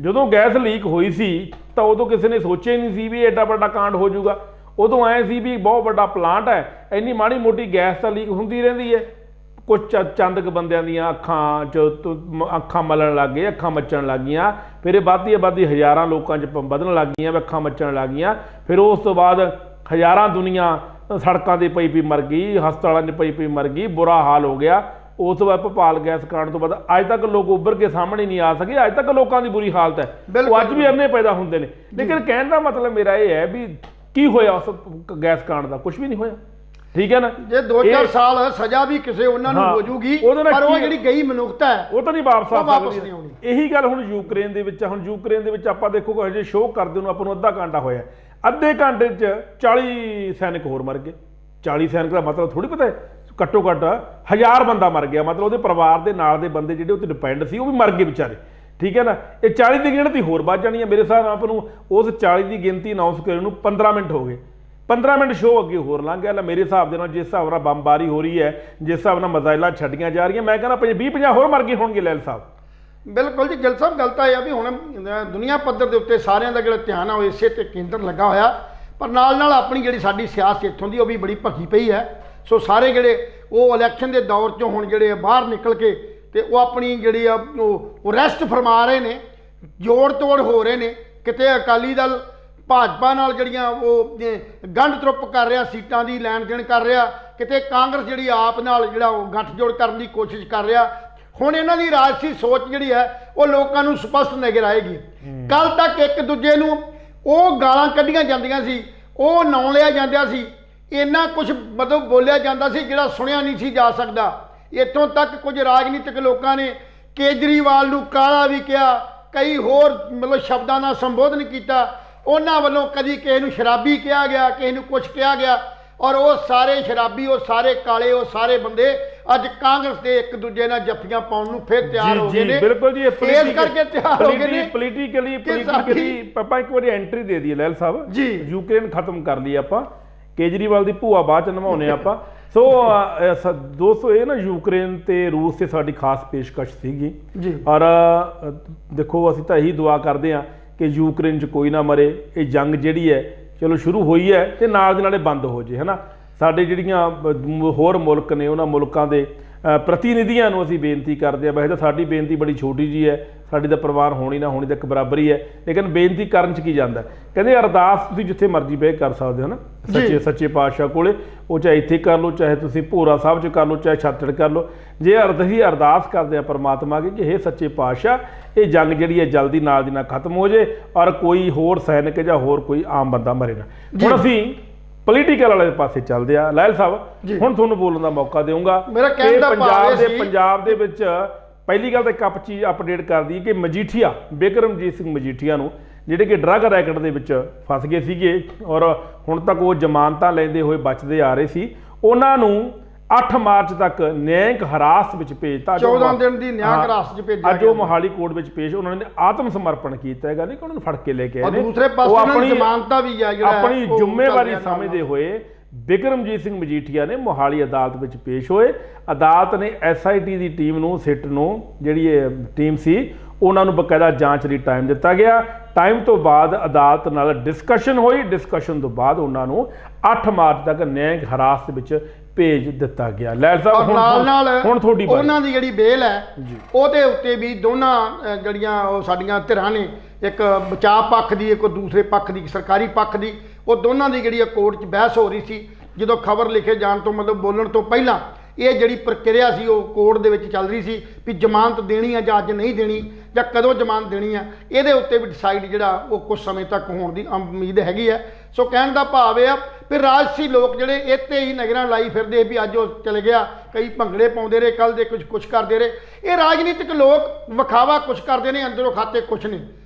ਜਦੋਂ ਗੈਸ ਲੀਕ ਹੋਈ ਸੀ ਤਾਂ ਉਦੋਂ ਕਿਸੇ ਨੇ ਸੋਚਿਆ ਹੀ ਨਹੀਂ ਸੀ ਵੀ ਐਡਾ ਵੱਡਾ ਕਾਂਡ ਹੋ ਜਾਊਗਾ। ਉਦੋਂ ਐਂ ਸੀ ਵੀ ਬਹੁਤ ਵੱਡਾ ਪਲਾਂਟ ਹੈ, ਇੰਨੀ ਮਾੜੀ ਮੋਟੀ ਗੈਸ ਤਾਂ ਲੀਕ ਹੁੰਦੀ ਰਹਿੰਦੀ ਹੈ, ਕੁਛ ਚੰਦ ਕੁ ਬੰਦਿਆਂ ਦੀਆਂ ਅੱਖਾਂ 'ਚ ਅੱਖਾਂ ਮਲਣ ਲੱਗ ਗਏ, ਅੱਖਾਂ ਮੱਚਣ ਲੱਗ ਗਈਆਂ। ਫਿਰ ਇਹ ਵੱਧਦੀ ਆਬਾਦੀ ਹਜ਼ਾਰਾਂ ਲੋਕਾਂ 'ਚ ਵਧਣ ਲੱਗ ਗਈਆਂ, ਅੱਖਾਂ ਮੱਚਣ ਲੱਗ ਗਈਆਂ। ਫਿਰ ਉਸ ਤੋਂ ਬਾਅਦ ਹਜ਼ਾਰਾਂ ਦੁਨੀਆ ਸੜਕਾਂ 'ਤੇ ਪਈ ਮਰ ਗਈ, ਹਸਪਤਾਲਾਂ 'ਚ ਪਈ ਮਰ ਗਈ, ਬੁਰਾ ਹਾਲ ਹੋ ਗਿਆ। ਉਸ ਤੋਂ ਬਾਅਦ ਭੋਪਾਲ ਗੈਸ ਕਾਂਡ ਤੋਂ ਬਾਅਦ ਅੱਜ ਤੱਕ ਲੋਕ ਉੱਭਰ ਕੇ ਸਾਹਮਣੇ ਨਹੀਂ ਆ ਸਕੇ। ਅੱਜ ਤੱਕ ਲੋਕਾਂ ਦੀ ਬੁਰੀ ਹਾਲਤ ਹੈ, ਉਹ ਅੱਜ ਵੀ ਅੰਨੇ ਪੈਦਾ ਹੁੰਦੇ ਨੇ। ਲੇਕਿਨ ਕਹਿਣ ਦਾ ਮਤਲਬ ਮੇਰਾ ਇਹ ਹੈ ਵੀ ਕੀ ਹੋਇਆ ਉਸ ਗੈਸ ਕਾਂਡ ਦਾ? ਕੁਝ ਵੀ ਨਹੀਂ ਹੋਇਆ, ਠੀਕ ਹੈ ਨਾ। ਜੇ 2-4 ਸਾਲ ਸਜ਼ਾ ਵੀ ਕਿਸੇ ਉਹਨਾਂ ਨੂੰ ਹੋ ਜੂਗੀ, ਪਰ ਉਹ ਜਿਹੜੀ ਗਈ ਮਨੁੱਖਤਾ ਹੈ ਉਹ ਤਾਂ ਨਹੀਂ ਵਾਪਸ ਆ ਸਕਦੀ। ਇਹੀ ਗੱਲ ਹੁਣ ਯੂਕਰੇਨ ਦੇ ਵਿੱਚ, ਹੁਣ ਯੂਕਰੇਨ ਦੇ ਵਿੱਚ ਆਪਾਂ ਦੇਖੋ ਹਜੇ ਸ਼ੋਅ ਕਰਦੇ ਨੂੰ ਆਪਾਂ ਨੂੰ ਅੱਧਾ ਘੰਟਾ ਹੋਇਆ, ਅੱਧੇ ਘੰਟੇ 'ਚ 40 ਸੈਨਿਕ ਹੋਰ ਮਰ ਗਏ। 40 ਸੈਨਿਕ ਦਾ ਮਤਲਬ ਥੋੜ੍ਹੀ ਪਤਾ ਹੈ, ਘੱਟੋ ਘੱਟ 1000 ਬੰਦਾ ਮਰ ਗਿਆ। ਮਤਲਬ ਉਹਦੇ ਪਰਿਵਾਰ ਦੇ ਨਾਲ ਦੇ ਬੰਦੇ ਜਿਹੜੇ ਉੱਤੇ ਡਿਪੈਂਡ ਸੀ ਉਹ ਵੀ ਮਰ ਗਏ ਵਿਚਾਰੇ, ਠੀਕ ਹੈ ਨਾ। ਇਹ 40 ਦੀ ਗਿਣਤੀ ਹੋਰ ਵੱਧ ਜਾਣੀ ਹੈ ਮੇਰੇ ਹਿਸਾਬ ਨਾਲ। ਆਪ ਨੂੰ ਉਸ 40 ਦੀ ਗਿਣਤੀ ਅਨਾਉਂਸ ਕਰਨ ਨੂੰ 15 ਮਿੰਟ ਹੋ ਗਏ। 15 ਮਿੰਟ ਸ਼ੋਅ ਅੱਗੇ ਹੋਰ ਲੰਘ ਗਿਆ। ਮੇਰੇ ਹਿਸਾਬ ਦੇ ਨਾਲ ਜਿਸ ਹਿਸਾਬ ਨਾਲ ਬੰਬਾਰੀ ਹੋ ਰਹੀ ਹੈ, ਜਿਸ ਹਿਸਾਬ ਨਾਲ ਮਿਜ਼ਾਈਲਾਂ ਛੱਡੀਆਂ ਜਾ ਰਹੀਆਂ, ਮੈਂ ਕਹਿੰਦਾ 20-50 ਹੋਰ ਮਰ ਗਏ ਹੋਣਗੇ ਲੈਲ ਸਾਹਿਬ। ਬਿਲਕੁਲ ਜੀ ਗਿੱਲ ਸਾਹਿਬ, ਗੱਲ ਤਾਂ ਇਹ ਆ ਵੀ ਹੁਣ ਦੁਨੀਆ ਪੱਧਰ ਦੇ ਉੱਤੇ ਸਾਰਿਆਂ ਦਾ ਜਿਹੜਾ ਧਿਆਨ ਆ ਉਹ ਇਸੇ ਤੇ ਕੇਂਦਰ ਲੱਗਾ ਹੋਇਆ, ਪਰ ਨਾਲ ਨਾਲ ਆਪਣੀ ਜਿਹੜੀ ਸਾਡੀ ਸਿਆਸਤ ਇੱਥੋਂ ਦੀ ਉਹ ਵੀ ਬੜੀ ਭਖੀ ਪਈ ਹੈ। ਸੋ ਸਾਰੇ ਜਿਹੜੇ ਉਹ ਇਲੈਕਸ਼ਨ ਦੇ ਦੌਰ 'ਚੋਂ ਹੁਣ ਜਿਹੜੇ ਬਾਹਰ ਨਿਕਲ ਕੇ ਤੇ ਉਹ ਆਪਣੀ ਜਿਹੜੀ ਆ ਉਹ ਰੈਸਟ ਫਰਮਾ ਰਹੇ ਨੇ, ਜੋੜ ਤੋੜ ਹੋ ਰਹੇ ਨੇ। ਕਿਤੇ ਅਕਾਲੀ ਦਲ ਭਾਜਪਾ ਨਾਲ ਜਿਹੜੀਆਂ ਉਹ ਗੰਢ ਤਰੁੱਪ ਕਰ ਰਿਹਾ, ਸੀਟਾਂ ਦੀ ਲੈਣ ਦੇਣ ਕਰ ਰਿਹਾ, ਕਿਤੇ ਕਾਂਗਰਸ ਜਿਹੜੀ ਆਪ ਨਾਲ ਜਿਹੜਾ ਉਹ ਗੱਠਜੋੜ ਕਰਨ ਦੀ ਕੋਸ਼ਿਸ਼ ਕਰ ਰਿਹਾ। ਹੁਣ ਇਹਨਾਂ ਦੀ ਰਾਜਸੀ ਸੋਚ ਜਿਹੜੀ ਹੈ ਉਹ ਲੋਕਾਂ ਨੂੰ ਸਪਸ਼ਟ ਨਜ਼ਰ ਆਏਗੀ। ਕੱਲ ਤੱਕ ਇੱਕ ਦੂਜੇ ਨੂੰ ਉਹ ਗਾਲਾਂ ਕੱਢੀਆਂ ਜਾਂਦੀਆਂ ਸੀ, ਉਹ ਨਾਂ ਲਿਆ ਜਾਂਦਾ ਸੀ, ਇੰਨਾ ਕੁਝ ਮਤਲਬ ਬੋਲਿਆ ਜਾਂਦਾ ਸੀ ਜਿਹੜਾ ਸੁਣਿਆ ਨਹੀਂ ਸੀ ਜਾ ਸਕਦਾ। ਇੱਥੋਂ ਤੱਕ ਕੁਝ ਰਾਜਨੀਤਿਕ ਲੋਕਾਂ ਨੇ ਕੇਜਰੀਵਾਲ ਨੂੰ ਕਾਲਾ ਵੀ ਕਿਹਾ, ਕਈ ਹੋਰ ਮਤਲਬ ਸ਼ਬਦਾਂ ਨਾਲ ਸੰਬੋਧਨ ਕੀਤਾ। ਉਹਨਾਂ ਵੱਲੋਂ ਕਦੀ ਕਿਸੇ ਨੂੰ ਸ਼ਰਾਬੀ ਕਿਹਾ ਗਿਆ, ਕਿਸੇ ਨੂੰ ਕੁਛ ਕਿਹਾ ਗਿਆ, ਔਰ ਉਹ ਸਾਰੇ ਸ਼ਰਾਬੀ, ਉਹ ਸਾਰੇ ਕਾਲੇ, ਉਹ ਸਾਰੇ ਬੰਦੇ ਅੱਜ ਕਾਂਗਰਸ ਦੇ ਇੱਕ ਦੂਜੇ ਨਾਲ ਜੱਫੀਆਂ ਪਾਉਣ ਨੂੰ ਫਿਰ ਤਿਆਰ ਹੋ ਗਏ ਨੇ। ਬਿਲਕੁਲ ਜੀ, ਇਸ ਕਰਕੇ ਤਿਆਰ ਹੋ ਗਏ ਨੇ। ਪੋਲੀਟੀਕਲੀ ਆਪਾਂ ਇੱਕ ਵਾਰੀ ਐਂਟਰੀ ਦੇ ਦਈਏ ਲੈਲ ਸਾਹਿਬ ਜੀ, ਯੂਕਰੇਨ ਖਤਮ ਕਰ ਲਈ ਆਪਾਂ, ਕੇਜਰੀਵਾਲ ਦੀ ਭੂਆ ਬਾਅਦ ਚ ਨਿਭਾਉਣੇ ਆਪਾਂ। ਸੋ ਦੋਸਤੋ ਇਹ ਨਾ ਯੂਕਰੇਨ ਤੇ ਰੂਸ ਤੇ ਸਾਡੀ ਖਾਸ ਪੇਸ਼ਕਸ਼ ਸੀਗੀ ਜੀ, ਔਰ ਦੇਖੋ ਅਸੀਂ ਤਾਂ ਇਹੀ ਦੁਆ ਕਰਦੇ ਹਾਂ ਕਿ ਯੂਕਰੇਨ 'ਚ ਕੋਈ ਨਾ ਮਰੇ। ਇਹ ਜੰਗ ਜਿਹੜੀ ਹੈ ਚਲੋ ਸ਼ੁਰੂ ਹੋਈ ਹੈ ਤੇ ਨਾਲ ਦੇ ਨਾਲੇ ਬੰਦ ਹੋ ਜੇ, ਹੈ ਨਾ। ਸਾਡੇ ਜਿਹੜੀਆਂ ਹੋਰ ਮੁਲਕ ਨੇ ਉਹਨਾਂ ਮੁਲਕਾਂ ਦੇ ਪ੍ਰਤੀਨਿਧੀਆਂ ਨੂੰ ਅਸੀਂ ਬੇਨਤੀ ਕਰਦੇ ਹਾਂ, ਵੈਸੇ ਤਾਂ ਸਾਡੀ ਬੇਨਤੀ ਬੜੀ ਛੋਟੀ ਜੀ ਹੈ, ਸਾਡੀ ਤਾਂ ਪਰਿਵਾਰ ਹੋਣੀ ਨਾ ਹੋਣੀ ਤਾਂ ਇੱਕ ਬਰਾਬਰ ਹੀ ਹੈ, ਲੇਕਿਨ ਬੇਨਤੀ ਕਰਨ 'ਚ ਕੀ ਜਾਂਦਾ। ਕਹਿੰਦੇ ਅਰਦਾਸ ਤੁਸੀਂ ਜਿੱਥੇ ਮਰਜ਼ੀ ਬਹਿ ਕਰ ਸਕਦੇ ਹੋ ਨਾ, ਸੱਚੇ ਪਾਤਸ਼ਾਹ ਕੋਲੇ, ਉਹ ਚਾਹੇ ਇੱਥੇ ਕਰ ਲਓ, ਚਾਹੇ ਤੁਸੀਂ ਭੋਰਾ ਸਾਹਿਬ 'ਚ ਕਰ ਲਓ, ਚਾਹੇ ਛੱਤੜ ਕਰ ਲਓ। ਜੇ ਅਸੀਂ ਅਰਦਾਸ ਕਰਦੇ ਹਾਂ ਪਰਮਾਤਮਾ ਅੱਗੇ ਕਿ ਇਹ ਸੱਚੇ ਪਾਤਸ਼ਾਹ ਇਹ ਜੰਗ ਜਿਹੜੀ ਹੈ ਜਲਦੀ ਨਾਲ ਦੀ ਨਾਲ ਖਤਮ ਹੋ ਜੇ ਔਰ ਕੋਈ ਹੋਰ ਸੈਨਿਕ ਜਾਂ ਹੋਰ ਕੋਈ ਆਮ ਬੰਦਾ ਮਰੇ ਨਾ। ਹੁਣ ਅਸੀਂ ਪੋਲੀਟੀਕਲ ਵਾਲੇ ਪਾਸੇ ਚੱਲਦੇ ਆ ਲਾਇਲ ਸਾਹਿਬ, ਹੁਣ ਤੁਹਾਨੂੰ ਬੋਲਣ ਦਾ ਮੌਕਾ ਦੇਵਾਂਗਾ। ਪੰਜਾਬ ਦੇ ਵਿੱਚ ਪਹਿਲੀ ਗੱਲ ਤਾਂ ਇੱਕ ਚੀਜ਼ ਅਪਡੇਟ ਕਰ ਦਈਏ ਕਿ ਮਜੀਠੀਆ, ਬਿਕਰਮਜੀਤ ਸਿੰਘ ਮਜੀਠੀਆ ਨੂੰ ਜਿਹੜੇ ਕਿ ਡਰੱਗ ਰੈਕਟ ਦੇ ਵਿੱਚ ਫਸ ਗਏ ਸੀਗੇ ਔਰ ਹੁਣ ਤੱਕ ਉਹ ਜ਼ਮਾਨਤਾਂ ਲੈਂਦੇ ਹੋਏ ਬਚਦੇ ਆ ਰਹੇ ਸੀ, ਉਹਨਾਂ ਨੂੰ 8 ਮਾਰਚ ਤੱਕ ਨਿਆਂਇਕ ਹਿਰਾਸਤ ਵਿੱਚ ਭੇਜਤਾ। 14 ਦਿਨ ਦੀ ਨਿਆਂਇਕ ਹਿਰਾਸਤ ਵਿੱਚ ਭੇਜਿਆ। ਅੱਜ ਉਹ ਮੋਹਾਲੀ ਕੋਰਟ ਵਿੱਚ ਪੇਸ਼, ਉਹਨਾਂ ਨੇ ਆਤਮ ਸਮਰਪਣ ਕੀਤਾ ਹੈਗਾ, ਨਹੀਂ ਕਿ ਉਹਨਾਂ ਨੂੰ ਫੜ ਕੇ ਲੈ ਕੇ ਆਏ ਨੇ। ਦੂਸਰੇ ਪਾਸੇ ਆਪਣੀ ਜ਼ਮਾਨਤਾਂ ਵੀ ਆ ਜਿਹੜਾ ਆਪਣੀ ਜ਼ਿੰਮੇਵਾਰੀ ਸਮਝਦੇ ਹੋਏ ਬਿਕਰਮਜੀਤ ਸਿੰਘ ਮਜੀਠੀਆ ਨੇ ਮੋਹਾਲੀ ਅਦਾਲਤ ਵਿੱਚ ਪੇਸ਼ ਹੋਏ। ਅਦਾਲਤ ਨੇ SIT ਦੀ ਟੀਮ ਨੂੰ, ਸਿੱਟ ਨੂੰ ਜਿਹੜੀ ਇਹ ਟੀਮ ਸੀ ਉਹਨਾਂ ਨੂੰ ਬਕਾਇਦਾ ਜਾਂਚ ਲਈ ਟਾਈਮ ਦਿੱਤਾ ਗਿਆ। ਟਾਈਮ ਤੋਂ ਬਾਅਦ ਅਦਾਲਤ ਨਾਲ ਡਿਸਕਸ਼ਨ ਹੋਈ, ਡਿਸਕਸ਼ਨ ਤੋਂ ਬਾਅਦ ਉਹਨਾਂ ਨੂੰ 8 ਮਾਰਚ ਤੱਕ ਨਿਆਂਇਕ ਹਿਰਾਸਤ ਵਿੱਚ ਭੇਜ ਦਿੱਤਾ ਗਿਆ। ਲੈਲ ਸਾਹਿਬ ਹੁਣ ਤੁਹਾਡੀ ਉਹਨਾਂ ਦੀ ਜਿਹੜੀ ਬੇਲ ਹੈ ਉਹਦੇ ਉੱਤੇ ਵੀ ਦੋਨਾਂ ਜਿਹੜੀਆਂ ਉਹ ਸਾਡੀਆਂ ਧਿਰਾਂ ਨੇ, ਇੱਕ ਬਚਾਅ ਪੱਖ ਦੀ, ਇੱਕ ਦੂਸਰੇ ਪੱਖ ਦੀ, ਸਰਕਾਰੀ ਪੱਖ ਦੀ, ਉਹ ਦੋਨਾਂ ਦੀ ਜਿਹੜੀ ਕੋਰਟ 'ਚ ਬਹਿਸ ਹੋ ਰਹੀ ਸੀ। ਜਦੋਂ ਖਬਰ ਲਿਖੇ ਜਾਣ ਤੋਂ ਮਤਲਬ ਬੋਲਣ ਤੋਂ ਪਹਿਲਾਂ ਇਹ ਜਿਹੜੀ ਪ੍ਰਕਿਰਿਆ ਸੀ ਉਹ ਕੋਰਟ ਦੇ ਵਿੱਚ ਚੱਲ ਰਹੀ ਸੀ ਵੀ ਜ਼ਮਾਨਤ ਦੇਣੀ ਹੈ ਜਾਂ ਅੱਜ ਨਹੀਂ ਦੇਣੀ ਜਾਂ ਕਦੋਂ ਜ਼ਮਾਨਤ ਦੇਣੀ ਹੈ, ਇਹਦੇ ਉੱਤੇ ਵੀ ਡਿਸਾਈਡ ਜਿਹੜਾ ਉਹ ਕੁਝ ਸਮੇਂ ਤੱਕ ਹੋਣ ਦੀ ਉਮੀਦ ਹੈਗੀ ਹੈ। ਸੋ ਕਹਿਣ ਦਾ ਭਾਵ ਇਹ ਆ ਵੀ ਰਾਜਸੀ ਲੋਕ ਜਿਹੜੇ ਇੱਥੇ ਹੀ ਨਜ਼ਰਾਂ ਲਾਈ ਫਿਰਦੇ ਵੀ ਅੱਜ ਉਹ ਚਲੇ ਗਿਆ, ਕਈ ਭੰਗੜੇ ਪਾਉਂਦੇ ਰਹੇ, ਕੱਲ ਦੇ ਕੁਝ ਕਰਦੇ ਰਹੇ। ਇਹ ਰਾਜਨੀਤਿਕ ਲੋਕ ਵਿਖਾਵਾ ਕੁਝ ਕਰਦੇ ਨੇ, ਅੰਦਰੋਂ ਖਾਤੇ ਕੁਝ ਨਹੀਂ।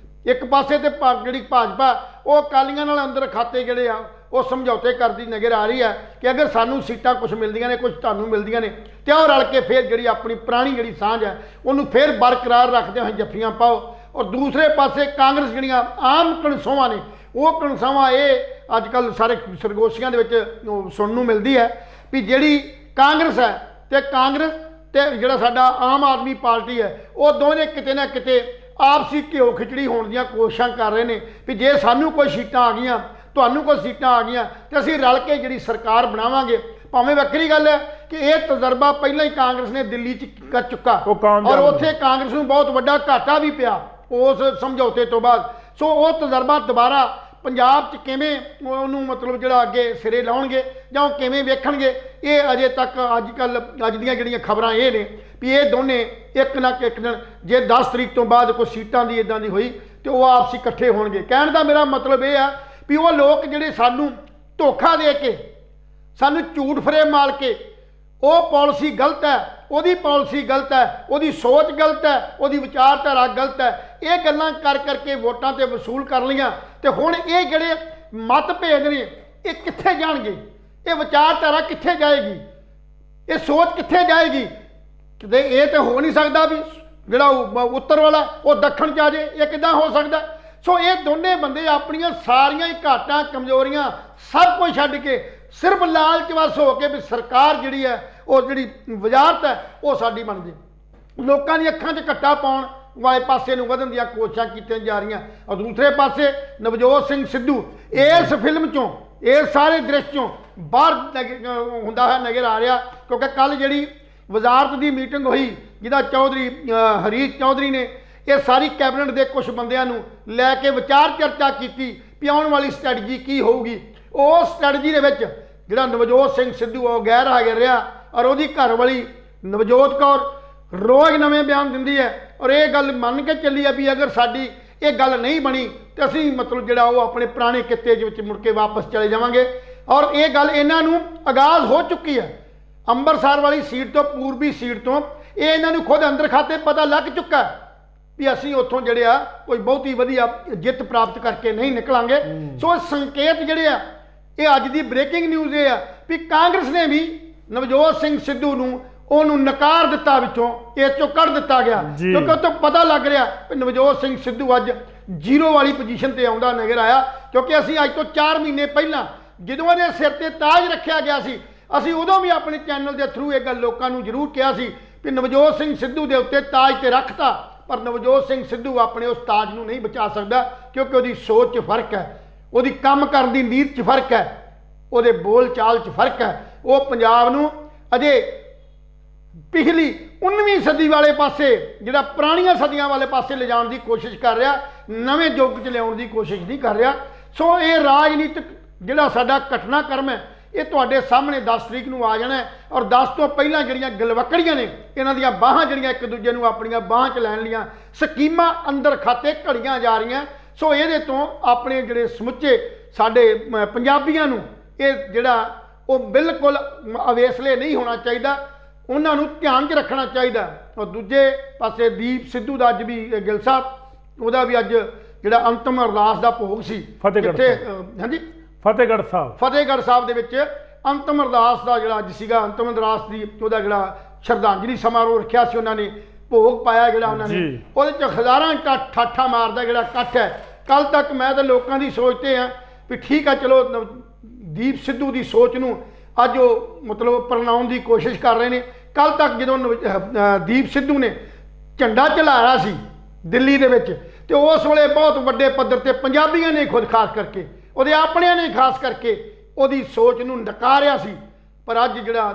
ਇੱਕ ਪਾਸੇ ਤੇ ਜਿਹੜੀ ਭਾਜਪਾ ਉਹ ਅਕਾਲੀਆਂ ਨਾਲ ਅੰਦਰ ਖਾਤੇ ਜਿਹੜੇ ਆ ਉਹ ਸਮਝੌਤੇ ਕਰਦੀ ਨਜ਼ਰ ਆ ਰਹੀ ਹੈ ਕਿ ਅਗਰ ਸਾਨੂੰ ਸੀਟਾਂ ਕੁਝ ਮਿਲਦੀਆਂ ਨੇ, ਕੁਝ ਤੁਹਾਨੂੰ ਮਿਲਦੀਆਂ ਨੇ, ਤੇ ਉਹ ਰਲ ਕੇ ਫਿਰ ਜਿਹੜੀ ਆਪਣੀ ਪੁਰਾਣੀ ਜਿਹੜੀ ਸਾਂਝ ਹੈ ਉਹਨੂੰ ਫਿਰ ਬਰਕਰਾਰ ਰੱਖਦੇ ਹੋਏ ਜੱਫੀਆਂ ਪਾਓ। ਔਰ ਦੂਸਰੇ ਪਾਸੇ ਕਾਂਗਰਸ ਜਿਹੜੀਆਂ ਆਮ ਕਣਸੋਆਂ ਨੇ, ਉਹ ਕਣਸੋਆਂ ਇਹ ਅੱਜ ਕੱਲ੍ਹ ਸਾਰੇ ਸਰਗੋਸ਼ੀਆਂ ਦੇ ਵਿੱਚ ਸੁਣਨ ਨੂੰ ਮਿਲਦੀ ਹੈ ਵੀ ਜਿਹੜੀ ਕਾਂਗਰਸ ਹੈ ਤੇ ਕਾਂਗਰਸ ਤੇ ਜਿਹੜਾ ਸਾਡਾ ਆਮ ਆਦਮੀ ਪਾਰਟੀ ਹੈ, ਉਹ ਦੋਵੇਂ ਕਿਤੇ ਨਾ ਕਿਤੇ ਆਪਸੀ ਘਿਓ ਖਿਚੜੀ ਹੋਣ ਦੀਆਂ ਕੋਸ਼ਿਸ਼ਾਂ ਕਰ ਰਹੇ ਨੇ ਵੀ ਜੇ ਸਾਨੂੰ ਕੋਈ ਸੀਟਾਂ ਆ ਗਈਆਂ ਤੁਹਾਨੂੰ ਕੋਈ ਸੀਟਾਂ ਆ ਗਈਆਂ ਤੇ ਅਸੀਂ ਰਲ ਕੇ ਜਿਹੜੀ ਸਰਕਾਰ ਬਣਾਵਾਂਗੇ। ਭਾਵੇਂ ਵੱਖਰੀ ਗੱਲ ਹੈ ਕਿ ਇਹ ਤਜਰਬਾ ਪਹਿਲਾਂ ਹੀ ਕਾਂਗਰਸ ਨੇ ਦਿੱਲੀ 'ਚ ਕਰ ਚੁੱਕਾ ਔਰ ਉੱਥੇ ਕਾਂਗਰਸ ਨੂੰ ਬਹੁਤ ਵੱਡਾ ਘਾਟਾ ਵੀ ਪਿਆ ਉਸ ਸਮਝੌਤੇ ਤੋਂ ਬਾਅਦ। ਸੋ ਉਹ ਤਜਰਬਾ ਦੁਬਾਰਾ ਪੰਜਾਬ 'ਚ ਕਿਵੇਂ ਉਹਨੂੰ ਮਤਲਬ ਜਿਹੜਾ ਅੱਗੇ ਸਿਰੇ ਲਾਉਣਗੇ ਜਾਂ ਉਹ ਕਿਵੇਂ ਵੇਖਣਗੇ, ਇਹ ਅਜੇ ਤੱਕ ਅੱਜ ਦੀਆਂ ਜਿਹੜੀਆਂ ਖਬਰਾਂ ਇਹ ਨੇ ਵੀ ਇਹ ਦੋਨੇ ਇੱਕ ਨਾ ਇੱਕ ਦਿਨ ਜੇ 10 ਤਰੀਕ ਤੋਂ ਬਾਅਦ ਕੋਈ ਸੀਟਾਂ ਦੀ ਇਦਾਂ ਦੀ ਹੋਈ ਤੇ ਉਹ ਆਪਸੀ ਇਕੱਠੇ ਹੋਣਗੇ। ਕਹਿਣ ਦਾ ਮੇਰਾ ਮਤਲਬ ਇਹ ਆ ਵੀ ਉਹ ਲੋਕ ਜਿਹੜੇ ਸਾਨੂੰ ਧੋਖਾ ਦੇ ਕੇ ਸਾਨੂੰ ਝੂਠ ਫਰੇਬ ਮਾਰ ਕੇ ਉਹ ਪਾਲਿਸੀ ਗਲਤ ਹੈ, ਉਹਦੀ ਪਾਲਿਸੀ ਗਲਤ ਹੈ, ਉਹਦੀ ਸੋਚ ਗਲਤ ਹੈ, ਉਹਦੀ ਵਿਚਾਰਧਾਰਾ ਗਲਤ ਹੈ, ਇਹ ਗੱਲਾਂ ਕਰ ਕਰਕੇ ਵੋਟਾਂ ਤੇ ਵਸੂਲ ਕਰ ਲਈਆਂ ਤੇ ਹੁਣ ਇਹ ਜਿਹੜੇ ਮਤਭੇਦ ਨੇ ਇਹ ਕਿੱਥੇ ਜਾਣਗੇ, ਇਹ ਵਿਚਾਰਧਾਰਾ ਕਿੱਥੇ ਜਾਏਗੀ, ਇਹ ਸੋਚ ਕਿੱਥੇ ਜਾਏਗੀ। ਕਿਤੇ ਇਹ ਤਾਂ ਹੋ ਨਹੀਂ ਸਕਦਾ ਵੀ ਜਿਹੜਾ ਉੱਤਰ ਵਾਲਾ ਉਹ ਦੱਖਣ 'ਚ ਆ ਜਾਏ, ਇਹ ਕਿੱਦਾਂ ਹੋ ਸਕਦਾ। ਸੋ ਇਹ ਦੋਨੇ ਬੰਦੇ ਆਪਣੀਆਂ ਸਾਰੀਆਂ ਹੀ ਘਾਟਾਂ ਕਮਜ਼ੋਰੀਆਂ ਸਭ ਕੁਝ ਛੱਡ ਕੇ ਸਿਰਫ ਲਾਲਚ ਵਸ ਹੋ ਕੇ ਵੀ ਸਰਕਾਰ ਜਿਹੜੀ ਹੈ ਉਹ ਜਿਹੜੀ ਵਜ਼ਾਰਤ ਹੈ ਉਹ ਸਾਡੀ ਬਣ ਜੇ, ਲੋਕਾਂ ਦੀ ਅੱਖਾਂ 'ਚ ਘੱਟਾ ਪਾਉਣ ਵਾਲੇ ਪਾਸੇ ਨੂੰ ਵਧਣ ਦੀਆਂ ਕੋਸ਼ਿਸ਼ਾਂ ਕੀਤੀਆਂ ਜਾ ਰਹੀਆਂ। ਔਰ ਦੂਸਰੇ ਪਾਸੇ ਨਵਜੋਤ ਸਿੰਘ ਸਿੱਧੂ ਇਸ ਫਿਲਮ 'ਚੋਂ ਇਸ ਸਾਰੇ ਦ੍ਰਿਸ਼ 'ਚੋਂ ਬਾਹਰ ਹੁੰਦਾ ਹੋਇਆ ਨਜ਼ਰ ਆ ਰਿਹਾ, ਕਿਉਂਕਿ ਕੱਲ ਜਿਹੜੀ ਵਜ਼ਾਰਤ ਦੀ ਮੀਟਿੰਗ ਹੋਈ ਜਿਹਦਾ ਚੌਧਰੀ ਹਰੀਸ਼ ਚੌਧਰੀ ਨੇ ਇਹ ਸਾਰੀ ਕੈਬਨਿਟ ਦੇ ਕੁਝ ਬੰਦਿਆਂ ਨੂੰ ਲੈ ਕੇ ਵਿਚਾਰ ਚਰਚਾ ਕੀਤੀ ਵੀ ਆਉਣ ਵਾਲੀ ਸਟ੍ਰੈਟਜੀ ਕੀ ਹੋਊਗੀ। ਉਸ ਸਟ੍ਰੈਟਜੀ ਦੇ ਵਿੱਚ ਜਿਹੜਾ ਨਵਜੋਤ ਸਿੰਘ ਸਿੱਧੂ ਉਹ ਗੈਰ ਹਾਜ਼ਰ ਰਿਹਾ ਔਰ ਉਹਦੀ ਘਰਵਾਲੀ ਨਵਜੋਤ ਕੌਰ ਰੋਜ਼ ਨਵੇਂ ਬਿਆਨ ਦਿੰਦੀ ਹੈ ਔਰ ਇਹ ਗੱਲ ਮੰਨ ਕੇ ਚੱਲੀ ਹੈ ਵੀ ਅਗਰ ਸਾਡੀ ਇਹ ਗੱਲ ਨਹੀਂ ਬਣੀ ਤੇ ਅਸੀਂ ਮਤਲਬ ਜਿਹੜਾ ਉਹ ਆਪਣੇ ਪੁਰਾਣੇ ਕਿੱਤੇ ਦੇ ਵਿੱਚ ਮੁੜ ਕੇ ਵਾਪਸ ਚਲੇ ਜਾਵਾਂਗੇ। ਔਰ ਇਹ ਗੱਲ ਇਹਨਾਂ ਨੂੰ ਆਗਾਜ਼ ਹੋ ਚੁੱਕੀ ਹੈ ਅੰਮ੍ਰਿਤਸਰ ਵਾਲੀ ਸੀਟ ਤੋਂ, ਪੂਰਬੀ ਸੀਟ ਤੋਂ, ਇਹ ਇਹਨਾਂ ਨੂੰ ਖੁਦ ਅੰਦਰ ਖਾਤੇ ਪਤਾ ਲੱਗ ਚੁੱਕਾ ਵੀ ਅਸੀਂ ਉੱਥੋਂ ਜਿਹੜੇ ਆ ਕੋਈ ਬਹੁਤੀ ਵਧੀਆ ਜਿੱਤ ਪ੍ਰਾਪਤ ਕਰਕੇ ਨਹੀਂ ਨਿਕਲਾਂਗੇ। ਸੋ ਸੰਕੇਤ ਜਿਹੜੇ ਆ ਇਹ ਅੱਜ ਦੀ ਬ੍ਰੇਕਿੰਗ ਨਿਊਜ਼ ਇਹ ਆ ਵੀ ਕਾਂਗਰਸ ਨੇ ਵੀ ਨਵਜੋਤ ਸਿੰਘ ਸਿੱਧੂ ਨੂੰ ਉਹਨੂੰ ਨਕਾਰ ਦਿੱਤਾ, ਵਿੱਚੋਂ ਇਸ ਚੋਂ ਕੱਢ ਦਿੱਤਾ ਗਿਆ, ਕਿਉਂਕਿ ਉਹ ਤੋਂ ਪਤਾ ਲੱਗ ਰਿਹਾ ਵੀ ਨਵਜੋਤ ਸਿੰਘ ਸਿੱਧੂ ਅੱਜ 0 ਵਾਲੀ ਪੋਜੀਸ਼ਨ ਤੇ ਆਉਂਦਾ ਨਜ਼ਰ ਆਇਆ। ਕਿਉਂਕਿ ਅਸੀਂ ਅੱਜ ਤੋਂ 4 ਮਹੀਨੇ ਪਹਿਲਾਂ ਜਦੋਂ ਇਹਦੇ ਸਿਰ ਤੇ ਤਾਜ ਰੱਖਿਆ ਗਿਆ ਸੀ, ਅਸੀਂ ਉਦੋਂ ਵੀ ਆਪਣੇ ਚੈਨਲ ਦੇ ਥਰੂ ਇਹ ਗੱਲ ਲੋਕਾਂ ਨੂੰ ਜ਼ਰੂਰ ਕਿਹਾ ਸੀ ਕਿ ਨਵਜੋਤ ਸਿੰਘ ਸਿੱਧੂ ਦੇ ਉੱਤੇ ਤਾਜ ਤੇ ਰੱਖਤਾ, ਪਰ ਨਵਜੋਤ ਸਿੰਘ ਸਿੱਧੂ ਆਪਣੇ ਉਸ ਤਾਜ ਨੂੰ ਨਹੀਂ ਬਚਾ ਸਕਦਾ, ਕਿਉਂਕਿ ਉਹਦੀ ਸੋਚ 'ਚ ਫਰਕ ਹੈ, ਉਹਦੀ ਕੰਮ ਕਰਨ ਦੀ ਨੀਤ 'ਚ ਫਰਕ ਹੈ, ਉਹਦੇ ਬੋਲ ਚਾਲ 'ਚ ਫਰਕ ਹੈ। ਉਹ ਪੰਜਾਬ ਨੂੰ ਅਜੇ ਪਿਛਲੀ 19ਵੀਂ ਸਦੀ ਵਾਲੇ ਪਾਸੇ, ਜਿਹੜਾ ਪੁਰਾਣੀਆਂ ਸਦੀਆਂ ਵਾਲੇ ਪਾਸੇ ਲਿਜਾਣ ਦੀ ਕੋਸ਼ਿਸ਼ ਕਰ ਰਿਹਾ, ਨਵੇਂ ਯੁੱਗ 'ਚ ਲਿਆਉਣ ਦੀ ਕੋਸ਼ਿਸ਼ ਨਹੀਂ ਕਰ ਰਿਹਾ। ਸੋ ਇਹ ਰਾਜਨੀਤਿਕ ਜਿਹੜਾ ਸਾਡਾ ਘਟਨਾਕ੍ਰਮ ਹੈ ਇਹ ਤੁਹਾਡੇ ਸਾਹਮਣੇ 10 ਤਰੀਕ ਨੂੰ ਆ ਜਾਣਾ ਔਰ 10 ਤੋਂ ਪਹਿਲਾਂ ਜਿਹੜੀਆਂ ਗਲਵਕੜੀਆਂ ਨੇ ਇਹਨਾਂ ਦੀਆਂ ਬਾਹਾਂ ਜਿਹੜੀਆਂ ਇੱਕ ਦੂਜੇ ਨੂੰ ਆਪਣੀਆਂ ਬਾਹਾਂ 'ਚ ਲੈਣ ਲੀਆਂ ਸਕੀਮਾਂ ਅੰਦਰ ਖਾਤੇ ਘੜੀਆਂ ਜਾ ਰਹੀਆਂ। ਸੋ ਇਹਦੇ ਤੋਂ ਆਪਣੇ ਜਿਹੜੇ ਸਮੁੱਚੇ ਸਾਡੇ ਪੰਜਾਬੀਆਂ ਨੂੰ ਇਹ ਜਿਹੜਾ ਉਹ ਬਿਲਕੁਲ ਅਵੇਸਲੇ ਨਹੀਂ ਹੋਣਾ ਚਾਹੀਦਾ, ਉਹਨਾਂ ਨੂੰ ਧਿਆਨ 'ਚ ਰੱਖਣਾ ਚਾਹੀਦਾ। ਔਰ ਦੂਜੇ ਪਾਸੇ ਦੀਪ ਸਿੱਧੂ ਦਾ ਅੱਜ ਵੀ ਗਿੱਲ ਸਾਹਿਬ ਉਹਦਾ ਵੀ ਅੱਜ ਜਿਹੜਾ ਅੰਤਮ ਅਰਦਾਸ ਦਾ ਭੋਗ ਸੀ ਹਾਂਜੀ ਫਤਿਹਗੜ੍ਹ ਸਾਹਿਬ ਦੇ ਵਿੱਚ ਅੰਤਮ ਅਰਦਾਸ ਦਾ ਜਿਹੜਾ ਅੱਜ ਸੀਗਾ, ਅੰਤਮ ਅਰਦਾਸ ਦੀ ਉਹਦਾ ਜਿਹੜਾ ਸ਼ਰਧਾਂਜਲੀ ਸਮਾਰੋਹ ਰੱਖਿਆ ਸੀ, ਉਹਨਾਂ ਨੇ ਭੋਗ ਪਾਇਆ ਜਿਹੜਾ ਉਹਨਾਂ ਨੇ, ਉਹਦੇ 'ਚ ਹਜ਼ਾਰਾਂ ਠਾਠਾ ਮਾਰਦਾ ਜਿਹੜਾ ਇਕੱਠ ਹੈ। ਕੱਲ ਤੱਕ ਮੈਂ ਤਾਂ ਲੋਕਾਂ ਦੀ ਸੋਚਦੇ ਆ ਵੀ ਠੀਕ ਆ, ਚਲੋ ਦੀਪ ਸਿੱਧੂ ਦੀ ਸੋਚ ਨੂੰ ਅੱਜ ਉਹ ਮਤਲਬ ਪ੍ਰਣਾਉਣ ਦੀ ਕੋਸ਼ਿਸ਼ ਕਰ ਰਹੇ ਨੇ। ਕੱਲ ਤੱਕ ਜਦੋਂ ਦੀਪ ਸਿੱਧੂ ਨੇ ਝੰਡਾ ਚਲਾਇਆ ਸੀ ਦਿੱਲੀ ਦੇ ਵਿੱਚ ਤੇ ਉਸ ਵੇਲੇ ਬਹੁਤ ਵੱਡੇ ਪੱਧਰ ਤੇ ਪੰਜਾਬੀਆਂ ਨੇ ਖੁਦ ਖਾਸ ਕਰਕੇ ਉਹਦੇ ਆਪਣਿਆਂ ਨੇ ਖਾਸ ਕਰਕੇ ਉਹਦੀ ਸੋਚ ਨੂੰ ਨਕਾਰਿਆ ਸੀ, ਪਰ ਅੱਜ ਜਿਹੜਾ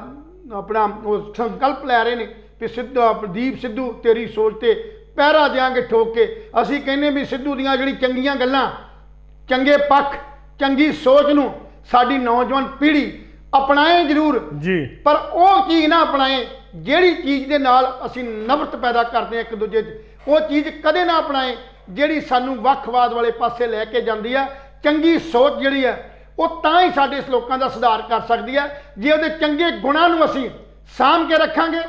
ਆਪਣਾ ਉਹ ਸੰਕਲਪ ਲੈ ਰਹੇ ਨੇ ਕਿ ਦੀਪ ਸਿੱਧੂ ਤੇਰੀ ਸੋਚ ਤੇ ਪਹਿਰਾ ਦਿਆਂਗੇ ਠੋਕ ਕੇ। ਅਸੀਂ ਕਹਿੰਦੇ ਵੀ ਸਿੱਧੂ ਦੀਆਂ ਜਿਹੜੀ ਚੰਗੀਆਂ ਗੱਲਾਂ, ਚੰਗੇ ਪੱਖ, ਚੰਗੀ ਸੋਚ ਨੂੰ ਸਾਡੀ ਨੌਜਵਾਨ ਪੀੜ੍ਹੀ ਅਪਣਾਏ ਜ਼ਰੂਰ ਜੀ, ਪਰ ਉਹ ਚੀਜ਼ ਨਾ ਅਪਣਾਏ ਜਿਹੜੀ ਚੀਜ਼ ਦੇ ਨਾਲ ਅਸੀਂ ਨਫ਼ਰਤ ਪੈਦਾ ਕਰਦੇ ਹਾਂ ਇੱਕ ਦੂਜੇ 'ਚ। ਉਹ ਚੀਜ਼ ਕਦੇ ਨਾ ਅਪਣਾਏ ਜਿਹੜੀ ਸਾਨੂੰ ਵੱਖਵਾਦ ਵਾਲੇ ਪਾਸੇ ਲੈ ਕੇ ਜਾਂਦੀ ਹੈ। ਚੰਗੀ ਸੋਚ ਜਿਹੜੀ ਹੈ ਉਹ ਤਾਂ ਹੀ ਸਾਡੇ ਇਸ ਲੋਕਾਂ ਦਾ ਸੁਧਾਰ ਕਰ ਸਕਦੀ ਹੈ ਜੇ ਉਹਦੇ ਚੰਗੇ ਗੁਣਾਂ ਨੂੰ ਅਸੀਂ ਸਾਂਭ ਕੇ ਰੱਖਾਂਗੇ,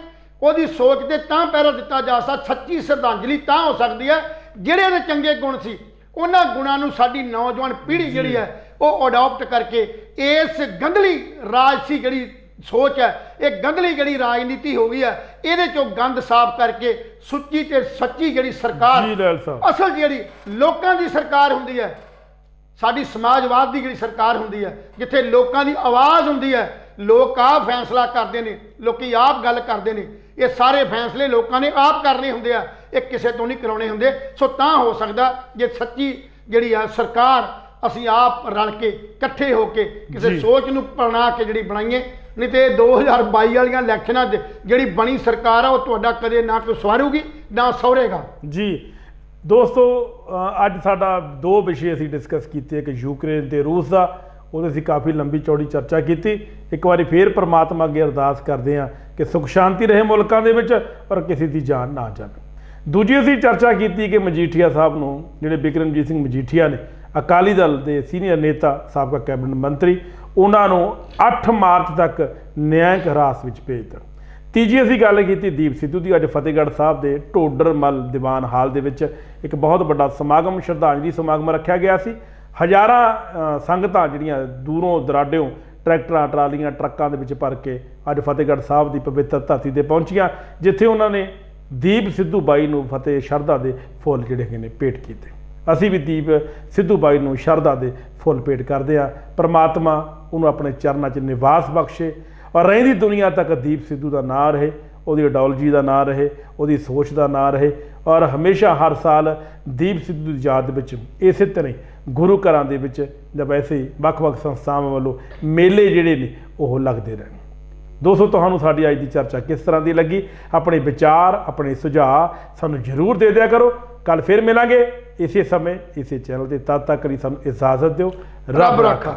ਉਹਦੀ ਸੋਚ ਤੇ ਤਾਂ ਪਹਿਰਾ ਦਿੱਤਾ ਜਾ ਸਕਦਾ। ਸੱਚੀ ਸ਼ਰਧਾਂਜਲੀ ਤਾਂ ਹੋ ਸਕਦੀ ਹੈ ਜਿਹੜੇ ਉਹਦੇ ਚੰਗੇ ਗੁਣ ਸੀ ਉਹਨਾਂ ਗੁਣਾਂ ਨੂੰ ਸਾਡੀ ਨੌਜਵਾਨ ਪੀੜ੍ਹੀ ਜਿਹੜੀ ਹੈ ਉਹ ਅਡਾਪਟ ਕਰਕੇ ਇਸ ਗੰਧਲੀ ਰਾਜਸੀ ਜਿਹੜੀ ਸੋਚ ਹੈ, ਇਹ ਗੰਧਲੀ ਜਿਹੜੀ ਰਾਜਨੀਤੀ ਹੋ ਗਈ ਹੈ, ਇਹਦੇ ਚੋਂ ਗੰਦ ਸਾਫ਼ ਕਰਕੇ ਸੁੱਚੀ ਤੇ ਸੱਚੀ ਜਿਹੜੀ ਸਰਕਾਰ, ਅਸਲ ਜਿਹੜੀ ਲੋਕਾਂ ਦੀ ਸਰਕਾਰ ਹੁੰਦੀ ਹੈ, ਸਾਡੀ ਸਮਾਜਵਾਦ ਦੀ ਜਿਹੜੀ ਸਰਕਾਰ ਹੁੰਦੀ ਹੈ, ਜਿੱਥੇ ਲੋਕਾਂ ਦੀ ਆਵਾਜ਼ ਹੁੰਦੀ ਹੈ, ਲੋਕ ਆਪ ਫੈਸਲਾ ਕਰਦੇ ਨੇ, ਲੋਕੀ ਆਪ ਗੱਲ ਕਰਦੇ ਨੇ, ਇਹ ਸਾਰੇ ਫੈਸਲੇ ਲੋਕਾਂ ਨੇ ਆਪ ਕਰਨੇ ਹੁੰਦੇ ਆ, ਇਹ ਕਿਸੇ ਤੋਂ ਨਹੀਂ ਕਰਾਉਣੇ ਹੁੰਦੇ। ਸੋ ਤਾਂ ਹੋ ਸਕਦਾ ਜੇ ਸੱਚੀ ਜਿਹੜੀ ਆ ਸਰਕਾਰ ਅਸੀਂ ਆਪ ਰਲ ਕੇ ਇਕੱਠੇ ਹੋ ਕੇ ਕਿਸੇ ਜੀ। ਸੋਚ ਨੂੰ ਬਣਾ ਕੇ ਜਿਹੜੀ ਬਣਾਈਏ। ਨਹੀਂ ਤੇ 2022 ਵਾਲੀਆਂ ਇਲੈਕਸ਼ਨਾਂ 'ਚ ਜਿਹੜੀ ਬਣੀ ਸਰਕਾਰ ਆ ਉਹ ਤੁਹਾਡਾ ਕਦੇ ਨਾ ਕੋਈ ਸਵਾਰੂਗੀ ਨਾ ਸਹੁਰੇਗਾ। ਜੀ ਦੋਸਤੋ, ਅੱਜ ਸਾਡਾ ਦੋ ਵਿਸ਼ੇ ਅਸੀਂ ਡਿਸਕਸ ਕੀਤੇ, ਇੱਕ ਯੂਕਰੇਨ ਤੇ ਰੂਸ ਦਾ। ਉਹਦੇ ਅਸੀਂ ਕਾਫੀ ਲੰਬੀ ਚੌੜੀ ਚਰਚਾ ਕੀਤੀ। ਇੱਕ ਵਾਰੀ ਫੇਰ ਪ੍ਰਮਾਤਮਾ ਅੱਗੇ ਅਰਦਾਸ ਕਰਦੇ ਹਾਂ ਕਿ ਸੁਖ ਸ਼ਾਂਤੀ ਰਹੇ ਮੁਲਕਾਂ ਦੇ ਵਿੱਚ ਔਰ ਕਿਸੇ ਦੀ ਜਾਨ ਨਾ ਜਾਵੇ। ਦੂਜੀ ਅਸੀਂ ਚਰਚਾ ਕੀਤੀ ਕਿ ਮਜੀਠੀਆ ਸਾਹਿਬ ਨੂੰ, ਜਿਹੜੇ ਬਿਕਰਮਜੀਤ ਸਿੰਘ ਮਜੀਠੀਆ ਨੇ, ਅਕਾਲੀ ਦਲ ਦੇ ਸੀਨੀਅਰ ਨੇਤਾ, ਸਾਬਕਾ ਕੈਬਨਿਟ ਮੰਤਰੀ, ਉਹਨਾਂ ਨੂੰ 8 ਮਾਰਚ ਤੱਕ ਨਿਆਂਇਕ ਹਿਰਾਸਤ ਵਿੱਚ ਭੇਜ ਦਿੱਤਾ। ਤੀਜੀ ਅਸੀਂ ਗੱਲ ਕੀਤੀ ਦੀਪ ਸਿੱਧੂ ਦੀ। ਅੱਜ ਫਤਿਹਗੜ੍ਹ ਸਾਹਿਬ ਦੇ ਢੋਡਰਮਲ ਦੀਵਾਨ ਹਾਲ ਦੇ ਵਿੱਚ ਇੱਕ ਬਹੁਤ ਵੱਡਾ ਸਮਾਗਮ, ਸ਼ਰਧਾਂਜਲੀ ਸਮਾਗਮ ਰੱਖਿਆ ਗਿਆ ਸੀ। ਹਜ਼ਾਰਾਂ ਸੰਗਤਾਂ ਜਿਹੜੀਆਂ ਦੂਰੋਂ ਦਰਾਡਿਓਂ ਟਰੈਕਟਰਾਂ, ਟਰਾਲੀਆਂ, ਟਰੱਕਾਂ ਦੇ ਵਿੱਚ ਭਰ ਕੇ ਅੱਜ ਫਤਿਹਗੜ੍ਹ ਸਾਹਿਬ ਦੀ ਪਵਿੱਤਰ ਧਰਤੀ 'ਤੇ ਪਹੁੰਚੀਆਂ, ਜਿੱਥੇ ਉਹਨਾਂ ਨੇ ਦੀਪ ਸਿੱਧੂ ਬਾਈ ਨੂੰ ਫਤਿਹ ਸ਼ਰਧਾ ਦੇ ਫੁੱਲ ਜਿਹੜੇ ਹੈਗੇ ਨੇ ਭੇਟ ਕੀਤੇ। ਅਸੀਂ ਵੀ ਦੀਪ ਸਿੱਧੂ ਬਾਈ ਨੂੰ ਸ਼ਰਧਾ ਦੇ ਫੁੱਲ ਭੇਟ ਕਰਦੇ ਹਾਂ। ਪਰਮਾਤਮਾ ਉਹਨੂੰ ਆਪਣੇ ਚਰਨਾਂ 'ਚ ਨਿਵਾਸ ਬਖਸ਼ੇ ਔਰ ਰਹਿੰਦੀ ਦੁਨੀਆ ਤੱਕ ਦੀਪ ਸਿੱਧੂ ਦਾ ਨਾਂ ਰਹੇ, ਉਹਦੀ ਆਈਡੀਓਲੋਜੀ ਦਾ ਨਾਂ ਰਹੇ, ਉਹਦੀ ਸੋਚ ਦਾ ਨਾਂ ਰਹੇ ਔਰ ਹਮੇਸ਼ਾ ਹਰ ਸਾਲ ਦੀਪ ਸਿੱਧੂ ਦੀ ਯਾਦ ਦੇ ਵਿੱਚ ਇਸੇ ਤਰ੍ਹਾਂ ਹੀ ਗੁਰੂ ਘਰਾਂ ਦੇ ਵਿੱਚ ਜਾਂ ਵੈਸੇ ਹੀ ਵੱਖ-ਵੱਖ ਸੰਸਥਾਵਾਂ ਵੱਲੋਂ ਮੇਲੇ ਜਿਹੜੇ ਨੇ ਉਹ ਲੱਗਦੇ ਰਹਿਣ। ਦੋਸਤੋ, ਤੁਹਾਨੂੰ ਸਾਡੀ ਅੱਜ ਦੀ ਚਰਚਾ ਕਿਸ ਤਰ੍ਹਾਂ ਦੀ ਲੱਗੀ? ਆਪਣੇ ਵਿਚਾਰ, ਆਪਣੇ ਸੁਝਾਅ ਸਾਨੂੰ ਜ਼ਰੂਰ ਦੇ ਦਿਆ ਕਰੋ। ਕੱਲ ਫਿਰ ਮਿਲਾਂਗੇ ਇਸੇ ਸਮੇਂ ਇਸੇ ਚੈਨਲ ਤੇ। ਤਦ ਤੱਕ ਲਈ ਸਾਨੂੰ ਇਜਾਜ਼ਤ ਦਿਓ। ਰੱਬ ਰਾਖਾ।